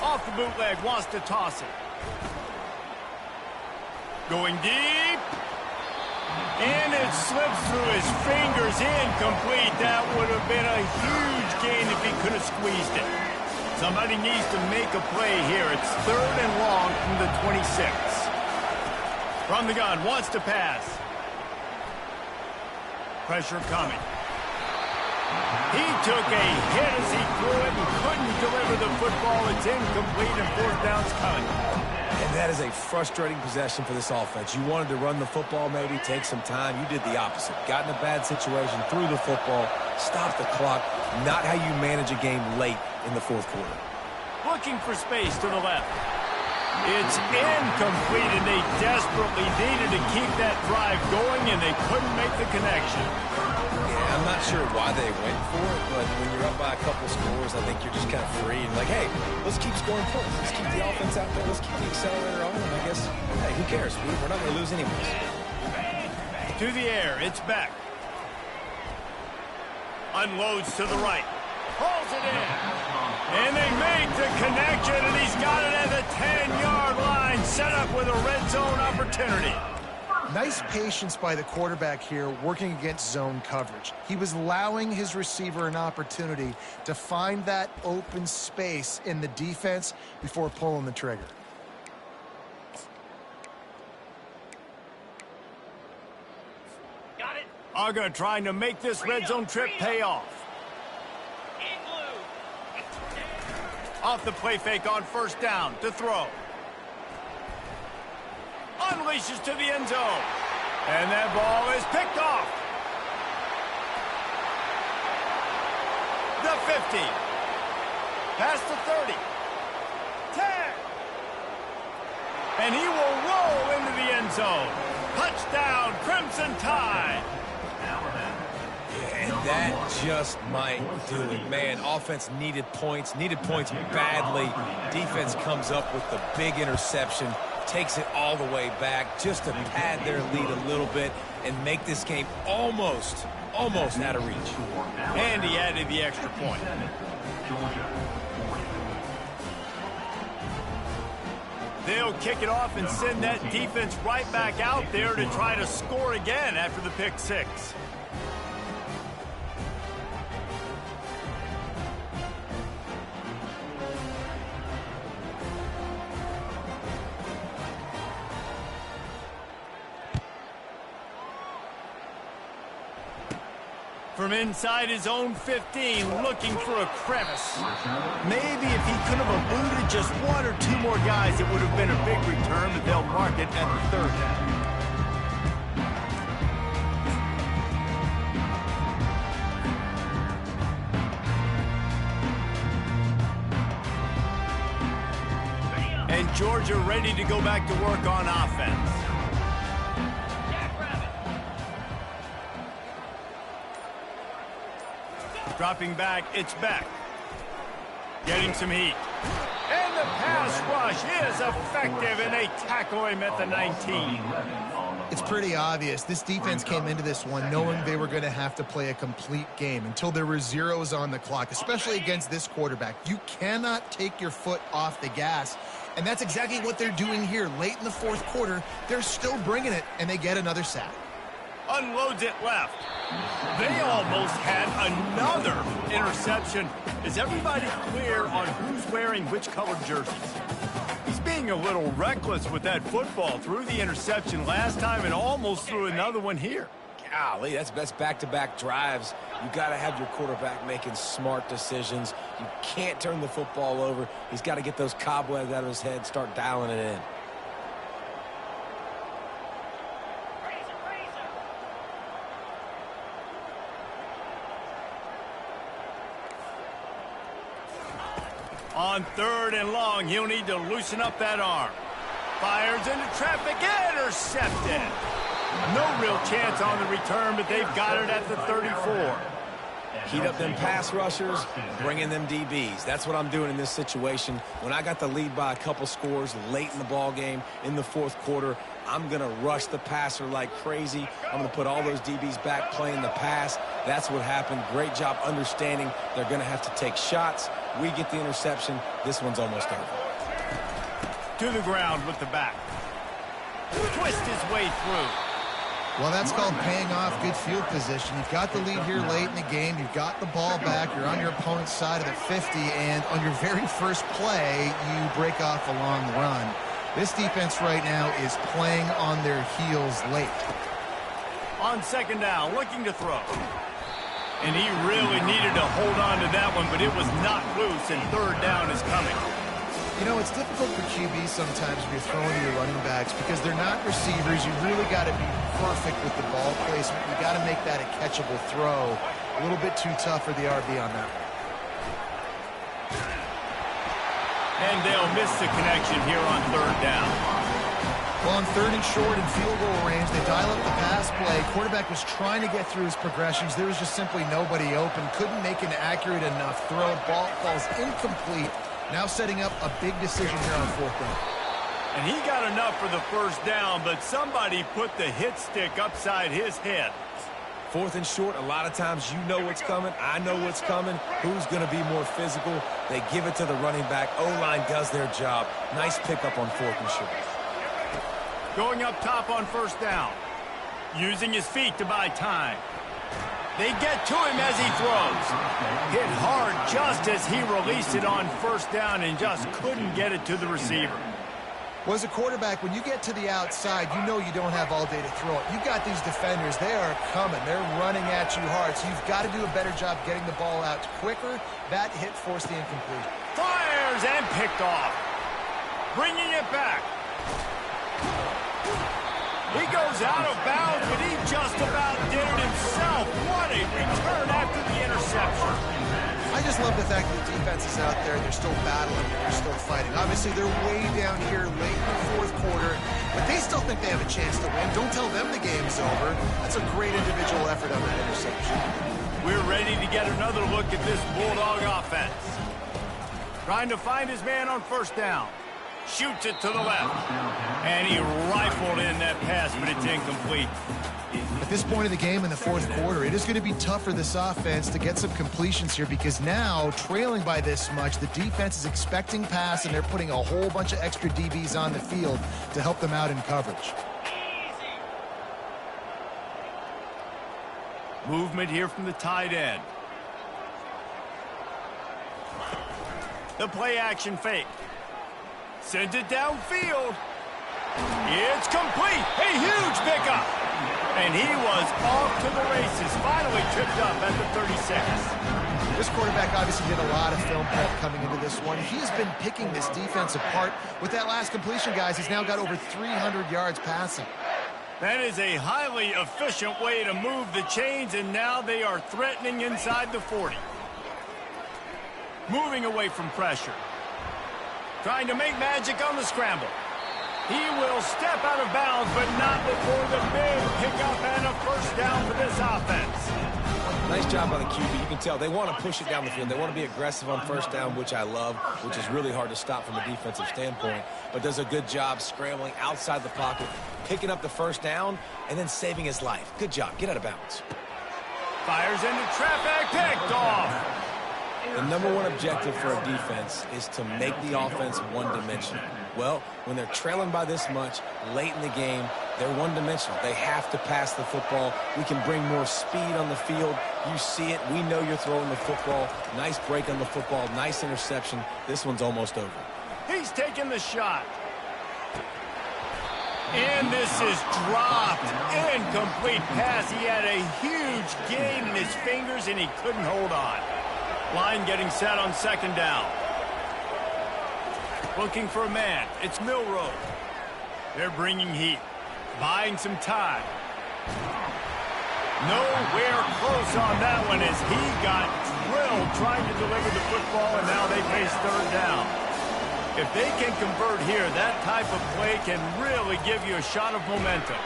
Off the bootleg, wants to toss it. Going deep. And it slips through his fingers, incomplete. That would have been a huge gain if he could have squeezed it. Somebody needs to make a play here. It's 3rd and long from the 26. From the gun, wants to pass. Pressure coming. He took a hit as he threw it and couldn't deliver the football. It's incomplete, and 4th down's coming.
And that is a frustrating possession for this offense. You wanted to run the football, maybe take some time. You did the opposite. Got in a bad situation, threw the football, stopped the clock. Not how you manage a game late in the 4th quarter.
Looking for space to the left. It's incomplete, and they desperately needed to keep that drive going, and they couldn't make the connection.
Yeah, I'm not sure why they went for it, but when you're up by a couple scores, I think you're just kind of free and like, hey, let's keep scoring points. Let's keep the offense out there. Let's keep the accelerator on, and I guess, hey, who cares? We're not going to lose anyways.
To the air, it's back. Unloads to the right. Pulls it in. And they make the connection, and he's got it at the 10-yard line, set up with a red zone opportunity.
Nice patience by the quarterback here, working against zone coverage. He was allowing his receiver an opportunity to find that open space in the defense before pulling the trigger.
Got it.
Uga trying to make this red zone trip pay off.
In blue.
Off the play fake on first down to throw. Unleashes to the end zone. And that ball is picked off. The 50. Past the 30. 10. And he will roll into the end zone. Touchdown, Crimson Tide.
And that just might do it. Man, offense needed points badly. Defense comes up with the big interception, takes it all the way back just to pad their lead a little bit and make this game almost out of reach.
And he added the extra point. They'll kick it off and send that defense right back out there to try to score again after the pick six. From inside his own 15, looking for a crevice. Maybe if he could have eluded just one or two more guys, it would have been a big return, but they'll mark it at the 30. And Georgia ready to go back to work on offense. Dropping back, it's back. Getting some heat. And the pass rush is effective, and they tackle him at the 19.
It's pretty obvious. This defense came into this one knowing they were going to have to play a complete game until there were zeros on the clock, especially against this quarterback. You cannot take your foot off the gas, and that's exactly what they're doing here. Late in the fourth quarter, they're still bringing it, and they get another sack.
Unloads it left. They almost had another interception. Is everybody clear on who's wearing which colored jerseys? He's being a little reckless with that football. Threw the interception last time and almost threw another one here.
Golly, that's back-to-back drives. You got to have your quarterback making smart decisions. You can't turn the football over. He's got to get those cobwebs out of his head, start dialing it in.
On third and long, he'll need to loosen up that arm. Fires into traffic, intercepted. No real chance on the return, but they've got it at the 34.
Heat up them pass rushers, bring in them DBs. That's what I'm doing in this situation. When I got the lead by a couple scores late in the ball game, in the fourth quarter, I'm going to rush the passer like crazy. I'm going to put all those DBs back playing the pass. That's what happened. Great job understanding they're going to have to take shots. We get the interception. This one's almost over.
To the ground with the back. Twist his way through.
Well, that's called paying off good field position. You've got the lead here late in the game. You've got the ball back. You're on your opponent's side of the 50, and on your very first play, you break off a long run. This defense right now is playing on their heels late.
On second down, looking to throw. And he really needed to hold on to that one, but it was not loose, and third down is coming.
You know, it's difficult for QB sometimes when you're throwing to your running backs because they're not receivers. You really got to be perfect with the ball placement. You got to make that a catchable throw. A little bit too tough for the RB on that one.
And they'll miss the connection here on third down.
Well, on third and short and field goal range, they dial up the pass play. Quarterback was trying to get through his progressions. There was just simply nobody open. Couldn't make an accurate enough throw. Ball falls incomplete. Now setting up a big decision here on fourth down.
And he got enough for the first down, but somebody put the hit stick upside his head.
Fourth and short, a lot of times you know what's coming. I know what's coming. Who's going to be more physical? They give it to the running back. O-line does their job. Nice pickup on fourth and short.
Going up top on first down. Using his feet to buy time. They get to him as he throws. Hit hard just as he released it on first down and just couldn't get it to the receiver.
Well, as a quarterback, when you get to the outside, you know you don't have all day to throw it. You got these defenders. They are coming. They're running at you hard, so you've got to do a better job getting the ball out quicker. That hit forced the incomplete.
Fires and picked off. Bringing it back. He goes out of bounds, but he just about did it himself. What a return after the interception.
I just love the fact that the defense is out there. They're still battling and they're still fighting. Obviously, they're way down here late in the fourth quarter, but they still think they have a chance to win. Don't tell them the game's over. That's a great individual effort on that interception.
We're ready to get another look at this Bulldog offense. Trying to find his man on first down. Shoots it to the left. And he rifled in that pass, but it's incomplete.
At this point of the game in the fourth quarter, it is going to be tough for this offense to get some completions here because now, trailing by this much, the defense is expecting pass, and they're putting a whole bunch of extra DBs on the field to help them out in coverage.
Movement here from the tight end. The play action fake. Sends it downfield. It's complete. A huge pickup. And he was off to the races. Finally tripped up at the 36.
This quarterback obviously did a lot of film prep coming into this one. He's been picking this defense apart. With that last completion, guys, he's now got over 300 yards passing.
That is a highly efficient way to move the chains, and now they are threatening inside the 40. Moving away from pressure. Trying to make magic on the scramble. He will step out of bounds, but not before the big pickup and a first down for this offense.
Nice job by the QB. You can tell they want to push it down the field. They want to be aggressive on first down, which I love, which is really hard to stop from a defensive standpoint, but does a good job scrambling outside the pocket, picking up the first down, and then saving his life. Good job. Get out of bounds.
Fires into traffic, picked off.
The number one objective for a defense is to make the offense one-dimensional. Well, when they're trailing by this much late in the game, they're one-dimensional. They have to pass the football. We can bring more speed on the field. You see it. We know you're throwing the football. Nice break on the football. Nice interception. This one's almost over.
He's taking the shot. And this is dropped. Incomplete pass. He had a huge gain in his fingers, and he couldn't hold on. Line getting set on second down. Looking for a man. It's Milroe. They're bringing heat. Buying some time. Nowhere close on that one as he got drilled trying to deliver the football, and now they face third down. If they can convert here, that type of play can really give you a shot of momentum.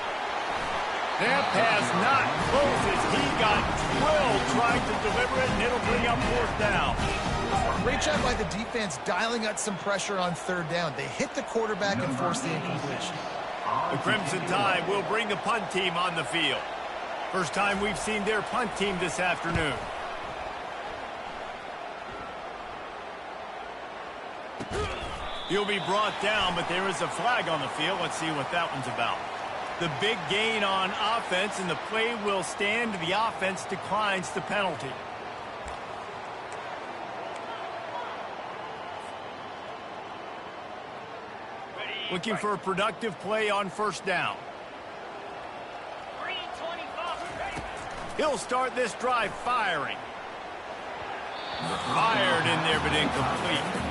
That pass not close as he got drilled trying to deliver it, and it'll bring up fourth down.
Great job by the defense dialing out some pressure on third down. They hit the quarterback and forced the incompletion.
The Crimson Tide will bring the punt team on the field. First time we've seen their punt team this afternoon. He'll be brought down, but there is a flag on the field. Let's see what that one's about. The big gain on offense, and the play will stand. The offense declines the penalty. Looking for a productive play on first down. He'll start this drive firing. Fired in there, but incomplete.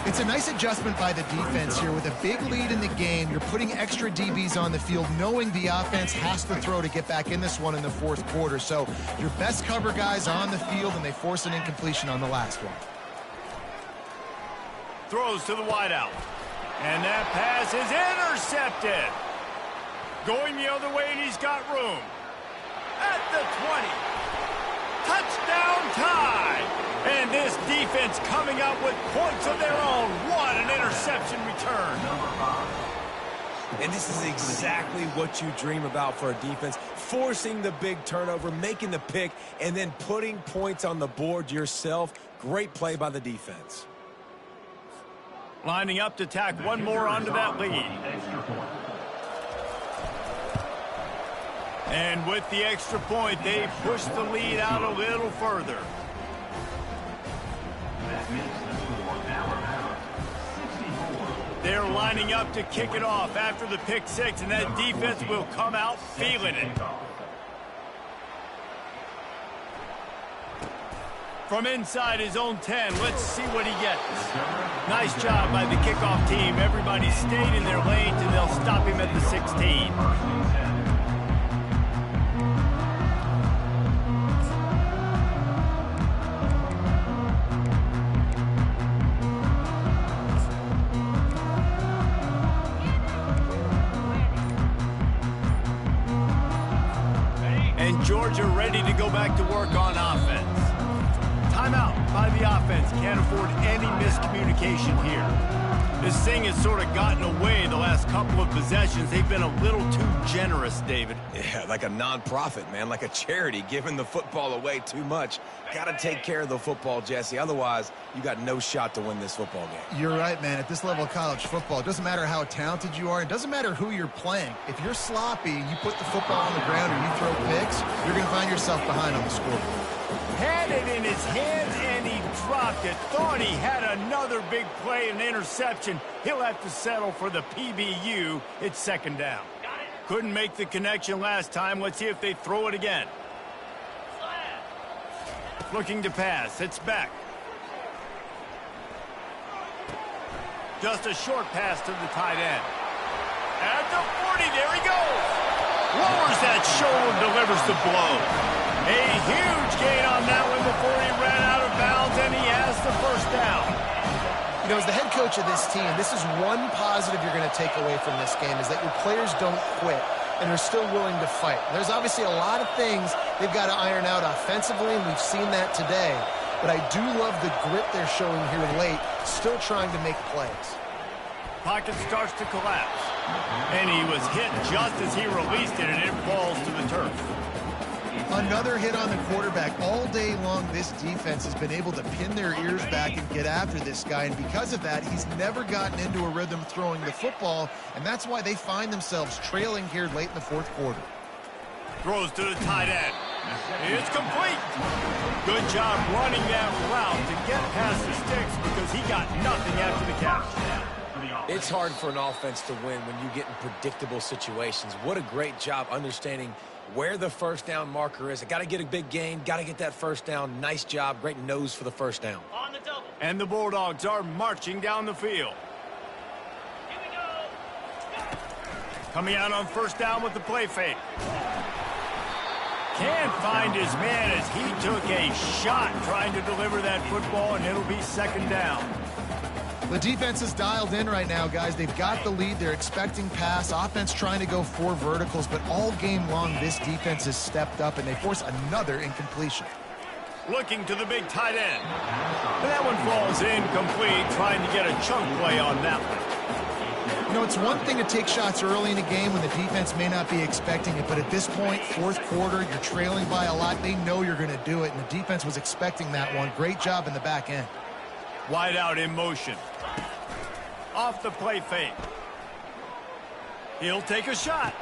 It's a nice adjustment by the defense here. With a big lead in the game, you're putting extra DBs on the field, knowing the offense has to throw to get back in this one in the fourth quarter. So your best cover guys on the field, and they force an incompletion on the last one.
Throws to the wideout. And that pass is intercepted. Going the other way, and he's got room. At the 20. Touchdown tie. And this defense coming up with points of their own. What an interception return.
And this is exactly what you dream about for a defense. Forcing the big turnover, making the pick, and then putting points on the board yourself. Great play by the defense.
Lining up to tack one more onto that lead. And with the extra point, they push the lead out a little further.
That makes the score now 64.
They're lining up to kick it off after the pick six, and that defense will come out feeling it. From inside his own 10, let's see what he gets. Nice job by the kickoff team. Everybody stayed in their lanes, and they'll stop him at the 16. And Georgia ready to go back to work on offense. Timeout by the offense. Can't afford any miscommunication here. This thing has sort of gotten away the last couple of possessions. They've been a little too generous, David.
Yeah, like a non-profit, man, like a charity, giving the football away too much. Got to take care of the football, Jesse. Otherwise, you got no shot to win this football game.
You're right, man. At this level of college football, it doesn't matter how talented you are. It doesn't matter who you're playing. If you're sloppy, you put the football on the ground or you throw picks, you're going to find yourself behind on the scoreboard.
Had it in his hands, and he dropped it. Thought he had another big play, an interception. He'll have to settle for the PBU. It's second down. Couldn't make the connection last time. Let's see if they throw it again. Looking to pass. It's back. Just a short pass to the tight end. At the 40, there he goes. Lowers that shoulder, delivers the blow. A huge gain on that one before he ran out of bounds, and he has the first down.
You know, as the head coach of this team, this is one positive you're going to take away from this game, is that your players don't quit and are still willing to fight. There's obviously a lot of things they've got to iron out offensively, and we've seen that today. But I do love the grit they're showing here late, still trying to make plays.
Pocket starts to collapse. And he was hit just as he released it, and it falls to the turf.
Another hit on the quarterback. All day long, this defense has been able to pin their ears back and get after this guy, and because of that, he's never gotten into a rhythm throwing the football, and that's why they find themselves trailing here late in the fourth quarter.
Throws to the tight end. It's complete. Good job running that route to get past the sticks because he got nothing after the catch.
It's hard for an offense to win when you get in predictable situations. What a great job understanding where the first down marker is. I got to get a big gain, got to get that first down. Nice job, great nose for the first down.
On the double.
And the Bulldogs are marching down the field.
Here we go.
Coming out on first down with the play fake. Can't find his man as he took a shot trying to deliver that football, and it'll be second down.
The defense is dialed in right now, guys. They've got the lead. They're expecting pass. Offense trying to go 4 verticals, but all game long, this defense has stepped up, and they force another incompletion.
Looking to the big tight end. And that one falls incomplete, trying to get a chunk play on that one.
You know, it's one thing to take shots early in the game when the defense may not be expecting it, but at this point, fourth quarter, you're trailing by a lot. They know you're going to do it, and the defense was expecting that one. Great job in the back end.
Wide out in motion. Off the play fake. He'll take a shot.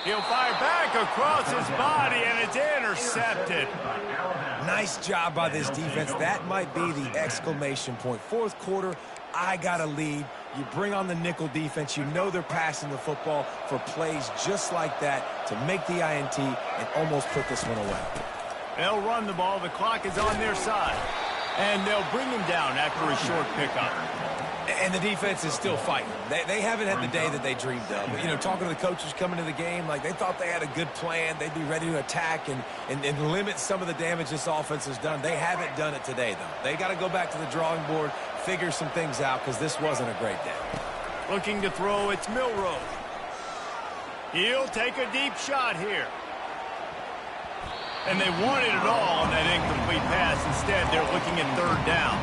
He'll fire back across his body, and it's intercepted.
Nice job by this defense. That might be the exclamation point. Fourth quarter, I got a lead. You bring on the nickel defense. You know they're passing the football for plays just like that to make the INT and almost put this one away.
They'll run the ball. The clock is on their side. And they'll bring him down after a short pickup.
And the defense is still fighting. They haven't had the day that they dreamed of. You know, talking to the coaches coming to the game, like they thought they had a good plan. They'd be ready to attack and limit some of the damage this offense has done. They haven't done it today, though. They got to go back to the drawing board, figure some things out because this wasn't a great day.
Looking to throw, it's Milroe. He'll take a deep shot here. And they wanted it all on that incomplete pass. Instead, they're looking at third down.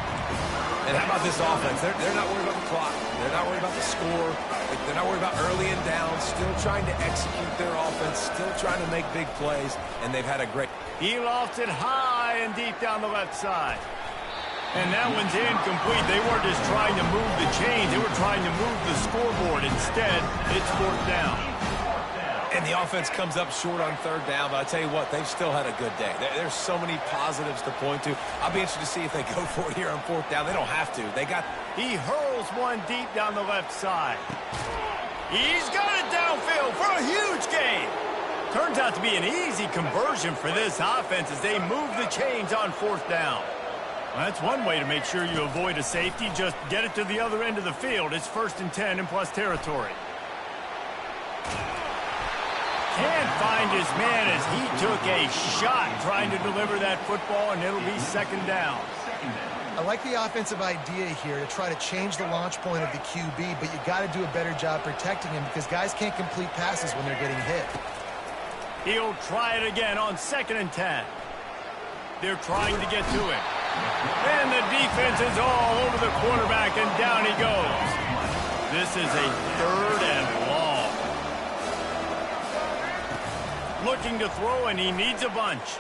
And how about this offense? They're not worried about the clock. They're not worried about the score. They're not worried about early and down. Still trying to execute their offense. Still trying to make big plays. And they've had a great...
He lofts it high and deep down the left side. And that one's incomplete. They weren't just trying to move the chains. They were trying to move the scoreboard. Instead, it's fourth down.
And the offense comes up short on third down, but I tell you what, they've still had a good day. There's so many positives to point to. I'll be interested to see if they go for it here on fourth down. They don't have to.
He hurls one deep down the left side. He's got it downfield for a huge gain. Turns out to be an easy conversion for this offense as they move the chains on fourth down. Well, that's one way to make sure you avoid a safety. Just get it to the other end of the field. It's 1st and 10 in plus territory. Can't find his man as he took a shot trying to deliver that football, and it'll be second down.
I like the offensive idea here to try to change the launch point of the QB, but you got to do a better job protecting him because guys can't complete passes when they're getting hit.
He'll try it again on 2nd and 10. They're trying to get to it. And the defense is all over the quarterback, and down he goes. This is a 3rd and long. Looking to throw, and he needs a bunch.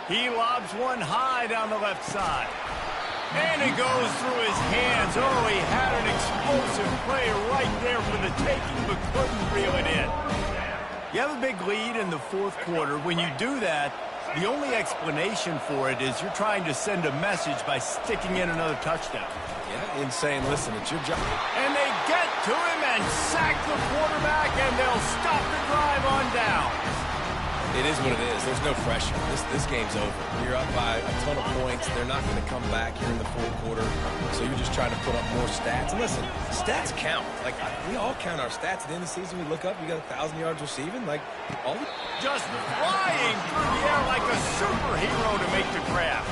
He lobs one high down the left side. And it goes through his hands. Oh, he had an explosive play right there for the taking, but couldn't reel it in. You have a big lead in the fourth quarter. When you do that, the only explanation for it is you're trying to send a message by sticking in another touchdown.
Yeah, and saying, listen, it's your job.
And they get to him and sack the quarterback, and they'll stop the drive on down.
It is what it is. There's no pressure. This game's over. You're up by a ton of points. They're not going to come back here in the fourth quarter. So you're just trying to put up more stats. And listen, stats count. Like, we all count our stats. At the end of the season, we look up, you got 1,000 yards receiving. Like, all the...
Just flying through the air like a superhero to make the grab.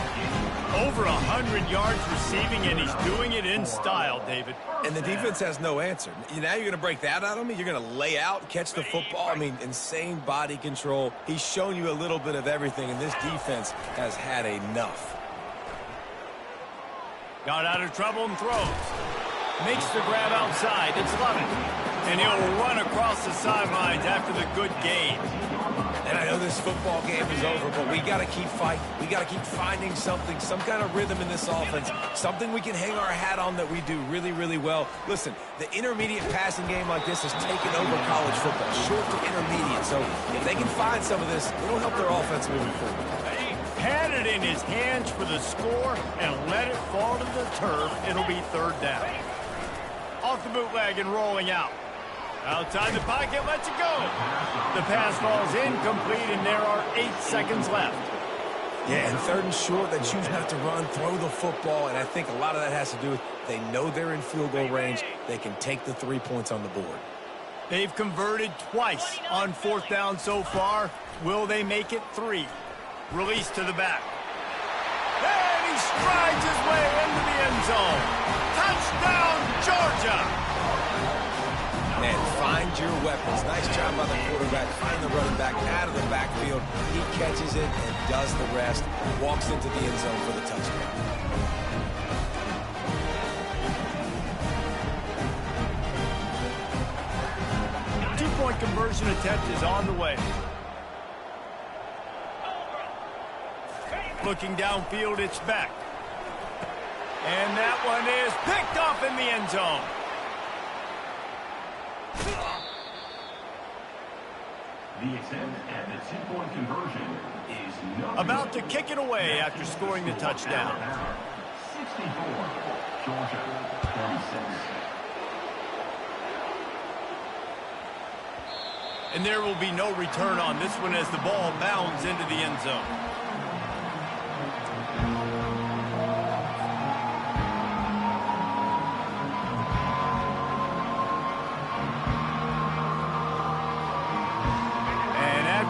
Over 100 yards receiving, and he's doing it in style, David.
And the defense has no answer. Now you're going to break that out on me? You're going to lay out, catch the football? I mean, insane body control. He's shown you a little bit of everything, and this defense has had enough.
Got out of trouble and throws. Makes the grab outside. It's Lovett. And he'll run across the sidelines after the good game.
And I know this football game is over, but we got to keep fighting. We got to keep finding something, some kind of rhythm in this offense, something we can hang our hat on that we do really, really well. Listen, the intermediate passing game like this has taken over college football, short to intermediate. So if they can find some of this, it'll help their offense moving forward.
Had it in his hands for the score and let it fall to the turf. It'll be third down. Off the bootleg and rolling out. Outside the pocket, lets it go. The pass falls incomplete, and there are 8 seconds left.
Yeah, and 3rd and short, they choose not to run, throw the football, and I think a lot of that has to do with they know they're in field goal range. They can take the 3 points on the board.
They've converted twice on fourth down so far. Will they make it 3? Release to the back. And he strides his way into the end zone. Touchdown, Georgia!
Man, find your weapons. Nice job by the quarterback. Find the running back out of the backfield. He catches it and does the rest. Walks into the end zone for the touchdown.
Two-point conversion attempt is on the way. Looking downfield, it's Beck. And that one is picked off in the end zone.
The attempt at the two-point conversion is no
About to kick it away after scoring the touchdown.
64, Georgia 36.
And there will be no return on this one as the ball bounds into the end zone.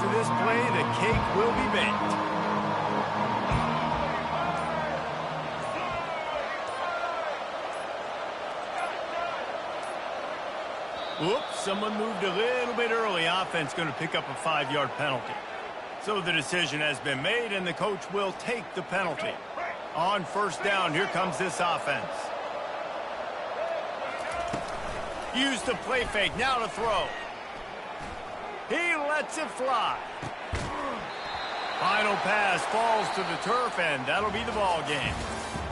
This play, the cake will be baked. Oops, someone moved a little bit early. Offense going to pick up a 5-yard penalty. So the decision has been made, and the coach will take the penalty. On first down, here comes this offense. Use the play fake, now to throw. He lets it fly. Final pass falls to the turf, and that'll be the ball game.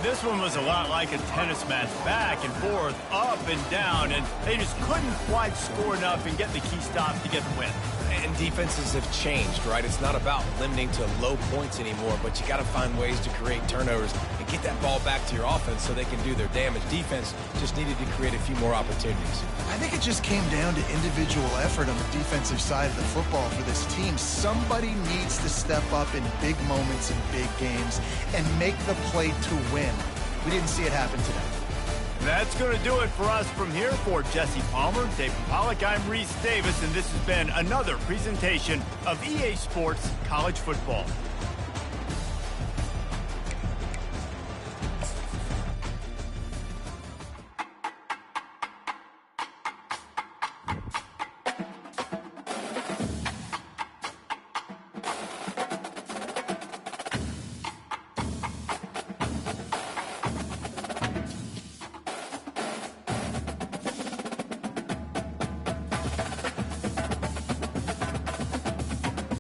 This one was a lot like a tennis match, back and forth, up and down, and they just couldn't quite score enough and get the key stop to get the win.
And defenses have changed, right? It's not about limiting to low points anymore, but you got to find ways to create turnovers and get that ball back to your offense so they can do their damage. Defense just needed to create a few more opportunities.
I think it just came down to individual effort on the defensive side of the football for this team. Somebody needs to step up in big moments in big games and make the play to win. We didn't see it happen today.
That's going to do it for us from here. For Jesse Palmer, David Pollack, I'm Reese Davis, and this has been another presentation of EA Sports College Football.